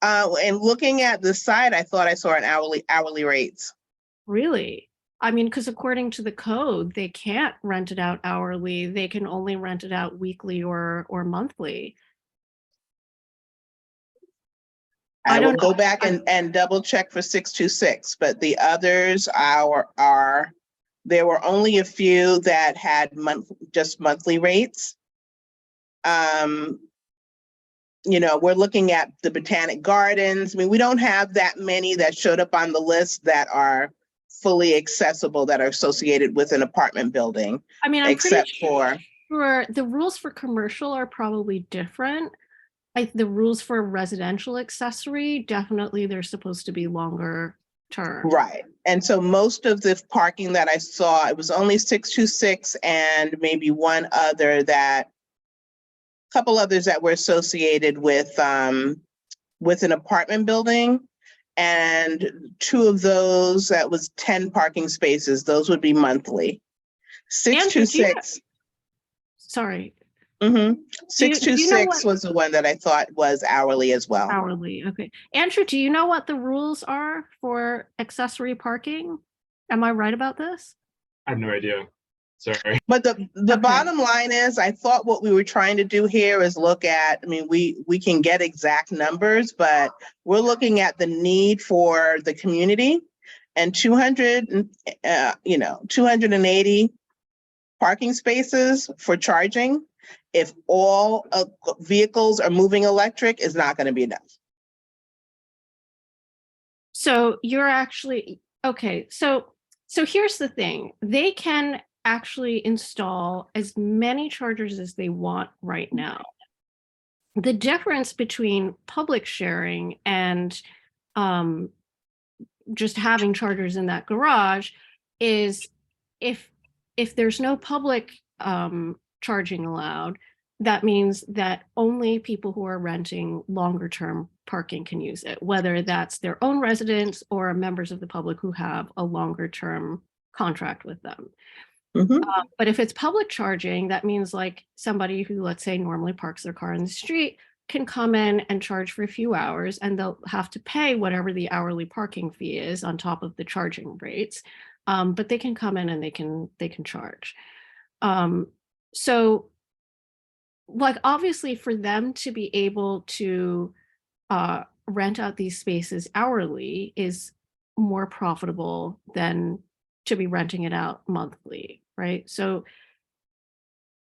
And looking at the site, I thought I saw an hourly rates. Really? I mean, because according to the code, they can't rent it out hourly. They can only rent it out weekly or monthly. I I will don't go know. back and double check for 626, but the others there were only a few that had just monthly rates. We're looking at the Botanic Gardens. I mean, we don't have that many that showed up on the list that are fully accessible, that are associated with an apartment building, I mean, I'm pretty except for, sure the rules for commercial are probably different. The rules for residential accessory, definitely they're supposed to be longer term. right. And so most of the parking that I saw, it was only 626 and maybe couple others that were associated with an apartment building. And 2 of those, that was 10 parking spaces. Those would be monthly. 626. Sorry, Mm-hmm. do you know 626 what- was the one that I thought was hourly as well. hourly, okay. Andrew, do you know what the rules are for accessory parking? Am I right about this? I have no idea. Sorry. But the Okay. bottom line is, I thought what we were trying to do here is look at, I mean, we can get exact numbers, but we're looking at the need for the community, and 280 parking spaces for charging. If all vehicles are moving electric, is not going to be enough. So you're actually, okay, so here's the thing. They can actually install as many chargers as they want right now. The difference between public sharing and just having chargers in that garage is if there's no public charging allowed, that means that only people who are renting longer term parking can use it, whether that's their own residents or members of the public who have a longer term contract with them. Mhm. But if it's public charging, that means like somebody who, let's say, normally parks their car in the street can come in and charge for a few hours, and they'll have to pay whatever the hourly parking fee is on top of the charging rates. But they can come in and they can charge. So like, obviously for them to be able to rent out these spaces hourly is more profitable than to be renting it out monthly, right? So,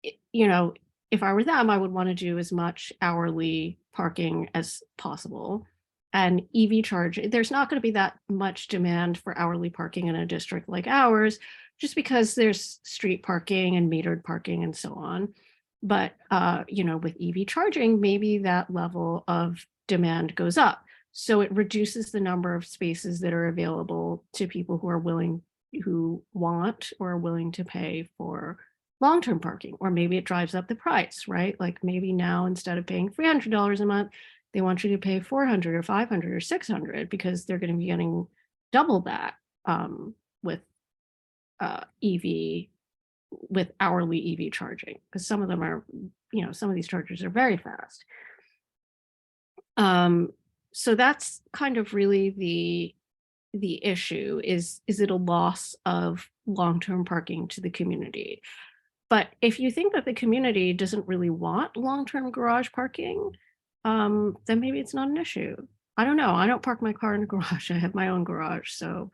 if I were them, I would want to do as much hourly parking as possible. And EV charge, there's not going to be that much demand for hourly parking in a district like ours, just because there's street parking and metered parking and so on. But, with EV charging, maybe that level of demand goes up. So it reduces the number of spaces that are available to people who want or are willing to pay for long-term parking, or maybe it drives up the price, right? Like maybe now instead of paying $300 a month, they want you to pay $400 or $500 or $600 because they're going to be getting double that with hourly EV charging, because some of them are, some of these chargers are very fast. So that's kind of really the issue is it a loss of long-term parking to the community? But if you think that the community doesn't really want long-term garage parking, then maybe it's not an issue. I don't know. I don't park my car in a garage. I have my own garage, so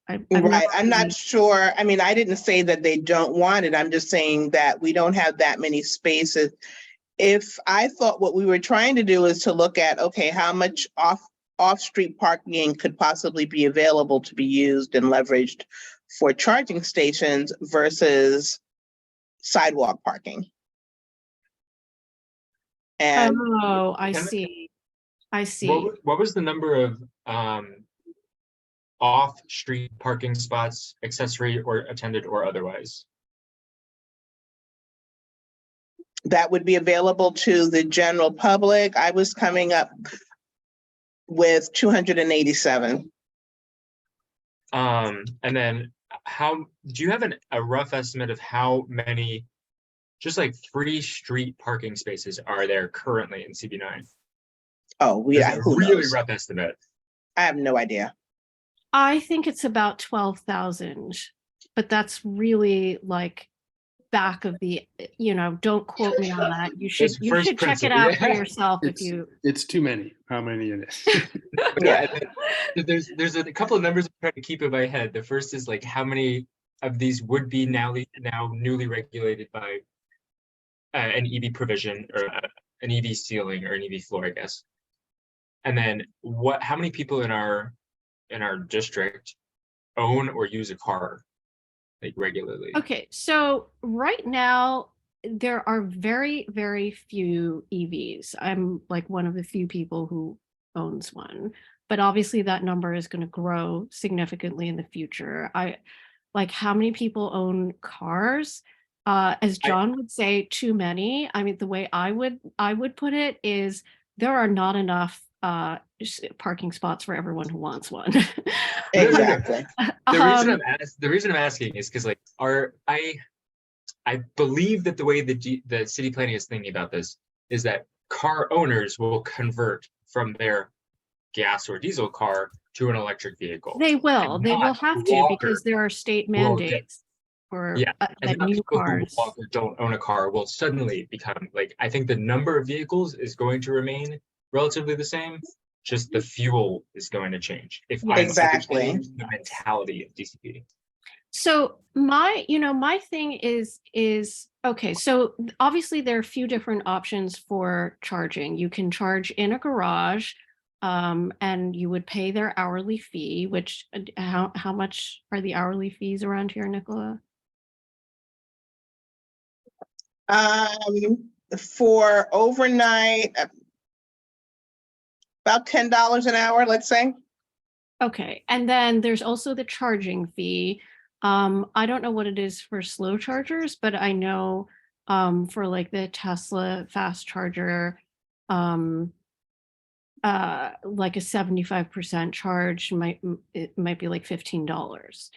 Right. I'm not sure. I mean, I didn't say that they don't want it. I'm just saying that we don't have that many spaces. If I thought what we were trying to do is to look at, okay, how much off-street parking could possibly be available to be used and leveraged for charging stations versus sidewalk parking. And oh, I Can I- see. I see. What was the number of off-street parking spots, accessory or attended or otherwise? that would be available to the general public. I was coming up with 287. And then do you have a rough estimate of how many just like free street parking spaces are there currently in CB9? Oh, Just a who really knows? rough estimate. I have no idea. I think it's about 12,000, but that's really like back of the, don't quote me on that. You It's should first check it principle, out for yeah. yourself if you. It's too many, how many it is. Yeah, there's a couple of numbers I'm trying to keep in my head. The first is like how many of these would be now newly regulated by an EV provision or an EV ceiling or an EV floor, I guess. And then how many people in our district own or use a car like regularly? Okay, so right now there are very, very few EVs. I'm like one of the few people who owns one, but obviously that number is going to grow significantly in the future. Like how many people own cars? As John would say, too many. I mean, the way I would put it is there are not enough parking spots for everyone who wants one. Exactly. The reason I'm asking is because like I believe that the way the city planning is thinking about this is that car owners will convert from their gas or diesel car to an electric vehicle. They will. And They will not have to walkers because there are state will get- mandates for Yeah, that and not new people who cars. walk or don't own a car will suddenly become like, I think the number of vehicles is going to remain relatively the same. Just the fuel is going to change. If I'm Exactly. understanding the mentality of DCP. So my thing is okay, so obviously there are a few different options for charging. You can charge in a garage, and you would pay their hourly fee, which how much are the hourly fees around here, Nicola? For overnight, about $10 an hour, let's say. Okay, and then there's also the charging fee. I don't know what it is for slow chargers, but I know for like the Tesla fast charger, like a 75% charge might be like $15.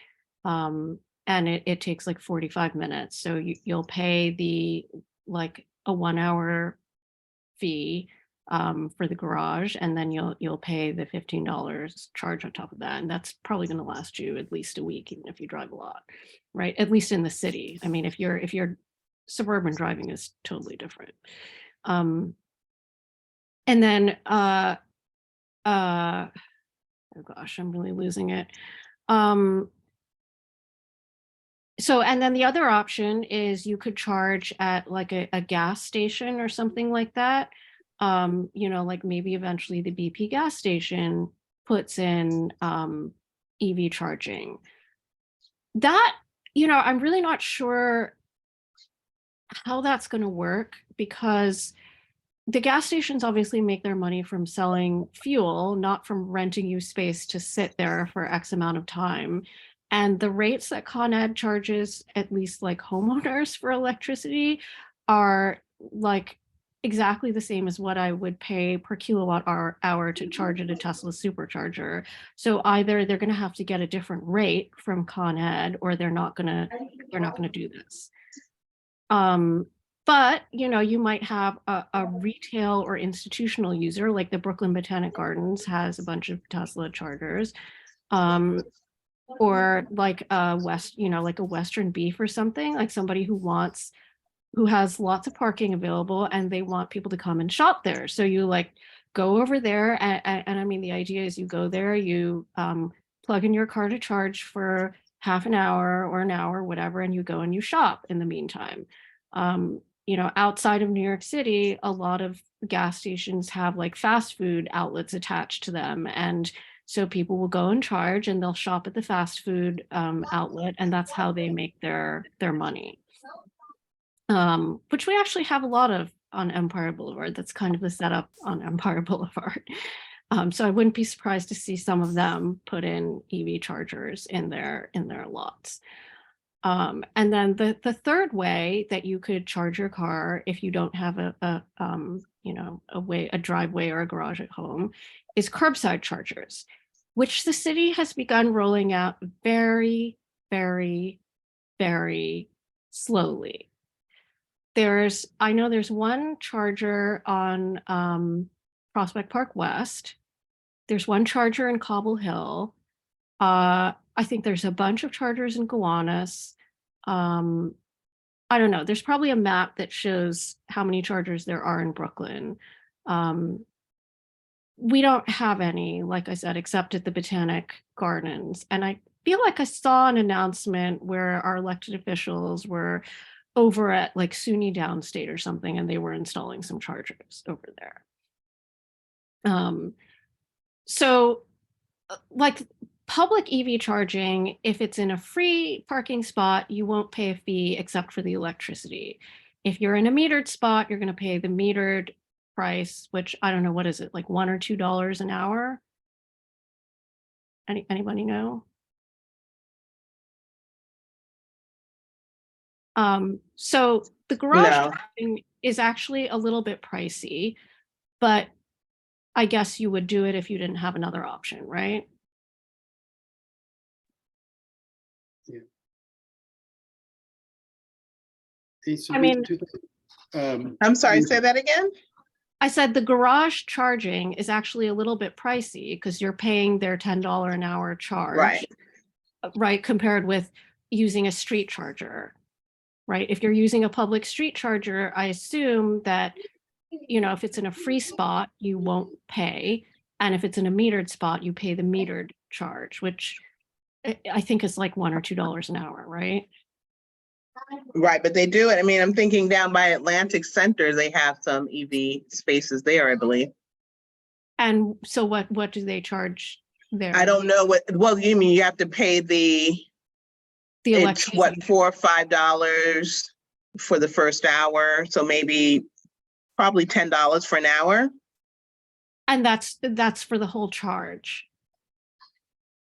And it takes like 45 minutes. So you'll pay the like a 1 hour fee for the garage, and then you'll pay the $15 charge on top of that, and that's probably going to last you at least a week, even if you drive a lot, right? At least in the city. I mean, if you're suburban driving is totally different. And then oh gosh, I'm really losing it. So, and then the other option is you could charge at like a gas station or something like that. Like maybe eventually the BP gas station puts in EV charging. That, I'm really not sure how that's going to work, because the gas stations obviously make their money from selling fuel, not from renting you space to sit there for X amount of time. And the rates that Con Ed charges, at least like homeowners for electricity, are like exactly the same as what I would pay per kilowatt hour to charge at a Tesla supercharger. So either they're going to have to get a different rate from Con Ed, or they're not going to do this. But you might have a retail or institutional user, like the Brooklyn Botanic Gardens has a bunch of Tesla chargers, or like a Western Beef or something, like somebody who has lots of parking available and they want people to come and shop there. So you like go over there, and I mean, the idea is you go there, you plug in your car to charge for half an hour or an hour, whatever, and you go and you shop in the meantime. Outside of New York City, a lot of gas stations have like fast food outlets attached to them. And so people will go and charge and they'll shop at the fast food outlet, and that's how they make their money. Which we actually have a lot of on Empire Boulevard. That's kind of the setup on Empire Boulevard. So I wouldn't be surprised to see some of them put in EV chargers in their lots. And then the third way that you could charge your car if you don't have a driveway or a garage at home is curbside chargers, which the city has begun rolling out very, very, very slowly. I know there's one charger on Prospect Park West. There's one charger in Cobble Hill. I think there's a bunch of chargers in Gowanus. I don't know, there's probably a map that shows how many chargers there are in Brooklyn. We don't have any, like I said, except at the Botanic Gardens. And I feel like I saw an announcement where our elected officials were over at like SUNY Downstate or something, and they were installing some chargers over there. So like public EV charging, if it's in a free parking spot, you won't pay a fee except for the electricity. If you're in a metered spot, you're going to pay the metered price, which I don't know, what is it, like $1 or $2 an hour? Anybody know? So the garage No. charging is actually a little bit pricey, but I guess you would do it if you didn't have another option, right? I mean, I'm sorry, say that again? I said the garage charging is actually a little bit pricey because you're paying their $10 an hour charge, Right. right? Compared with using a street charger, right? If you're using a public street charger, I assume that, you know, if it's in a free spot, you won't pay. And if it's in a metered spot, you pay the metered charge, which I think is like $1 or $2 an hour, right? Right, but they do it. I mean, I'm thinking down by Atlantic Center, they have some EV spaces there, I believe. And so what do they charge there? I don't know well, you mean you have to pay it's electricity. what, $4 or $5 for the first hour? So maybe probably $10 for an hour. And that's for the whole charge.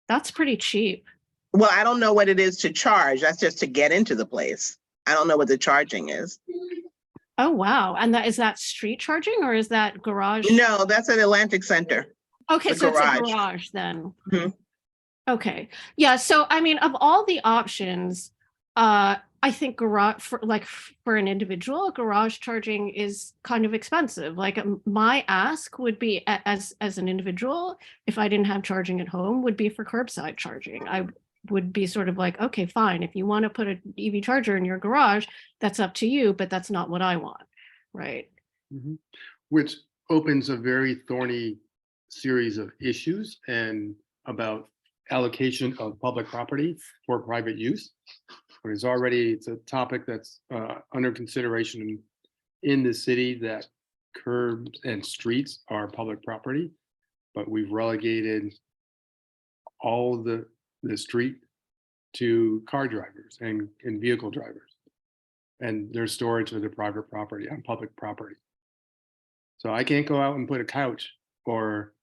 That's pretty cheap. Well, I don't know what it is to charge. That's just to get into the place. I don't know what the charging is. Oh, wow. And is that street charging or is that garage? No, that's at Atlantic Center. Okay, the so it's a garage. garage then. Mhm. Okay. Yeah, so I mean, of all the options, I think garage for an individual, garage charging is kind of expensive. Like my ask would be as an individual, if I didn't have charging at home, would be for curbside charging. I would be sort of like, okay, fine. If you want to put an EV charger in your garage, that's up to you, but that's not what I want, right? Mhm. Which opens a very thorny series of issues and about allocation of public property for private use. It's a topic that's under consideration in the city, that curbs and streets are public property, but we've relegated all the street to car drivers and vehicle drivers, and their storage of the private property on public property. So I can't go out and put a couch, or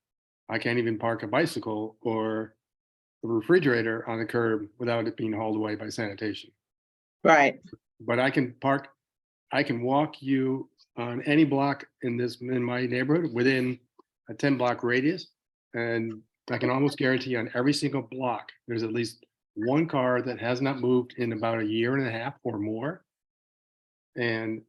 I can't even park a bicycle or a refrigerator on the curb without it being hauled away by sanitation. Right. But I can walk you on any block in my neighborhood within a 10-block radius, and I can almost guarantee on every single block there's at least one car that has not moved in about a year and a half or more. And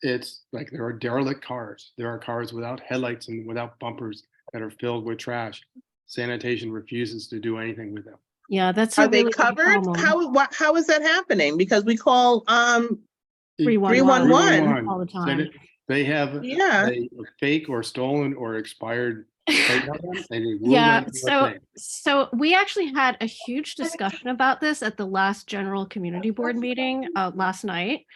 it's like there are derelict cars. There are cars without headlights and without bumpers that are filled with trash. Sanitation refuses to do anything with them. Yeah, that's Are a they really big covered? problem. How is that happening? Because we call 311 all the time. They have Yeah. a fake or stolen or expired plate on them, and they will Yeah, not do a thing. so we actually had a huge discussion about this at the last general community board meeting last night.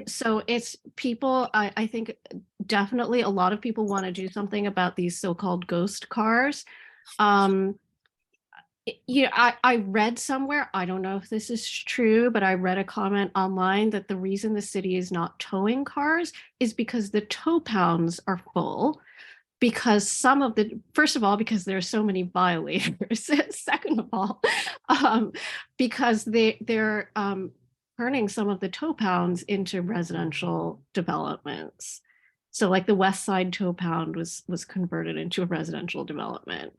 So it's people, I think definitely a lot of people want to do something about these so-called ghost cars. I read somewhere, I don't know if this is true, but I read a comment online that the reason the city is not towing cars is because the tow pounds are full. Because first of all, because there are so many violators. Second of all, because they're turning some of the tow pounds into residential developments. So like the West Side tow pound was converted into a residential development.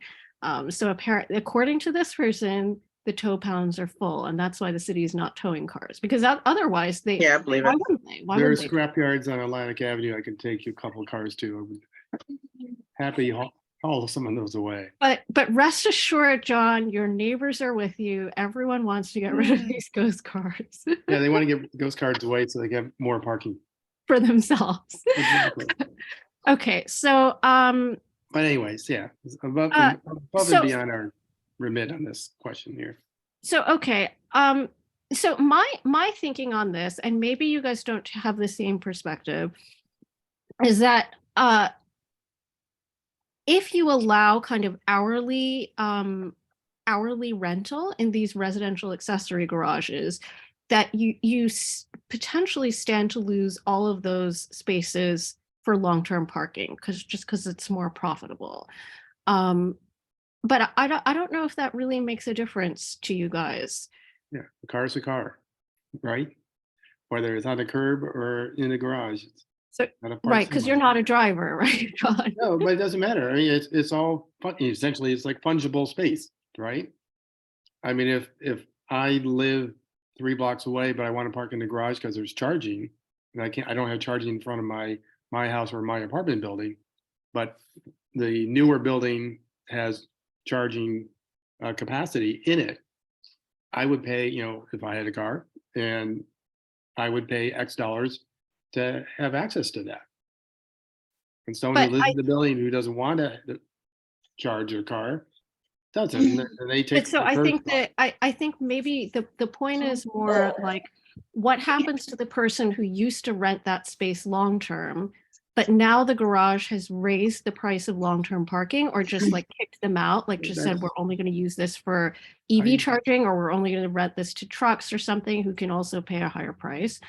So apparently, according to this person, the tow pounds are full, and that's why the city is not towing cars, because otherwise I believe it. Why wouldn't they? There are scrap yards on Atlantic Avenue. I can take you a couple of cars to. Happy haul some of those away. But rest assured, John, your neighbors are with you. Everyone wants to get rid of these ghost cars Yeah, they want to get ghost cards away so they get more parking. for themselves. Exactly. Okay, so But anyways, yeah, it's above so- and beyond our remit on this question here. So okay, so my thinking on this, and maybe you guys don't have the same perspective, is that if you allow kind of hourly rental in these residential accessory garages, that you potentially stand to lose all of those spaces for long-term parking because it's more profitable. But I don't know if that really makes a difference to you guys. Yeah, a car is a car, right? Whether it's on a curb or in a garage. It's So not a part right, because you're somewhere. not a driver, right, John? No, but it doesn't matter. I mean, it's all essentially it's like fungible space, right? I mean, if I live 3 blocks away, but I want to park in the garage because there's charging, and I don't have charging in front of my house or my apartment building, but the newer building has charging capacity in it. I would pay, if I had a car, and I would pay X dollars to have access to that. And someone who But lives in the building who doesn't want to charge their car doesn't, and they take. But so the I curb think spot. that I think maybe the point is more like what happens to the person who used to rent that space long term, but now the garage has raised the price of long-term parking or just like kicked them out, like just said, we're only going to use this for EV charging, or we're only going to rent this to trucks or something who can also pay a higher price.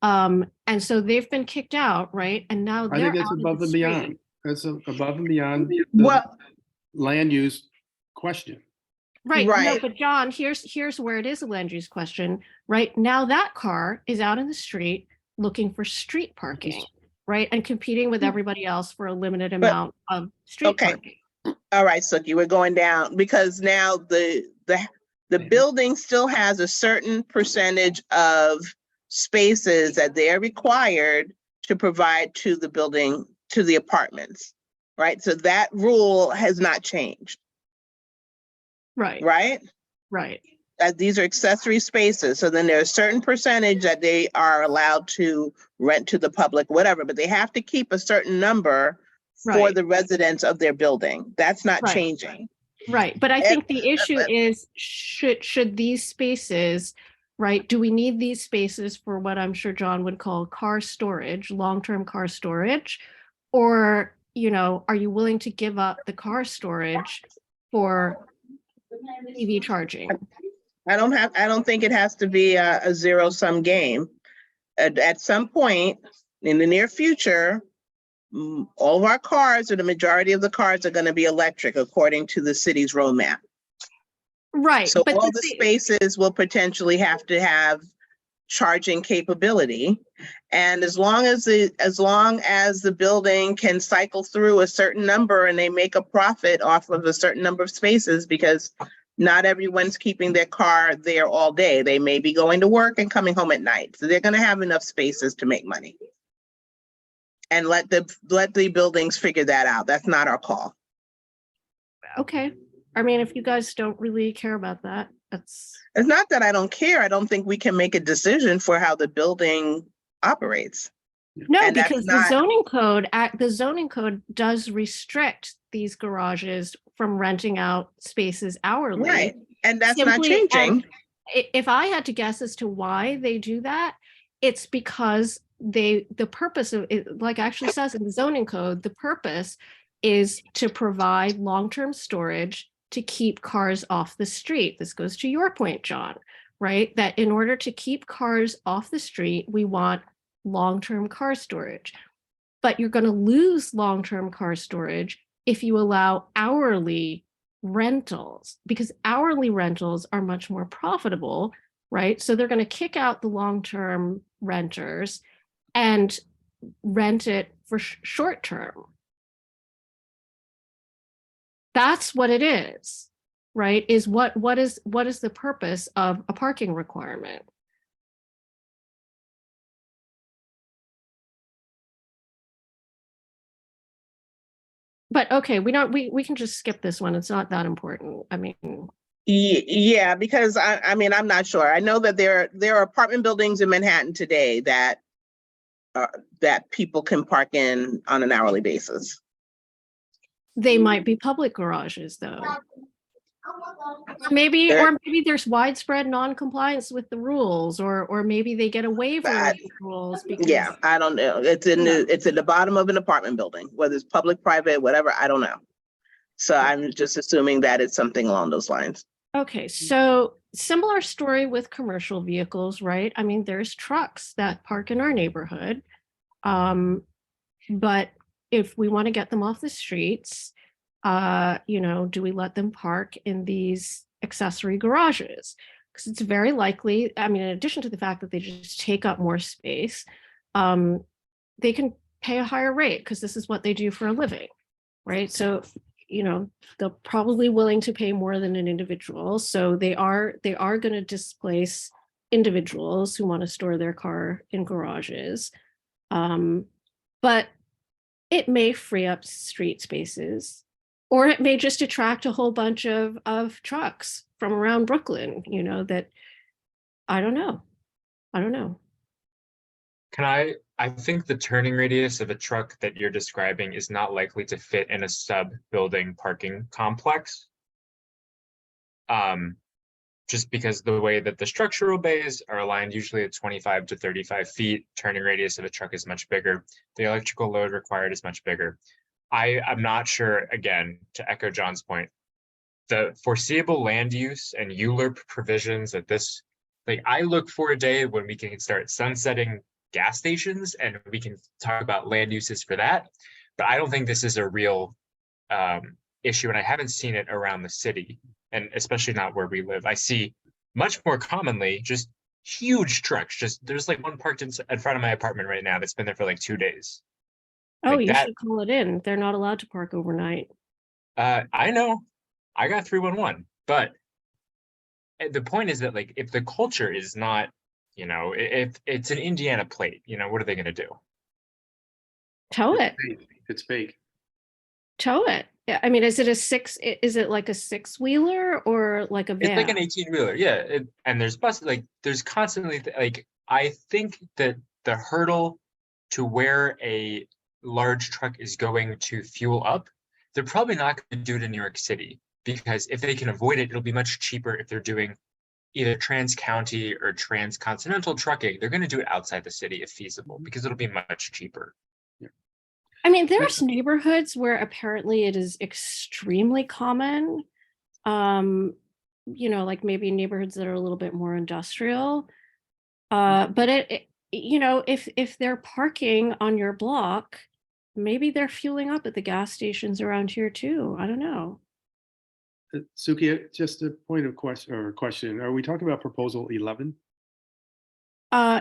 And so they've been kicked out, right? And now I they're think it's out in above the and street. beyond. That's above and beyond the Well, land use question. Right. No, Right. but John, here's where it is a land use question. Right now, that car is out in the street looking for street parking, right, and competing with everybody else for a limited amount of street okay. parking. all right, Suki, we're going down because now the building still has a certain percentage of spaces that they're required to provide to the building, to the apartments, right? So that rule has not changed, Right. right? Right. These are accessory spaces. So then there's a certain percentage that they are allowed to rent to the public, whatever, but they have to keep a certain number for Right. the residents of their building. That's not Right. changing. Right. But I think the issue is should these spaces, right? Do we need these spaces for what I'm sure John would call car storage, long-term car storage? Or, are you willing to give up the car storage for EV charging? I don't think it has to be a zero-sum game. At some point in the near future, all of our cars, or the majority of the cars, are going to be electric according to the city's roadmap. Right. So but all the spaces will potentially have to have charging capability. And as long as the building can cycle through a certain number and they make a profit off of a certain number of spaces, because not everyone's keeping their car there all day. They may be going to work and coming home at night. So they're going to have enough spaces to make money. And let the buildings figure that out. That's not our call. Okay. I mean, if you guys don't really care about that, It's not that I don't care. I don't think we can make a decision for how the building operates. no, And that's because not- the zoning code does restrict these garages from renting out spaces hourly. Right. And that's not Simply, changing. If I had to guess as to why they do that, it's because the purpose of it, like actually says in the zoning code, the purpose is to provide long-term storage to keep cars off the street. This goes to your point, John, right? That in order to keep cars off the street, we want long-term car storage. But you're going to lose long-term car storage if you allow hourly rentals, because hourly rentals are much more profitable, right? So they're going to kick out the long-term renters and rent it for short-term. That's what it is, right? Is what is the purpose of a parking requirement? But okay, we can just skip this one. It's not that important. I mean, Yeah, because I mean, I'm not sure. I know that there are apartment buildings in Manhattan today that that people can park in on an hourly basis. they might be public garages though. Maybe, There- or maybe there's widespread non-compliance with the rules, or maybe they get a waiver of the rules because Yeah, I don't know. It's in the bottom of an apartment building, whether it's public, private, whatever, I don't know. So I'm just assuming that it's something along those lines. Okay, so similar story with commercial vehicles, right? I mean, there's trucks that park in our neighborhood. But if we want to get them off the streets, do we let them park in these accessory garages? Because it's very likely, I mean, in addition to the fact that they just take up more space, they can pay a higher rate because this is what they do for a living, right? So, they're probably willing to pay more than an individual. So they are going to displace individuals who want to store their car in garages. But it may free up street spaces, or it may just attract a whole bunch of trucks from around Brooklyn, that I don't know. I think the turning radius of a truck that you're describing is not likely to fit in a sub-building parking complex. Just because the way that the structural bays are aligned, usually at 25 to 35 feet, turning radius of a truck is much bigger. The electrical load required is much bigger. I'm not sure, again, to echo John's point, the foreseeable land use and ULURP provisions that this, like, I look for a day when we can start sunsetting gas stations and we can talk about land uses for that. But I don't think this is a real issue, and I haven't seen it around the city, and especially not where we live. I see much more commonly just huge trucks. There's like one parked in front of my apartment right now that's been there for like 2 days. Oh, Like you that- should call it in. They're not allowed to park overnight. I know, I got 311, but the point is that, like, if the culture is not, if it's an Indiana plate, what are they going to do? Tow it. It's fake. Tow it. I mean, is it like a 6-wheeler or like a van? It's like an 18-wheeler, yeah. And there's buses, like, there's constantly, like, I think that the hurdle to where a large truck is going to fuel up, they're probably not going to do it in New York City, because if they can avoid it, it'll be much cheaper if they're doing either trans-county or trans-continental trucking. They're going to do it outside the city if feasible, because it'll be much cheaper. I mean, there's neighborhoods where apparently it is extremely common. Like maybe neighborhoods that are a little bit more industrial. But if they're parking on your block, maybe they're fueling up at the gas stations around here too. I don't know. Suki, just a point of question. Are we talking about proposal 11?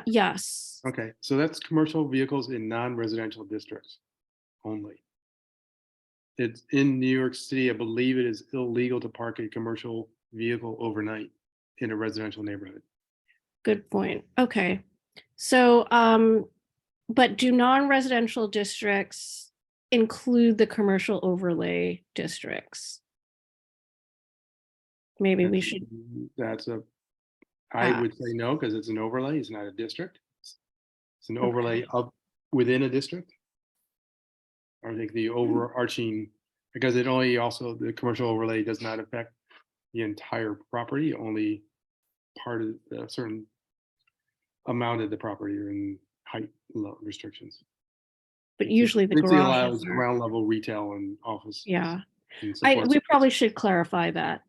Yes. Okay, so that's commercial vehicles in non-residential districts only. It's in New York City. I believe it is illegal to park a commercial vehicle overnight in a residential neighborhood. Good point. Okay. So, but do non-residential districts include the commercial overlay districts? Maybe we should. I would say no, because it's an overlay. It's not a district. It's an overlay of within a district. I think the overarching, because the commercial overlay does not affect the entire property, only part of a certain amount of the property or in height restrictions. But usually the It garages allows are. ground level retail and office. Yeah. and support We space. probably should clarify that.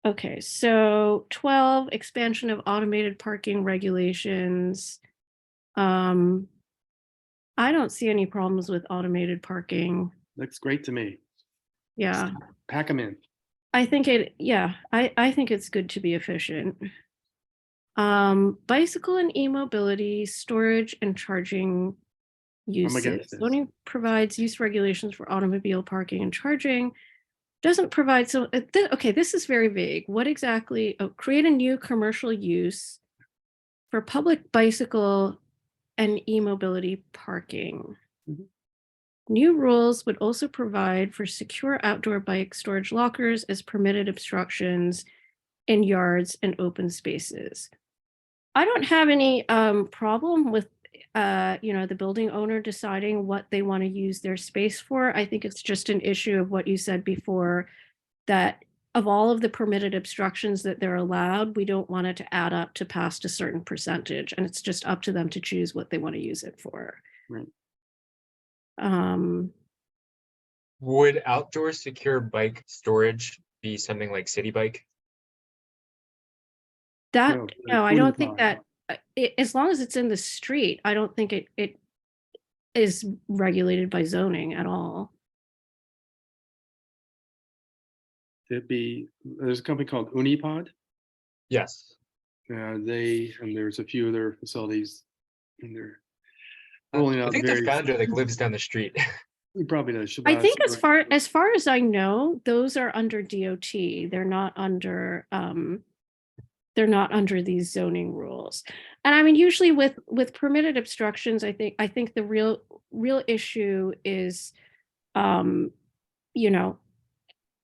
Okay, so 12, expansion of automated parking regulations. I don't see any problems with automated parking. Looks great to me. Yeah, Pack them in. I think I think it's good to be efficient. Bicycle and e-mobility, storage and charging uses. this. Zoning provides use regulations for automobile parking and charging. Doesn't provide, so, okay, this is very vague. What exactly, create a new commercial use for public bicycle and e-mobility parking. Mhm. New rules would also provide for secure outdoor bike storage lockers as permitted obstructions in yards and open spaces. I don't have any problem with the building owner deciding what they want to use their space for. I think it's just an issue of what you said before, that of all of the permitted obstructions that they're allowed, we don't want it to add up to past a certain percentage, and it's just up to them to choose what they want to use it for. Right. Would outdoor secure bike storage be something like City Bike? That, No, no, I don't think 25. that, as long as it's in the street, I don't think it is regulated by zoning at all. There's a company called Unipod. Yes. And there's a few other facilities and they're rolling I out think the various. founder like lives down the street. He probably does. I think Shabazz, as far as I know, those are under DOT. They're not under these zoning rules. And I mean, usually with permitted obstructions, I think the real issue is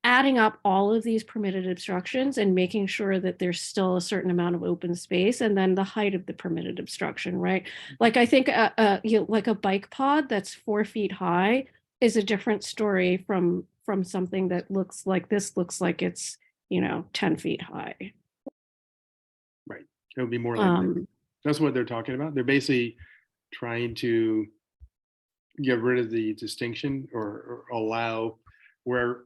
adding up all of these permitted obstructions and making sure that there's still a certain amount of open space, and then the height of the permitted obstruction, right? Like I think like a bike pod that's 4 feet high is a different story from something that looks like it's 10 feet high. Right. It would be more like that. That's what they're talking about. They're basically trying to get rid of the distinction or allow where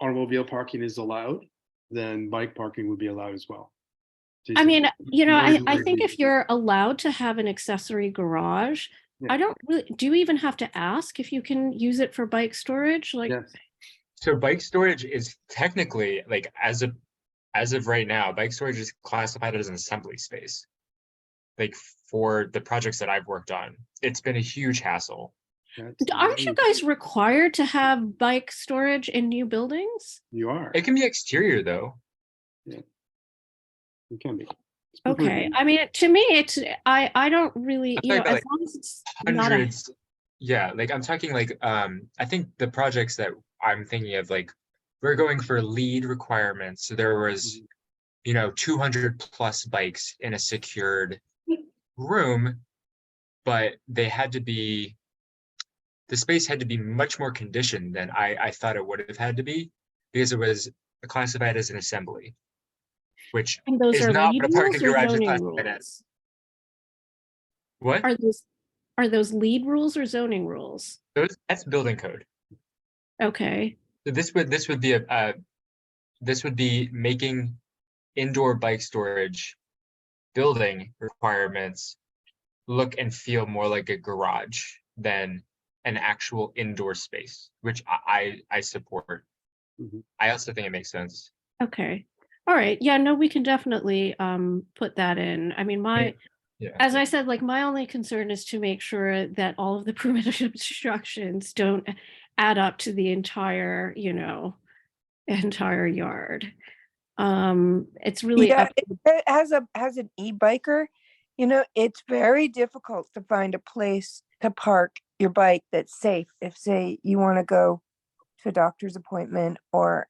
automobile parking is allowed, then bike parking would be allowed as well. I mean, I think Merge if you're allowed to have an accessory garage, Yeah. I don't really, do you even have to ask if you can use it for bike storage? Like, Yes. So bike storage is technically like as of right now, bike storage is classified as an assembly space. Like for the projects that I've worked on, it's been a huge hassle. aren't you guys required to have bike storage in new buildings? You are. It can be exterior though. It can be. It's Okay, completely- I mean, to me, it's, I don't really, I'm talking about, as like, long as it's not a, Hundreds. Yeah, like I'm talking like I think the projects that I'm thinking of, like we're going for lead requirements. So there was, 200 plus bikes in a secured room, but they had to be, the space had to be much more conditioned than I thought it would have had to be, because it was classified as an assembly, which and those is are not lead what a parking rules or garage is zoning classified as. rules? What? Are those lead rules or zoning rules? That's building code. Okay, So this would be making indoor bike storage building requirements look and feel more like a garage than an actual indoor space, which I support. Mhm. I also think it makes sense. okay. All right, yeah, no, we can definitely put that in. I mean, Yeah. as I said, like my only concern is to make sure that all of the permitted obstructions don't add up to the entire yard. It's really Yeah, up to, as an e-biker, it's very difficult to find a place to park your bike that's safe. If, say, you want to go to a doctor's appointment or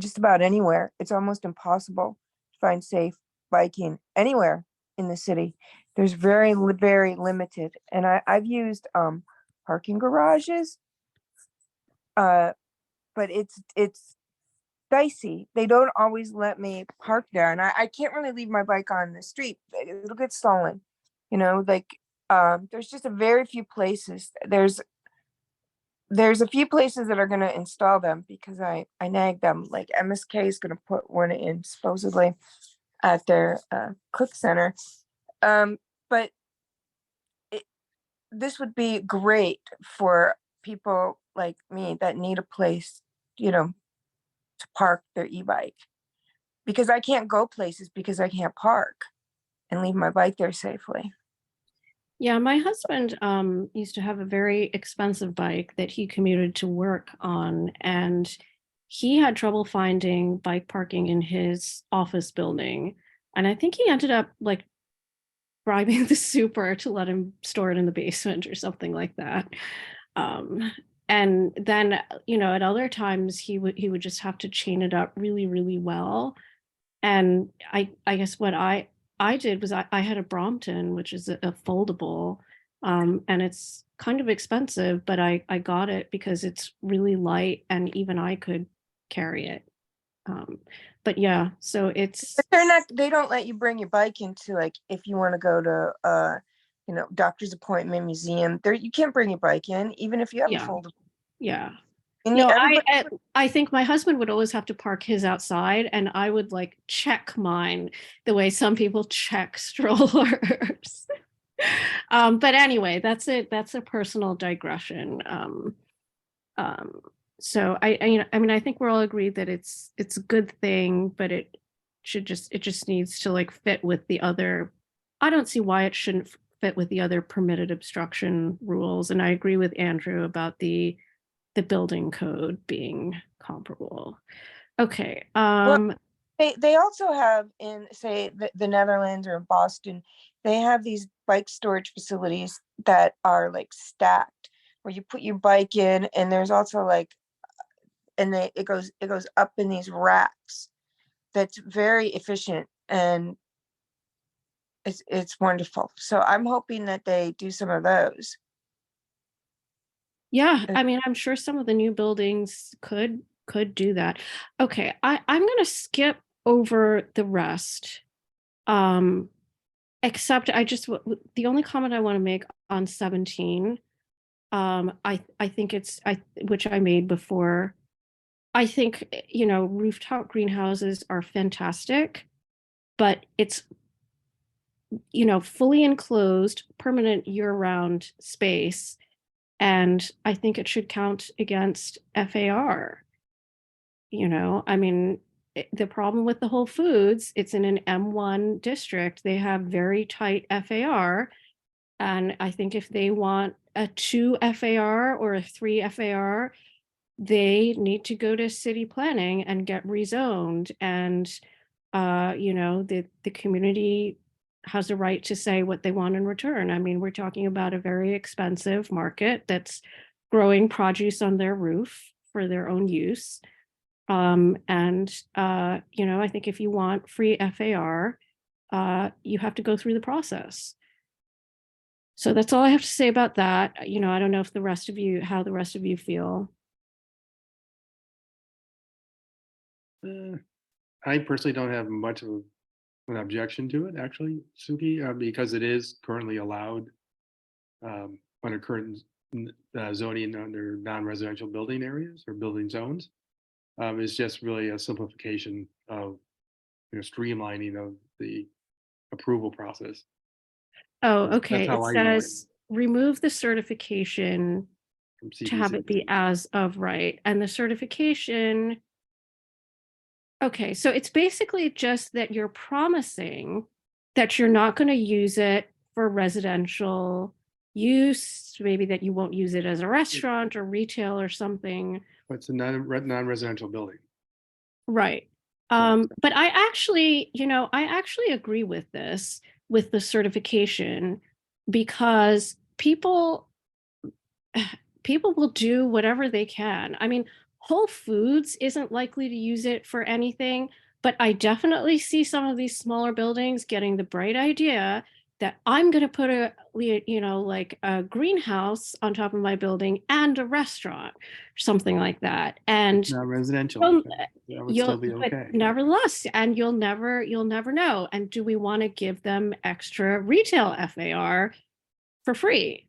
just about anywhere, it's almost impossible to find safe biking anywhere in the city. There's very limited, and I've used parking garages, but it's dicey. They don't always let me park there, and I can't really leave my bike on the street. It'll get stolen. There's just a very few places. There's a few places that are going to install them because I nagged them. Like MSK is going to put one in supposedly at their Cook Center. But this would be great for people like me that need a place, to park their e-bike, because I can't go places because I can't park and leave my bike there safely. yeah, my husband used to have a very expensive bike that he commuted to work on, and he had trouble finding bike parking in his office building. And I think he ended up like bribing the super to let him store it in the basement or something like that. And then, you know, at other times he would just have to chain it up really, really well. And I guess what I did was I had a Brompton, which is a foldable, and it's kind of expensive, but I got it because it's really light and even I could carry it. But yeah, so it's, But they don't let you bring your bike into, like, if you want to go to, you know, doctor's appointment, museum, there, you can't bring your bike in, even if you have a Yeah. foldable. yeah. And No, everybody, I think my husband would always have to park his outside and I would like check mine the way some people check strollers. But anyway, that's a personal digression. So you know, I mean, I think we're all agreed that it's a good thing, but it just needs to like fit with the other. I don't see why it shouldn't fit with the other permitted obstruction rules. And I agree with Andrew about the building code being comparable. Okay. they also have in, say, the Netherlands or Boston, they have these bike storage facilities that are like stacked, where you put your bike in, and there's also like, and it goes up in these racks. That's very efficient, and it's wonderful. So I'm hoping that they do some of those. Yeah, I mean, I'm sure some of the new buildings could do that. Okay, I'm gonna skip over the rest. Except the only comment I want to make on 17, I think which I made before. I think, you know, rooftop greenhouses are fantastic, but it's, you know, fully enclosed, permanent year-round space. And I think it should count against FAR. You know, I mean, the problem with the Whole Foods, it's in an M1 district. They have very tight FAR. And I think if they want a 2 FAR or a 3 FAR, they need to go to city planning and get rezoned. And, you know, the community has a right to say what they want in return. I mean, we're talking about a very expensive market that's growing produce on their roof for their own use. And, you know, I think if you want free FAR, you have to go through the process. So that's all I have to say about that. You know, I don't know if how the rest of you feel. I personally don't have much of an objection to it, actually, Suki, because it is currently allowed under current zoning under non-residential building areas or building zones. It's just really a simplification of, you know, streamlining of the approval process. Oh, That's okay. how It I know it says remove the certification from to have it be as of right. And the certification, okay, so it's basically just that you're promising that you're not going to use it for residential use, maybe that you won't use it as a restaurant or retail or something. But it's a non-residential building. Right. But I actually, you know, I actually agree with this, with the certification, because people will do whatever they can. I mean, Whole Foods isn't likely to use it for anything, but I definitely see some of these smaller buildings getting the bright idea that I'm going to put a, you know, like a greenhouse on top of my building and a restaurant, something like that. And Not residential. well, That would still be but okay. nevertheless, and you'll never know. And do we want to give them extra retail FAR for free?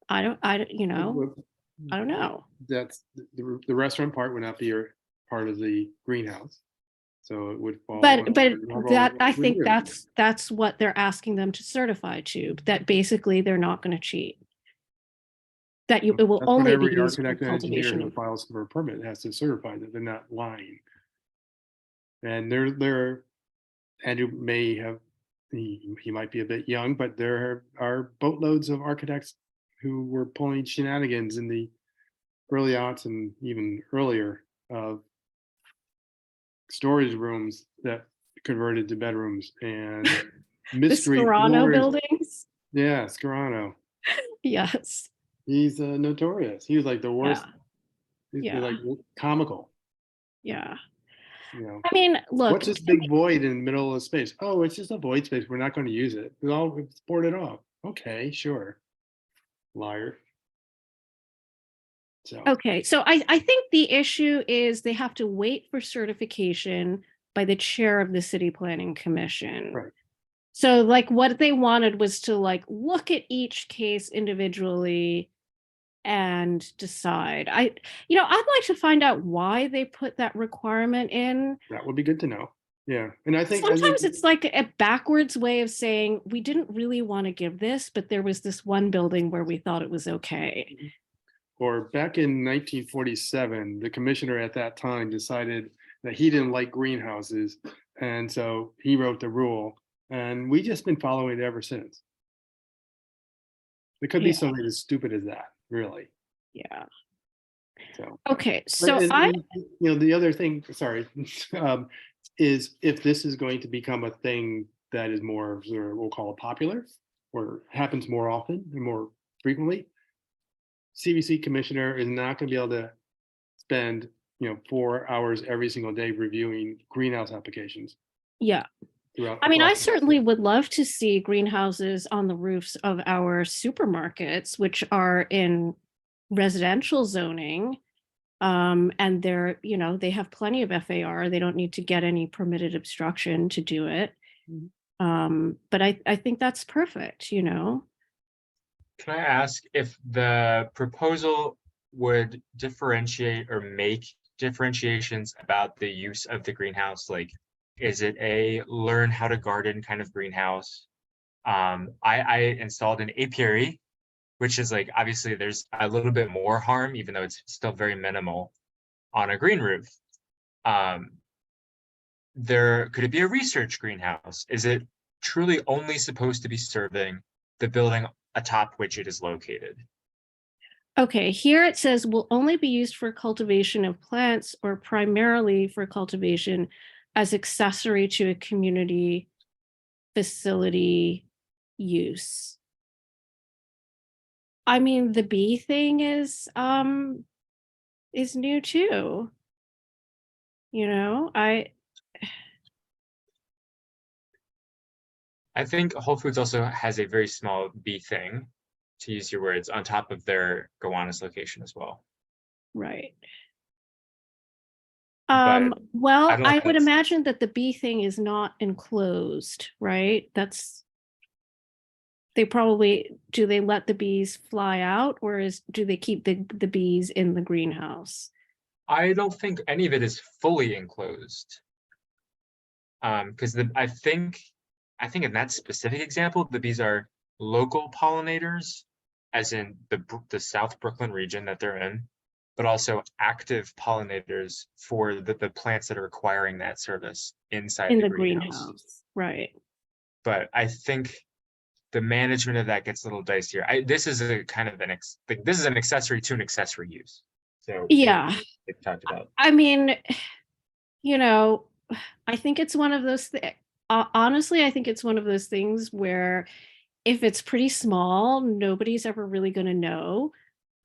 You know, I don't know. That's the restaurant part would not be part of the greenhouse, so it would fall. But under normal that, I think review. that's what they're asking them to certify to, that basically they're not going to cheat. That it will That's what only be every used for architect and engineer cultivation who of. files for a permit has to certify that they're not lying. And there, Andrew may have, he might be a bit young, but there are boatloads of architects who were pulling shenanigans in the early aughts and even earlier of storage rooms that converted to bedrooms and The mystery Scarano floors. buildings. Yeah, Scarano. Yes. He's notorious. He was like the worst. He's Yeah. like comical. Yeah. You know, I mean, look, what's this big void in the middle of space? Oh, it's just a void space. We're not going to use it. It's boarded off. Okay, sure. Liar. So okay, so I think the issue is they have to wait for certification by the chair of the city planning commission. right. So like what they wanted was to like look at each case individually and decide. I'd like to find out why they put that requirement in. That would be good to know. Yeah, and I think Sometimes it's like a backwards way of saying we didn't really want to give this, but there was this one building where we thought it was okay. or back in 1947, the commissioner at that time decided that he didn't like greenhouses, and so he wrote the rule, and we just been following it ever since. It could be Yeah. something as stupid as that, really. Yeah. So Okay. So the other thing, sorry, is if this is going to become a thing that is more, sort of, we'll call it popular, or happens more often and more frequently, CBC commissioner is not going to be able to spend 4 hours every single day reviewing greenhouse applications. yeah. I mean, I certainly would love to see greenhouses on the roofs of our supermarkets, which are in residential zoning. And they're, they have plenty of FAR. They don't need to get any permitted obstruction to do it. But I think that's perfect, Can I ask if the proposal would differentiate or make differentiations about the use of the greenhouse? Like, is it a learn how to garden kind of greenhouse? I installed an apiary, which is like, obviously there's a little bit more harm, even though it's still very minimal on a green roof. Could it be a research greenhouse? Is it truly only supposed to be serving the building atop which it is located? Okay, here it says will only be used for cultivation of plants or primarily for cultivation as accessory to a community facility use. I mean, the bee thing is new too. I think Whole Foods also has a very small bee thing, to use your words, on top of their Gowanus location as well. Right. But well, I don't know I if would that's- imagine that the bee thing is not enclosed, right? Do they let the bees fly out, or do they keep the bees in the greenhouse? I don't think any of it is fully enclosed. Because I think in that specific example, the bees are local pollinators, as in the South Brooklyn region that they're in, but also active pollinators for the plants that are requiring that service inside In the the greenhouse. greenhouse, right? But I think the management of that gets a little dicier. This is a kind of this is an accessory to an accessory use. So Yeah. they've talked about. I mean, I think it's one of those honestly, I think it's one of those things where if it's pretty small, nobody's ever really going to know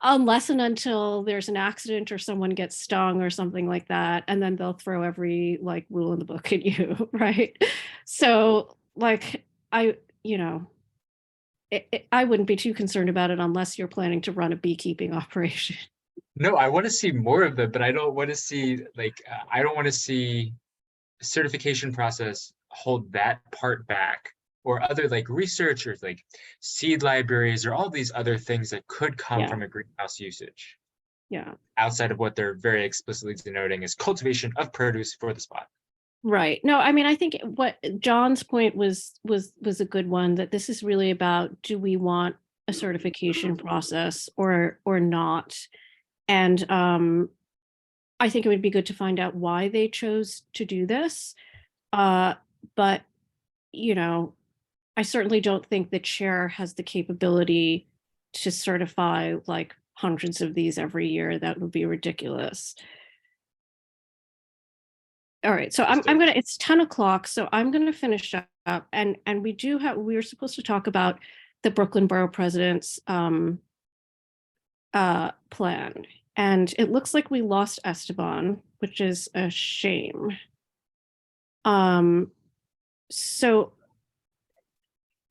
unless and until there's an accident or someone gets stung or something like that. And then they'll throw every like rule in the book at you. Right. So like, I wouldn't be too concerned about it unless you're planning to run a beekeeping operation. No, I want to see more of them, but I don't want to see I don't want to see certification process hold that part back, or other like researchers, like seed libraries, or all these other things that could come from a greenhouse usage. Yeah. Outside of what they're very explicitly denoting as cultivation of produce for the spot. Right. No, I mean, I think what John's point was a good one, that this is really about, do we want a certification process or not? And I think it would be good to find out why they chose to do this. But, I certainly don't think the chair has the capability to certify like hundreds of these every year. That would be ridiculous. All right, so it's 10 o'clock, so I'm gonna finish up, and we were supposed to talk about the Brooklyn Borough President's plan. And it looks like we lost Esteban, which is a shame. So,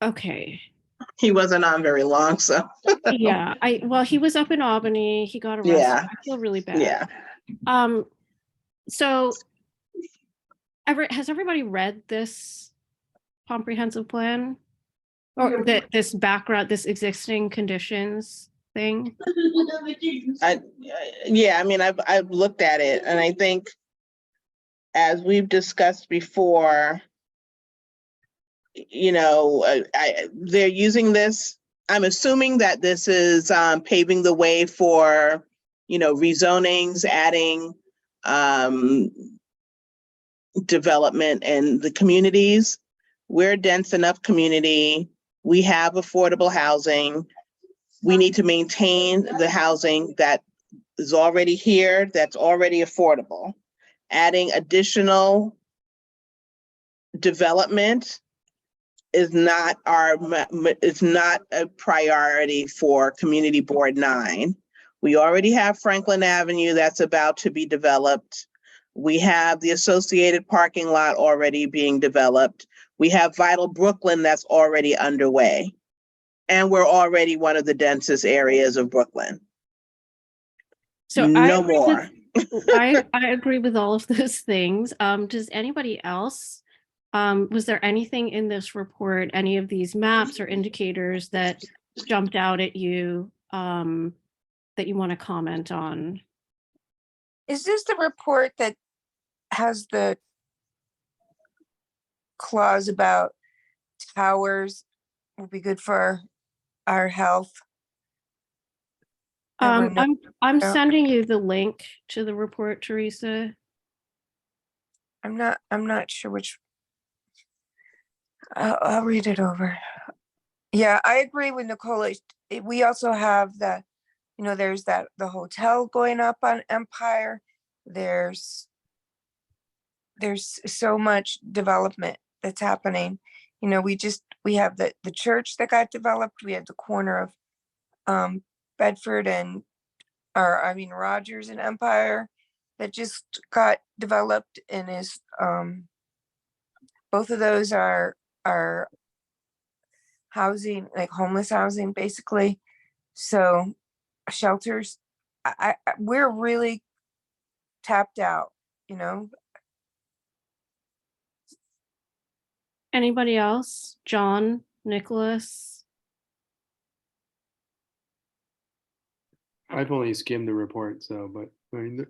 okay. He wasn't on very long, so. Yeah, well, he was up in Albany. He got arrested. Yeah. I feel really bad. Yeah. So has everybody read this comprehensive plan? Or this background, this existing conditions thing? Yeah, I mean, I've looked at it, and I think, as we've discussed before, you know, they're using this. I'm assuming that this is paving the way for, you know, rezonings, adding development in the communities. We're a dense enough community. We have affordable housing. We need to maintain the housing that is already here, that's already affordable. Adding additional development is not it's not a priority for Community Board 9. We already have Franklin Avenue that's about to be developed. We have the associated parking lot already being developed. We have Vital Brooklyn that's already underway. And we're already one of the densest areas of Brooklyn. So No more. I agree with all of those things. Does anybody else, was there anything in this report, any of these maps or indicators that jumped out at you that you want to comment on? Is this the report that has the clause about towers will be good for our health? I'm Yeah. sending you the link to the report, Teresa. I'm not sure which. I'll read it over. Yeah, I agree with Nicole. We also have the, you know, there's the hotel going up on Empire. There's so much development that's happening. You know, we have the church that got developed. We had the corner of Bedford and Rogers and Empire that just got developed and is both of those are housing, like homeless housing, basically. So shelters, we're really tapped out, you know. Anybody else? John, Nicholas? I've only skimmed the report, so, but I mean,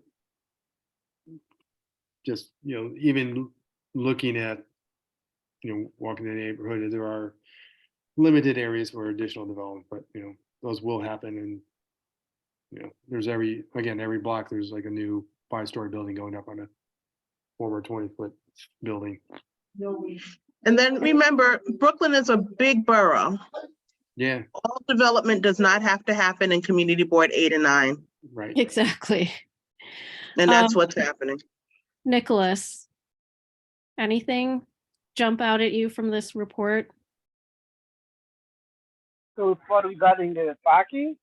just, you know, even looking at, you know, walking the neighborhood, there are limited areas for additional development, but, you know, those will happen. And, you know, there's every block, there's like a new 5-story building going up on a former 20-foot building. And then remember, Brooklyn is a big borough. Yeah, All development does not have to happen in Community Board 8 and 9. right. Exactly. And that's what's happening. Nicholas, anything jump out at you from this report? So what regarding the parking?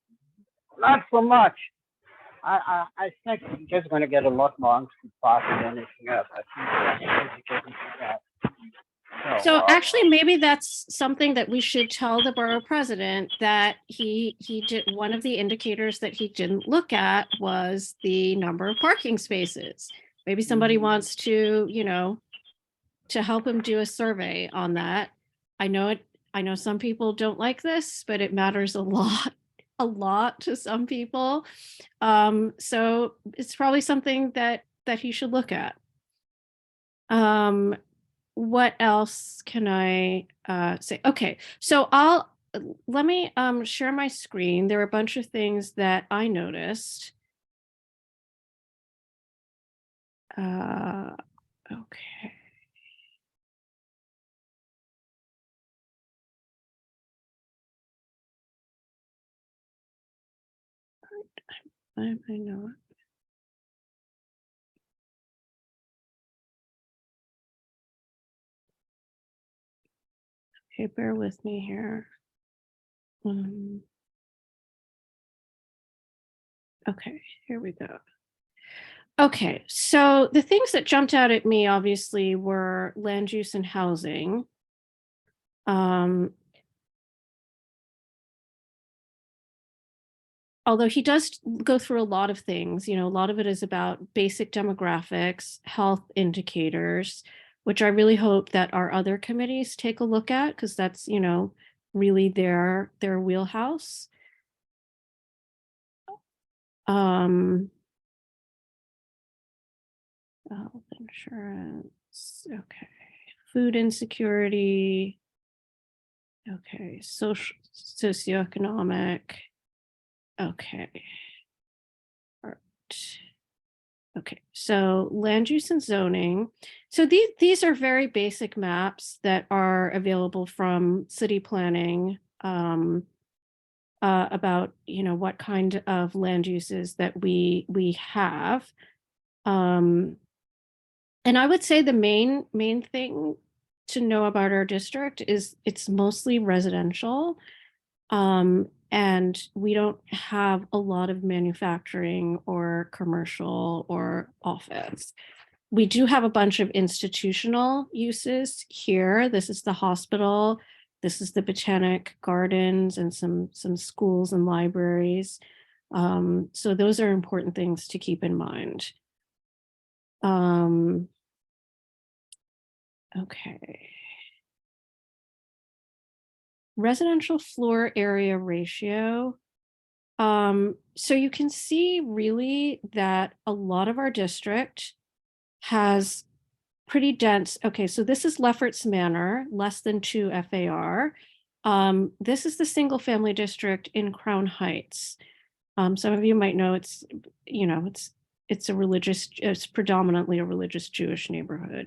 Not so much. I think you're just going to get a lot more on-street parking than anything else. I think that's educating for that. So actually, maybe that's something that we should tell the borough president, that he did, one of the indicators that he didn't look at was the number of parking spaces. Maybe somebody wants to, you know, to help him do a survey on that. I know some people don't like this, but it matters a lot to some people. So it's probably something that he should look at. What else can I say? Okay, so let me share my screen. There are a bunch of things that I noticed. Okay. I know it. Okay, bear with me here. Okay, here we go. Okay, so the things that jumped out at me obviously were land use and housing. Although he does go through a lot of things, a lot of it is about basic demographics, health indicators, which I really hope that our other committees take a look at, because that's, really their wheelhouse. Health insurance, okay. Food insecurity, okay. Socioeconomic, okay. Art. Okay, so land use and zoning. So these are very basic maps that are available from city planning about what kind of land uses that we have. And I would say the main thing to know about our district is it's mostly residential. And we don't have a lot of manufacturing or commercial or office. We do have a bunch of institutional uses here. This is the hospital. This is the Botanic Gardens and some schools and libraries. So those are important things to keep in mind. Okay. Residential floor area ratio. So you can see really that a lot of our district has pretty dense. Okay, so this is Lefferts Manor, less than 2 FAR. This is the single family district in Crown Heights. Some of you might know it's predominantly a religious Jewish neighborhood.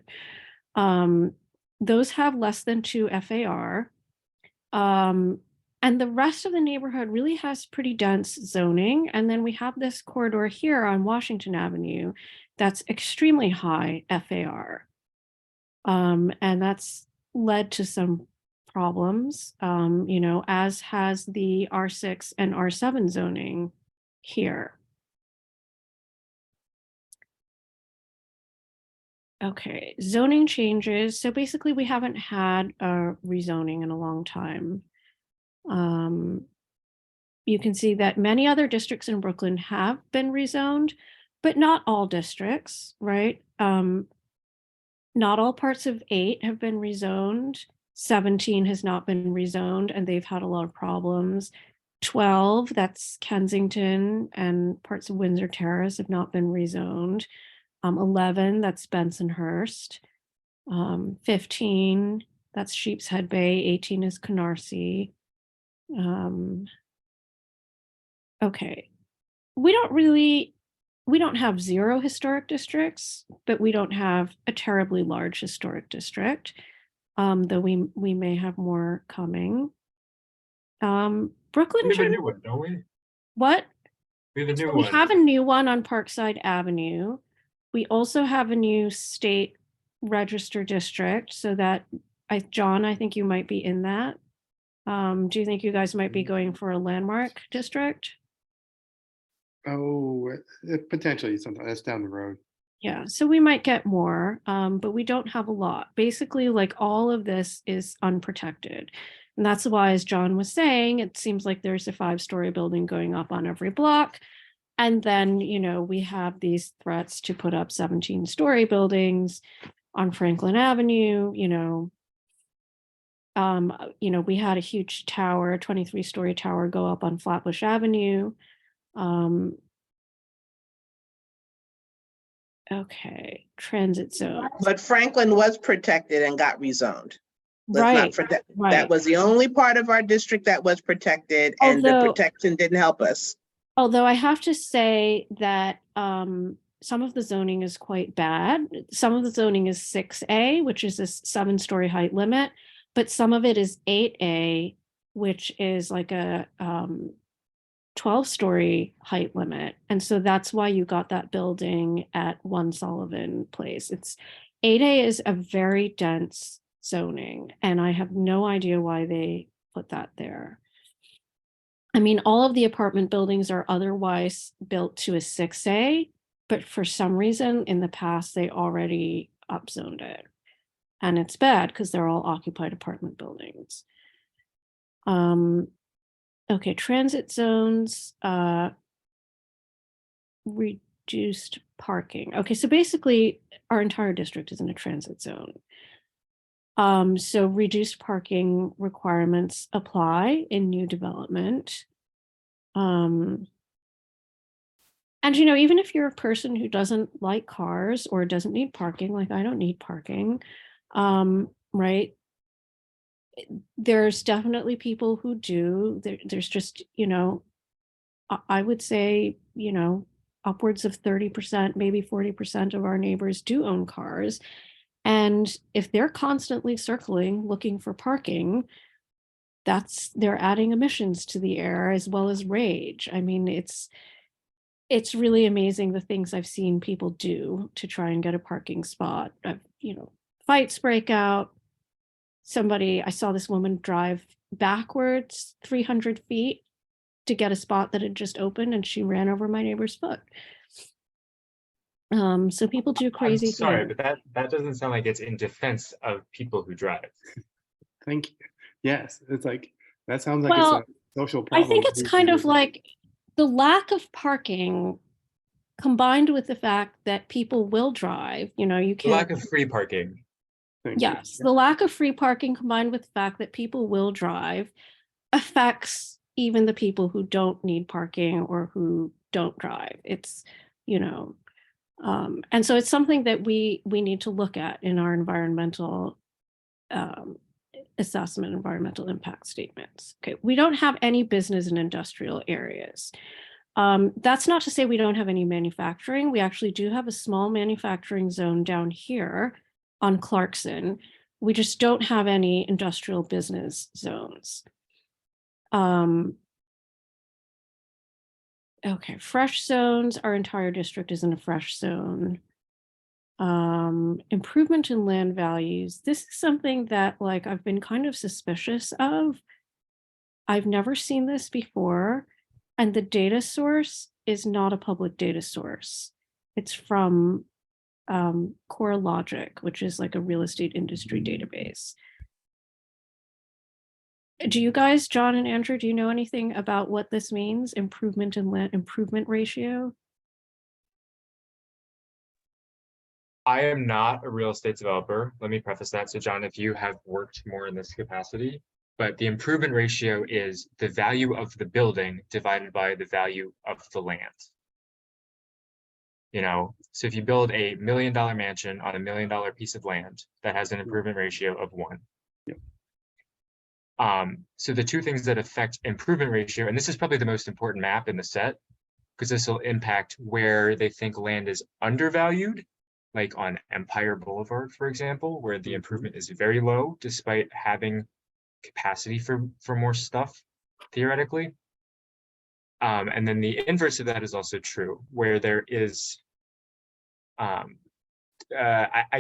Those have less than 2 FAR. And the rest of the neighborhood really has pretty dense zoning. And then we have this corridor here on Washington Avenue that's extremely high FAR. And that's led to some problems, as has the R6 and R7 zoning here. Okay, zoning changes. So basically we haven't had a rezoning in a long time. You can see that many other districts in Brooklyn have been rezoned, but not all districts, right? Not all parts of 8 have been rezoned. 17 has not been rezoned, and they've had a lot of problems. 12, that's Kensington and parts of Windsor Terrace, have not been rezoned. 11, that's Bensonhurst. 15, that's Sheepshead Bay. 18 is Canarsie. Okay, we don't have 0 historic districts, but we don't have a terribly large historic district, though we may have more coming. Brooklyn. We have a new one, don't we? What? We have a new We one. have a new one on Parkside Avenue. We also have a new state register district, so that John, I think you might be in that. Do you think you guys might be going for a landmark district? Oh, potentially something that's down the road. Yeah, so we might get more, but we don't have a lot. Basically, like all of this is unprotected. And that's why, as John was saying, it seems like there's a 5-story building going up on every block. And then, we have these threats to put up 17-story buildings on Franklin Avenue, we had a huge tower, 23-story tower go up on Flatbush Avenue. Okay, transit zone. But Franklin was protected and got rezoned. Let's Right, not forget. right. That was the only part of our district that was protected, and the Although- protection didn't help us. Although I have to say that some of the zoning is quite bad. Some of the zoning is 6A, which is a 7-story height limit, but some of it is 8A, which is like a 12-story height limit. And so that's why you got that building at 1 Sullivan Place. 8A is a very dense zoning, and I have no idea why they put that there. I mean, all of the apartment buildings are otherwise built to a 6A, but for some reason in the past, they already upzoned it. And it's bad because they're all occupied apartment buildings. Okay, transit zones, reduced parking. Okay, so basically our entire district is in a transit zone. So reduced parking requirements apply in new development. And even if you're a person who doesn't like cars or doesn't need parking, like I don't need parking, right? There's definitely people who do. There's just, I would say, upwards of 30%, maybe 40% of our neighbors do own cars. And if they're constantly circling looking for parking, they're adding emissions to the air as well as rage. I mean, it's really amazing the things I've seen people do to try and get a parking spot. Fights break out. I saw this woman drive backwards 300 feet to get a spot that had just opened, and she ran over my neighbor's foot. So people do crazy I'm sorry, things. but that doesn't sound like it's in defense of people who drive. Thank you. Yes, it's like, that sounds like Well, it's a social I problem. think it's kind of like the lack of parking combined with the fact that people will drive, you The can't. lack of free parking. Thank you. Yes, the lack of free parking combined with the fact that people will drive affects even the people who don't need parking or who don't drive. It's, and so it's something that we need to look at in our environmental assessment, environmental impact statements. Okay, we don't have any business and industrial areas. That's not to say we don't have any manufacturing. We actually do have a small manufacturing zone down here on Clarkson. We just don't have any industrial business zones. Okay, fresh zones, our entire district is in a fresh zone. Improvement in land values. This is something that I've been kind of suspicious of. I've never seen this before. And the data source is not a public data source. It's from CoreLogic, which is like a real estate industry database. Do you guys, John and Andrew, do you know anything about what this means? Improvement in land improvement ratio? I am not a real estate developer. Let me preface that. So John, if you have worked more in this capacity, but the improvement ratio is the value of the building divided by the value of the land. So if you build $1 million mansion on $1 million piece of land, that has an improvement ratio of 1. So the two things that affect improvement ratio, and this is probably the most important map in the set, because this will impact where they think land is undervalued, like on Empire Boulevard, for example, where the improvement is very low, despite having capacity for more stuff, theoretically. And then the inverse of that is also true, where there is, I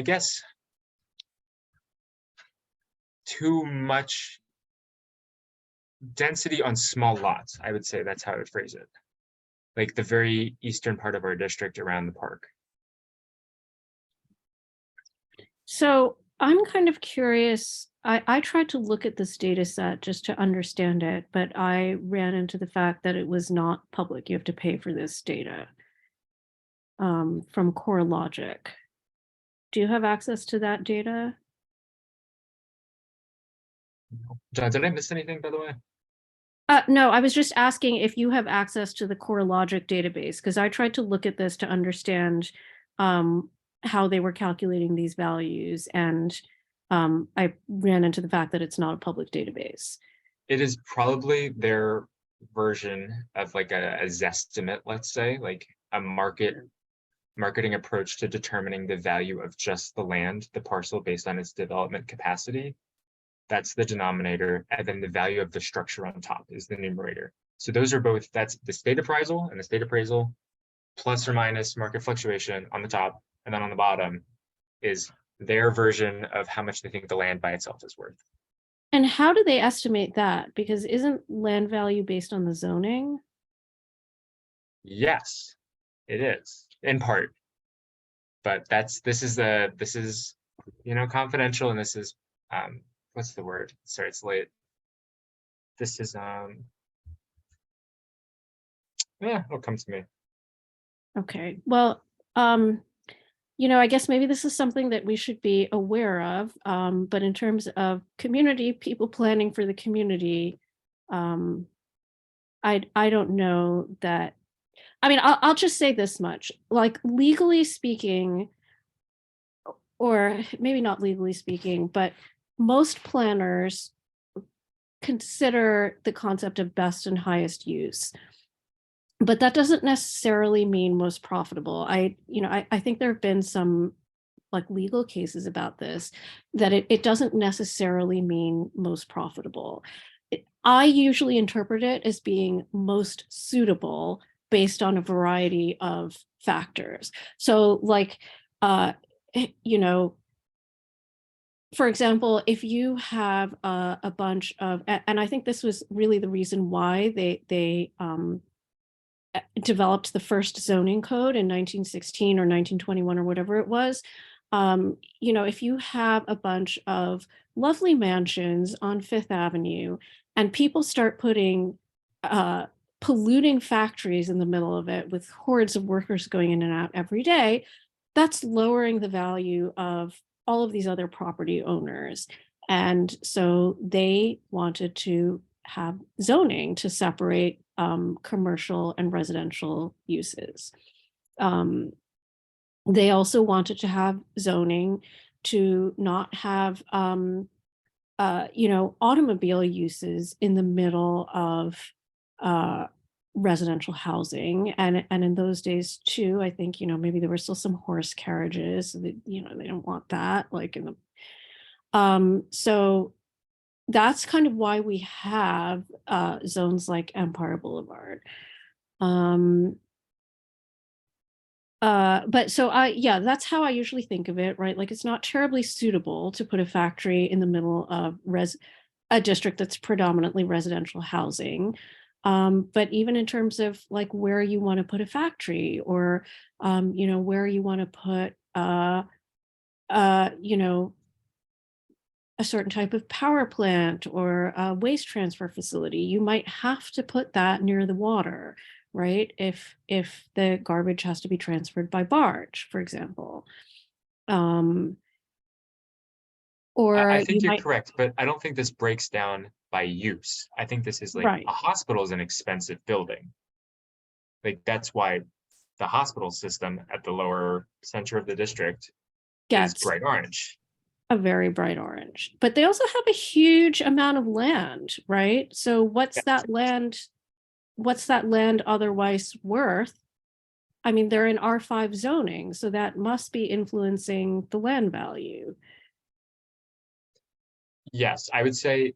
guess, too much density on small lots. I would say that's how I would phrase it. Like the very eastern part of our district around the park. So I'm kind of curious. I tried to look at this data set just to understand it, but I ran into the fact that it was not public. You have to pay for this data from CoreLogic. Do you have access to that data? John, did I miss anything, by the way? No, I was just asking if you have access to the CoreLogic database, because I tried to look at this to understand how they were calculating these values, and I ran into the fact that it's not a public database. It is probably their version of like a Zestimate, let's say, like a marketing approach to determining the value of just the land, the parcel based on its development capacity. That's the denominator, and then the value of the structure on top is the numerator. So those are both, that's the state appraisal and the state appraisal plus or minus market fluctuation on the top, and then on the bottom is their version of how much they think the land by itself is worth. And how do they estimate that? Because isn't land value based on the zoning? Yes, it is in part. But this is, you know, confidential, and this is, what's the word? Sorry, it's late. This is, yeah, it'll come to me. Okay, well, you know, I guess maybe this is something that we should be aware of, but in terms of community, people planning for the community, I don't know that. I mean, I'll just say this much, like legally speaking, or maybe not legally speaking, but most planners consider the concept of best and highest use. But that doesn't necessarily mean most profitable. I think there have been some like legal cases about this, that it doesn't necessarily mean most profitable. I usually interpret it as being most suitable based on a variety of factors. So like, you know, for example, if you have a bunch of, and I think this was really the reason why they developed the first zoning code in 1916 or 1921 or whatever it was. You know, if you have a bunch of lovely mansions on Fifth Avenue and people start putting polluting factories in the middle of it with hordes of workers going in and out every day, that's lowering the value of all of these other property owners. And so they wanted to have zoning to separate commercial and residential uses. They also wanted to have zoning to not have, you know, automobile uses in the middle of residential housing. And in those days too, I think, you know, maybe there were still some horse carriages that, you know, they don't want that like in the, so that's kind of why we have zones like Empire Boulevard. But so yeah, that's how I usually think of it, right? Like it's not terribly suitable to put a factory in the middle of a district that's predominantly residential housing. But even in terms of like where you want to put a factory, or you know, where you want to put you know, a certain type of power plant or a waste transfer facility, you might have to put that near the water, right? If the garbage has to be transferred by barge, for example. Or I think you you're might, correct, but I don't think this breaks down by use. I think this is like right, a hospital is an expensive building. Like that's why the hospital system at the lower center of the district is gets bright orange. a very bright orange. But they also have a huge amount of land, right? So what's that land otherwise worth? I mean, they're in R5 zoning, so that must be influencing the land value. Yes, I would say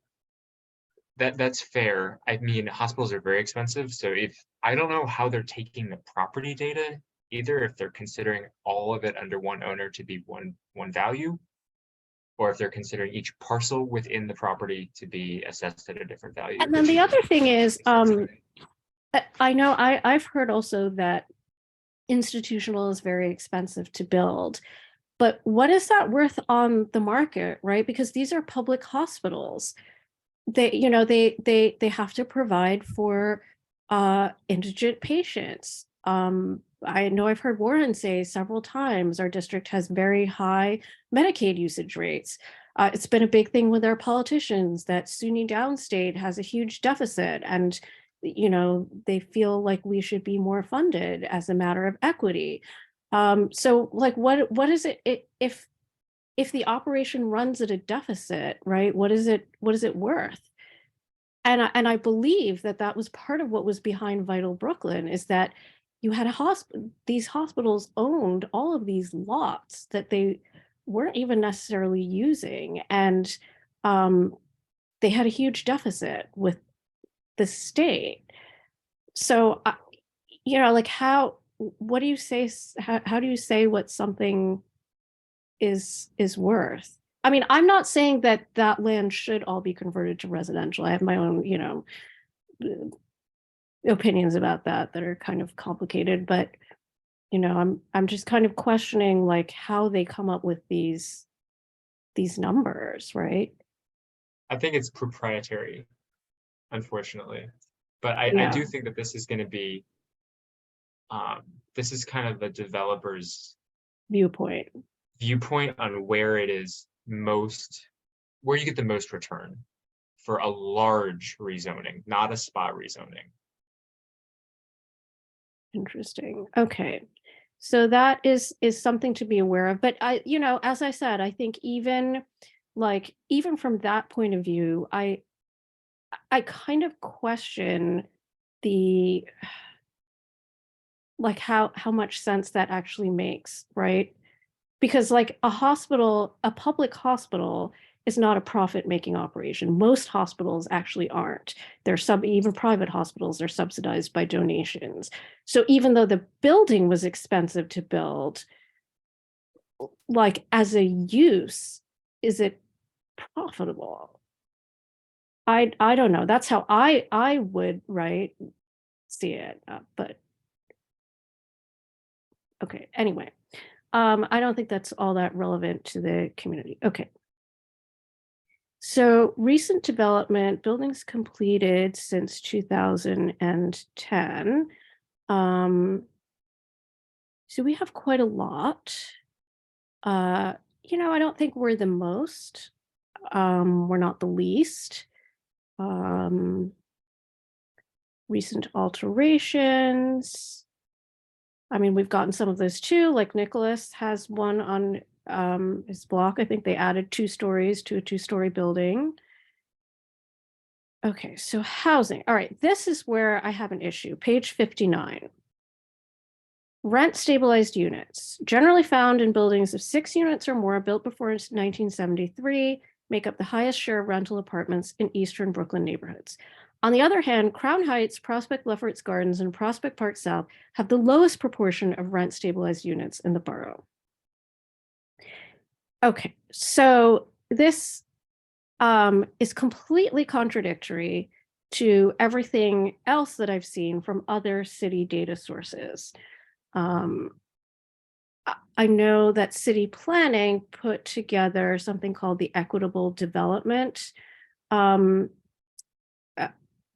that that's fair. I mean, hospitals are very expensive, so if I don't know how they're taking the property data either, if they're considering all of it under one owner to be one value, or if they're considering each parcel within the property to be assessed at a different value. And then the other thing is, I know I've heard also that institutional is very expensive to build, but what is that worth on the market, right? Because these are public hospitals. They, you know, they have to provide for indigent patients. I know I've heard Warren say several times our district has very high Medicaid usage rates. It's been a big thing with our politicians that SUNY downstate has a huge deficit, and you know, they feel like we should be more funded as a matter of equity. So like what is it if the operation runs at a deficit, right? What is it worth? And I believe that that was part of what was behind Vital Brooklyn, is that you had these hospitals owned all of these lots that they weren't even necessarily using, and they had a huge deficit with the state. So you know, like what do you say, how do you say what something is worth? I mean, I'm not saying that that land should all be converted to residential. I have my own, opinions about that are kind of complicated, but I'm just kind of questioning like how they come up with these numbers, right? I think it's proprietary, unfortunately. But I Yeah. do think that this is going to be, this is kind of the developer's Viewpoint. viewpoint on where it is most, where you get the most return for a large rezoning, not a spot rezoning. Interesting. Okay. So that is something to be aware of. But as I said, I think even from that point of view, I kind of question the like how much sense that actually makes, right? Because like a public hospital is not a profit-making operation. Most hospitals actually aren't. Even private hospitals are subsidized by donations. So even though the building was expensive to build, like as a use, is it profitable? I don't know. That's how I would, right, see it. But okay, anyway. I don't think that's all that relevant to the community. Okay. So recent development, buildings completed since 2010. So we have quite a lot. I don't think we're the most. We're not the least. Recent alterations. I mean, we've gotten some of those too, like Nicholas has one on his block. I think they added 2 stories to a 2-story building. Okay, so housing. All right, this is where I have an issue. Page 59. Rent stabilized units, generally found in buildings of 6 units or more built before 1973, make up the highest share of rental apartments in Eastern Brooklyn neighborhoods. On the other hand, Crown Heights, Prospect Lefferts Gardens, and Prospect Park South have the lowest proportion of rent stabilized units in the borough. Okay, so this is completely contradictory to everything else that I've seen from other city data sources. I know that city planning put together something called the Equitable Development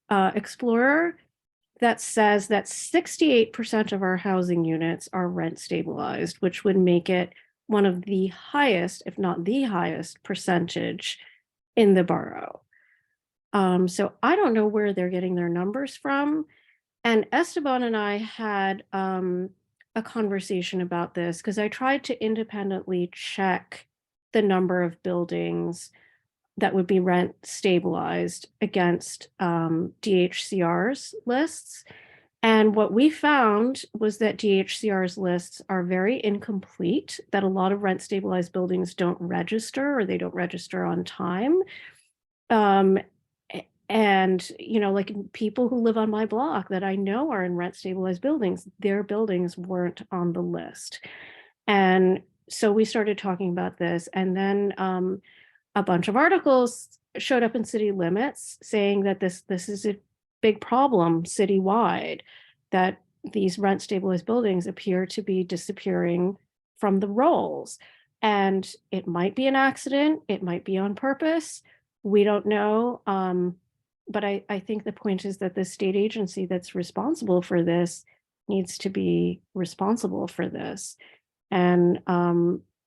Explorer that says that 68% of our housing units are rent stabilized, which would make it one of the highest, if not the highest percentage in the borough. So I don't know where they're getting their numbers from. And Esteban and I had a conversation about this because I tried to independently check the number of buildings that would be rent stabilized against DHCR's lists. And what we found was that DHCR's lists are very incomplete, that a lot of rent stabilized buildings don't register or they don't register on time. And, like people who live on my block that I know are in rent stabilized buildings, their buildings weren't on the list. And so we started talking about this. And then a bunch of articles showed up in City Limits saying that this is a big problem citywide, that these rent stabilized buildings appear to be disappearing from the rolls. And it might be an accident, it might be on purpose. We don't know. But I think the point is that the state agency that's responsible for this needs to be responsible for this. And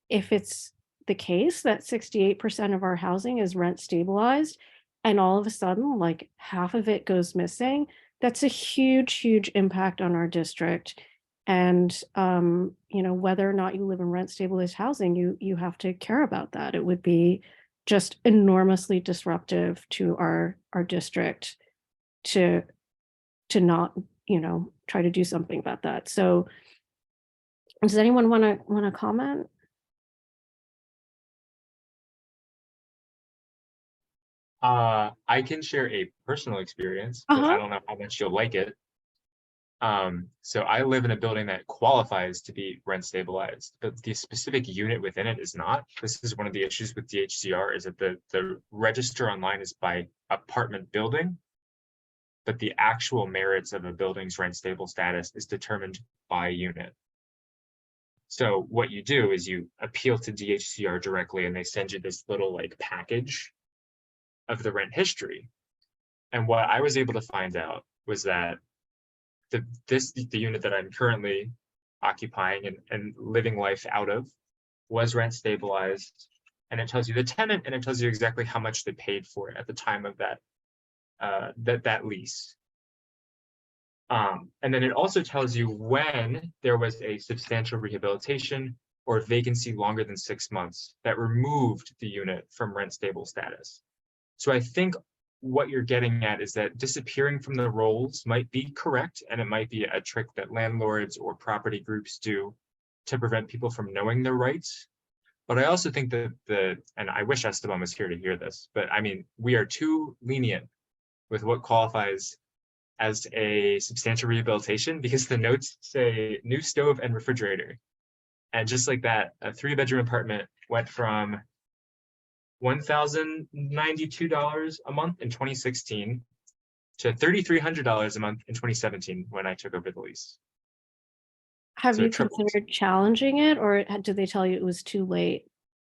if it's the case that 68% of our housing is rent stabilized, and all of a sudden, like half of it goes missing, that's a huge, huge impact on our district. And whether or not you live in rent stabilized housing, you have to care about that. It would be just enormously disruptive to our district to not, try to do something about that. So does anyone want to comment? I can share a personal experience, but I don't know how much you'll like it. So I live in a building that qualifies to be rent stabilized, but the specific unit within it is not. This is one of the issues with DHCR, is that the register online is by apartment building, but the actual merits of a building's rent stable status is determined by unit. So what you do is you appeal to DHCR directly, and they send you this little like package of the rent history. And what I was able to find out was that the unit that I'm currently occupying and living life out of was rent stabilized, and it tells you the tenant, and it tells you exactly how much they paid for it at the time of that lease. And then it also tells you when there was a substantial rehabilitation or vacancy longer than 6 months that removed the unit from rent stable status. So I think what you're getting at is that disappearing from the rolls might be correct, and it might be a trick that landlords or property groups do to prevent people from knowing their rights. But I also think that and I wish Esteban was here to hear this, but I mean, we are too lenient with what qualifies as a substantial rehabilitation, because the notes say new stove and refrigerator. And just like that, a 3-bedroom apartment went from $1,092 a month in 2016 to $3,300 a month in 2017 when I took over the lease. Have So you it tripled. considered challenging it, or did they tell you it was too late?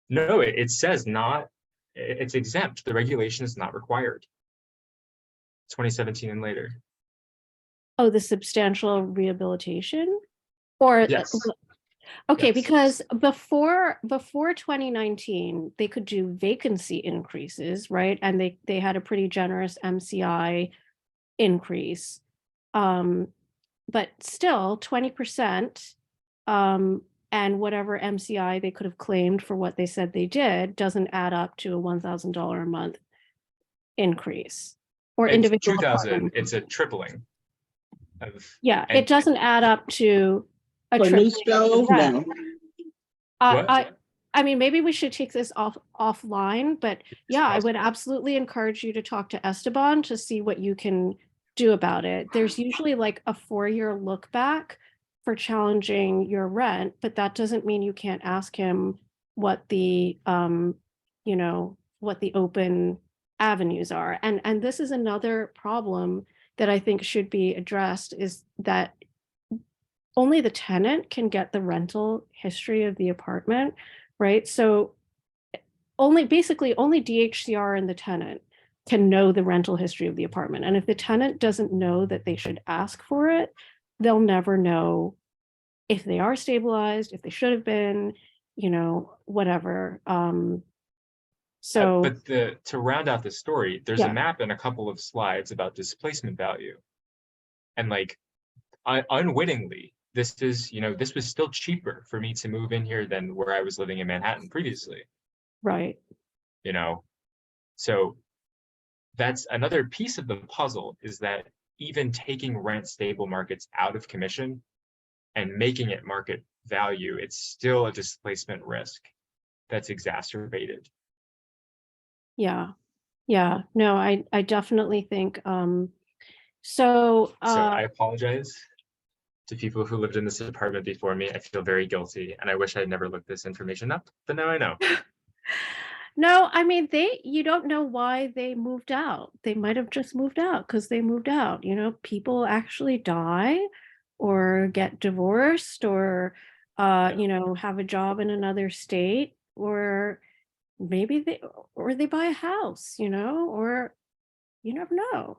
No, it says not, it's exempt. The regulation is not required. 2017 and later. Oh, the substantial rehabilitation? Or Yes. okay, Yes. because before 2019, they could do vacancy increases, right? And they had a pretty generous MCI increase. But still 20%, and whatever MCI they could have claimed for what they said they did doesn't add up to a $1,000 a month increase. Or It's individual 2,000, apartment. it's a tripling of. Yeah, and- it doesn't add up to a For new tripling of stove, rent. no. What? I mean, maybe we should take this offline, but yeah, I would possible. absolutely encourage you to talk to Esteban to see what you can do about it. There's usually like a 4-year look back for challenging your rent, but that doesn't mean you can't ask him what the what the open avenues are. And this is another problem that I think should be addressed, is that only the tenant can get the rental history of the apartment, right? So basically only DHCR and the tenant can know the rental history of the apartment. And if the tenant doesn't know that they should ask for it, they'll never know if they are stabilized, if they should have been, whatever. But to round out the story, there's Yeah. a map and a couple of slides about displacement value. And like unwittingly, this was still cheaper for me to move in here than where I was living in Manhattan previously. Right. So that's another piece of the puzzle, is that even taking rent stable markets out of commission and making it market value, it's still a displacement risk that's exacerbated. Yeah. No, I definitely think So I apologize to people who lived in this apartment before me. I feel very guilty, and I wish I'd never looked this information up, but now I know. No, I mean, you don't know why they moved out. They might have just moved out because they moved out. People actually die or get divorced or, have a job in another state, or maybe they buy a house, or you never know.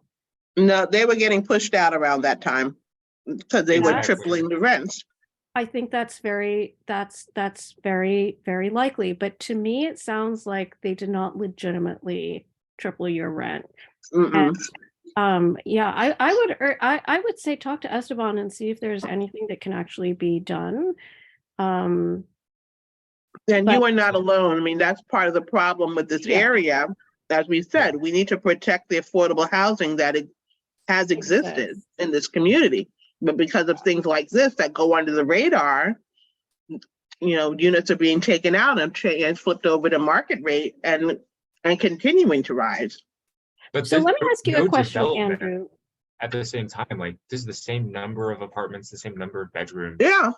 No, they were getting pushed out around that time because they were Exactly. tripling the rents. I think that's very, very likely. But to me, it sounds like they did not legitimately triple your rent. Mm-mm. And I would say talk to Esteban and see if there's anything that can actually be done. And But- you are not alone. I mean, that's part of the problem with this Yeah. area. As we said, we need to protect the affordable housing that has existed in this community. But because of things like this that go under the radar, units are being taken out and flipped over to market rate and continuing to rise. But So there's let me ask you no a question, development. Andrew. at the same time, like this is the same number of apartments, the same number of bedrooms. Yeah.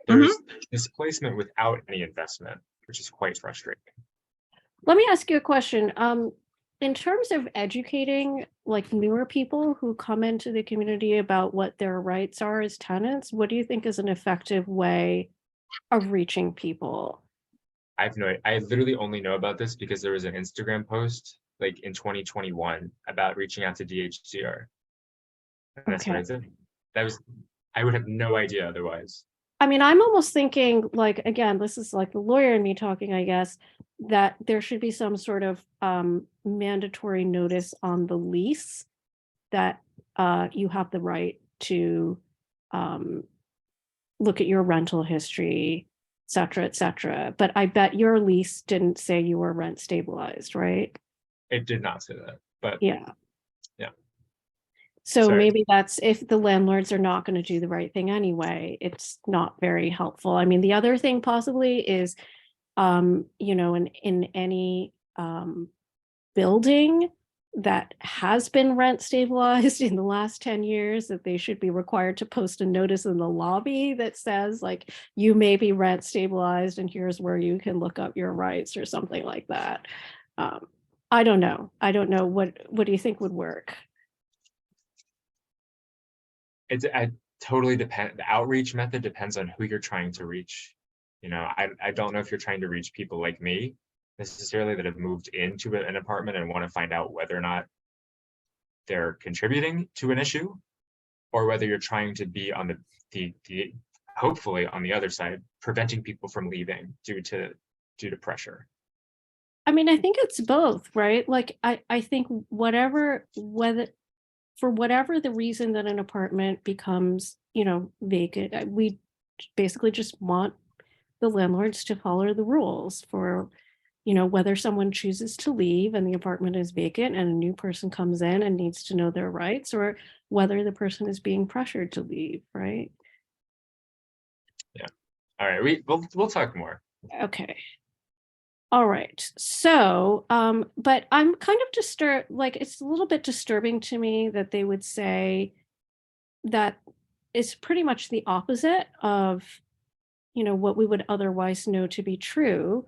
There's displacement without any investment, which is quite frustrating. Let me ask you a question. In terms of educating like newer people who come into the community about what their rights are as tenants, what do you think is an effective way of reaching people? I literally only know about this because there was an Instagram post like in 2021 about reaching out to DHCR. And that's what I did. I would have no idea otherwise. I mean, I'm almost thinking like, again, this is like the lawyer in me talking, I guess, that there should be some sort of mandatory notice on the lease that you have the right to look at your rental history, et cetera, et cetera. But I bet your lease didn't say you were rent stabilized, right? It did not say that, but Yeah. Yeah. So Sorry. maybe that's if the landlords are not going to do the right thing anyway, it's not very helpful. I mean, the other thing possibly is, you know, in any building that has been rent stabilized in the last 10 years, that they should be required to post a notice in the lobby that says like, you may be rent stabilized and here's where you can look up your rights or something like that. I don't know. What do you think would work? I totally depend. The outreach method depends on who you're trying to reach. You know, I don't know if you're trying to reach people like me necessarily that have moved into an apartment and want to find out whether or not they're contributing to an issue, or whether you're trying to be on the hopefully on the other side, preventing people from leaving due to pressure. I mean, I think it's both, right? Like, I think for whatever the reason that an apartment becomes, you know, vacant, we basically just want the landlords to follow the rules for, you know, whether someone chooses to leave and the apartment is vacant and a new person comes in and needs to know their rights, or whether the person is being pressured to leave, right? Yeah. All right, we'll talk more. Okay. All right. So, but I'm kind of disturbed, like it's a little bit disturbing to me that they would say that it's pretty much the opposite of, you know, what we would otherwise know to be true.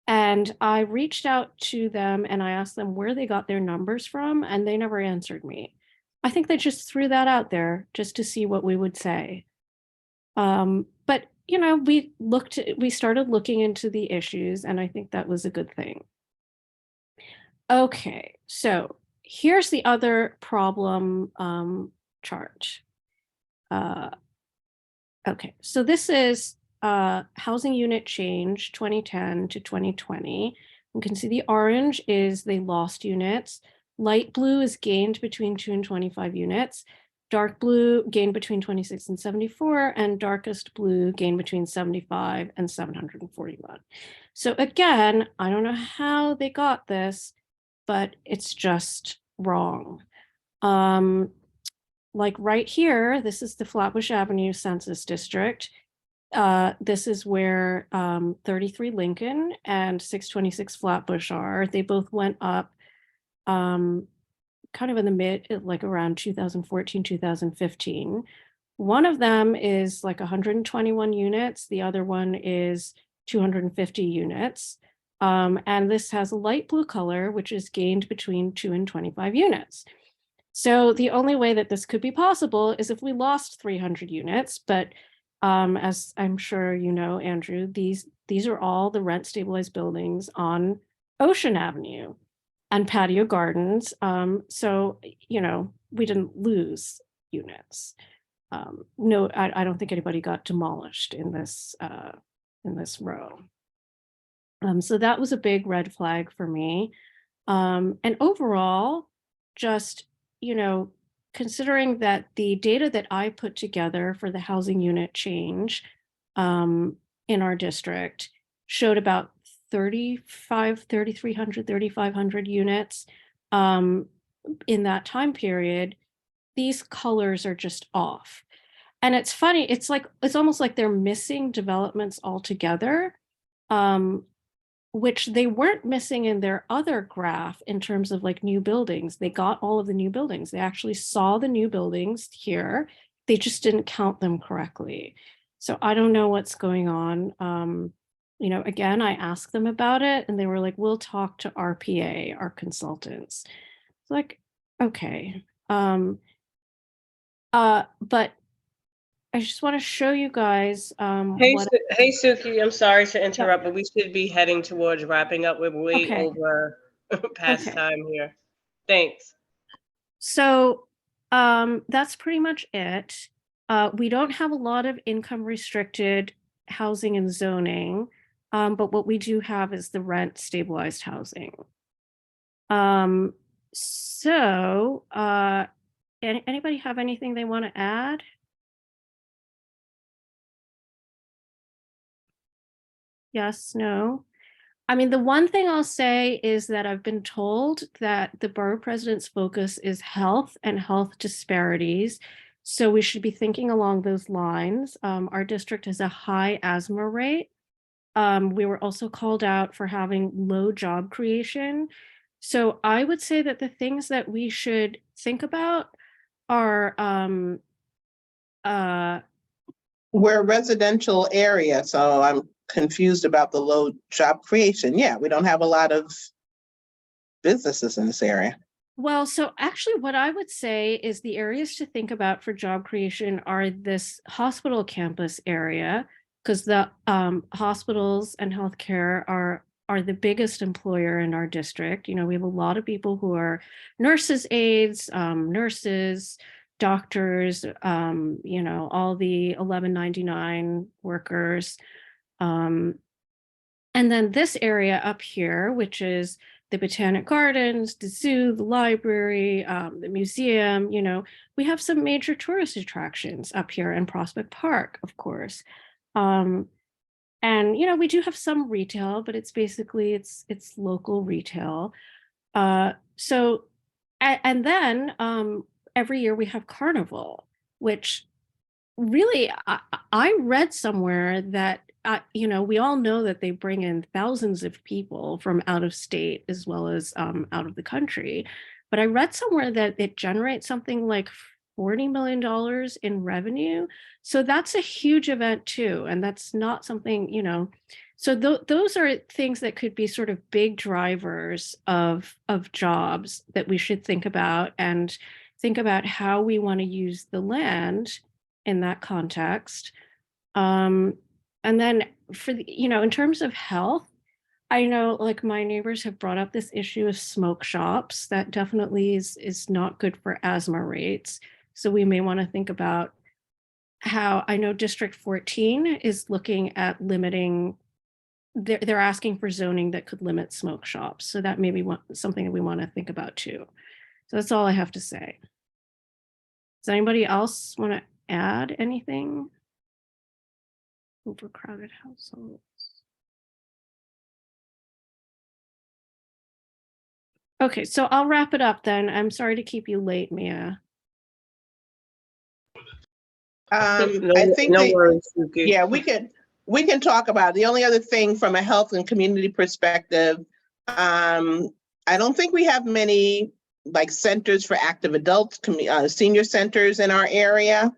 And I reached out to them and I asked them where they got their numbers from, and they never answered me. I think they just threw that out there just to see what we would say. But you know, we started looking into the issues, and I think that was a good thing. Okay, so here's the other problem chart. Okay, so this is housing unit change 2010 to 2020. You can see the orange is they lost units. Light blue is gained between 2 and 25 units. Dark blue gained between 26 and 74, and darkest blue gained between 75 and 741. So again, I don't know how they got this, but it's just wrong. Like right here, this is the Flatbush Avenue Census District. This is where 33 Lincoln and 626 Flatbush are. They both went up kind of in the mid, like around 2014, 2015. One of them is like 121 units. The other one is 250 units. And this has a light blue color, which is gained between 2 and 25 units. So the only way that this could be possible is if we lost 300 units, but as I'm sure you know, Andrew, these are all the rent stabilized buildings on Ocean Avenue and patio gardens. So, you know, we didn't lose units. No, I don't think anybody got demolished in this row. So that was a big red flag for me. And overall, just, you know, considering that the data that I put together for the housing unit change in our district showed about 3,500 units in that time period, these colors are just off. And it's funny, it's almost like they're missing developments altogether. which they weren't missing in their other graph in terms of like new buildings. They got all of the new buildings. They actually saw the new buildings here. They just didn't count them correctly. So I don't know what's going on. You know, again, I asked them about it and they were like, we'll talk to RPA, our consultants. It's like, okay. But I just want to show you guys Hey, what hey, Suki, I'm sorry to interrupt, but we should be heading towards wrapping up. We're way Okay. over past Okay. time here. Thanks. So that's pretty much it. We don't have a lot of income restricted housing and zoning, but what we do have is the rent stabilized housing. So anybody have anything they want to add? Yes, no? I mean, the one thing I'll say is that I've been told that the borough president's focus is health and health disparities. So we should be thinking along those lines. Our district has a high asthma rate. We were also called out for having low job creation. So I would say that the things that we should think about are We're a residential area, so I'm confused about the low job creation. Yeah, we don't have a lot of businesses in this area. well, so actually what I would say is the areas to think about for job creation are this hospital campus area, because the hospitals and healthcare are the biggest employer in our district. You know, we have a lot of people who are nurses aides, nurses, doctors, you know, all the 1199 workers. And then this area up here, which is the Botanic Gardens, the zoo, the library, the museum, you know, we have some major tourist attractions up here in Prospect Park, of course. And, you know, we do have some retail, but it's basically, it's local retail. So, and then every year we have Carnival, which really, I read somewhere that, you know, we all know that they bring in thousands of people from out of state as well as out of the country. But I read somewhere that it generates something like $40 million in revenue. So that's a huge event too. And that's not something, you know, so those are things that could be sort of big drivers of jobs that we should think about, and think about how we want to use the land in that context. And then for the, you know, in terms of health, I know like my neighbors have brought up this issue of smoke shops. That definitely is not good for asthma rates. So we may want to think about how, I know District 14 is looking at limiting, they're asking for zoning that could limit smoke shops. So that may be something that we want to think about too. So that's all I have to say. Does anybody else want to add anything? Overcrowded households. Okay, so I'll wrap it up then. I'm sorry to keep you late, Mia. I think no worries, Suki. yeah, we can talk about it. The only other thing from a health and community perspective, I don't think we have many like centers for active adults, senior centers in our area.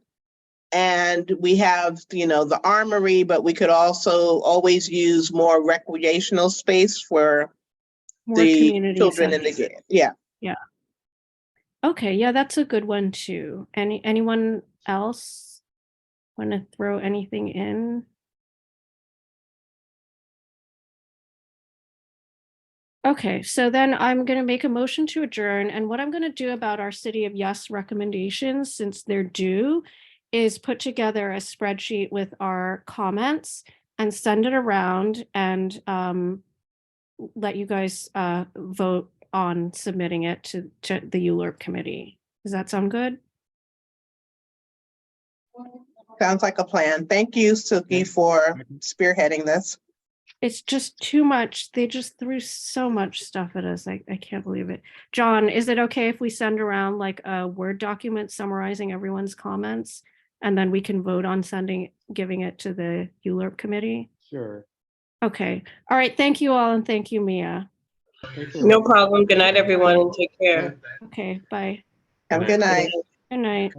And we have, you know, the armory, but we could also always use more recreational space for More the community children in the centers. game. Yeah. Yeah. Okay, yeah, that's a good one too. Anyone else want to throw anything in? Okay, so then I'm going to make a motion to adjourn. And what I'm going to do about our City of Yes recommendations, since they're due, is put together a spreadsheet with our comments and send it around and let you guys vote on submitting it to the ULURP committee. Does that sound good? Sounds like a plan. Thank you, Suki, for spearheading this. It's just too much. They just threw so much stuff at us. I can't believe it. John, is it okay if we send around like a Word document summarizing everyone's comments, and then we can vote on giving it to the ULURP committee? Sure. Okay. All right. Thank you all, and thank you, Mia. No problem. Good night, everyone, and take care. Okay. Bye. Have a good night. Good night.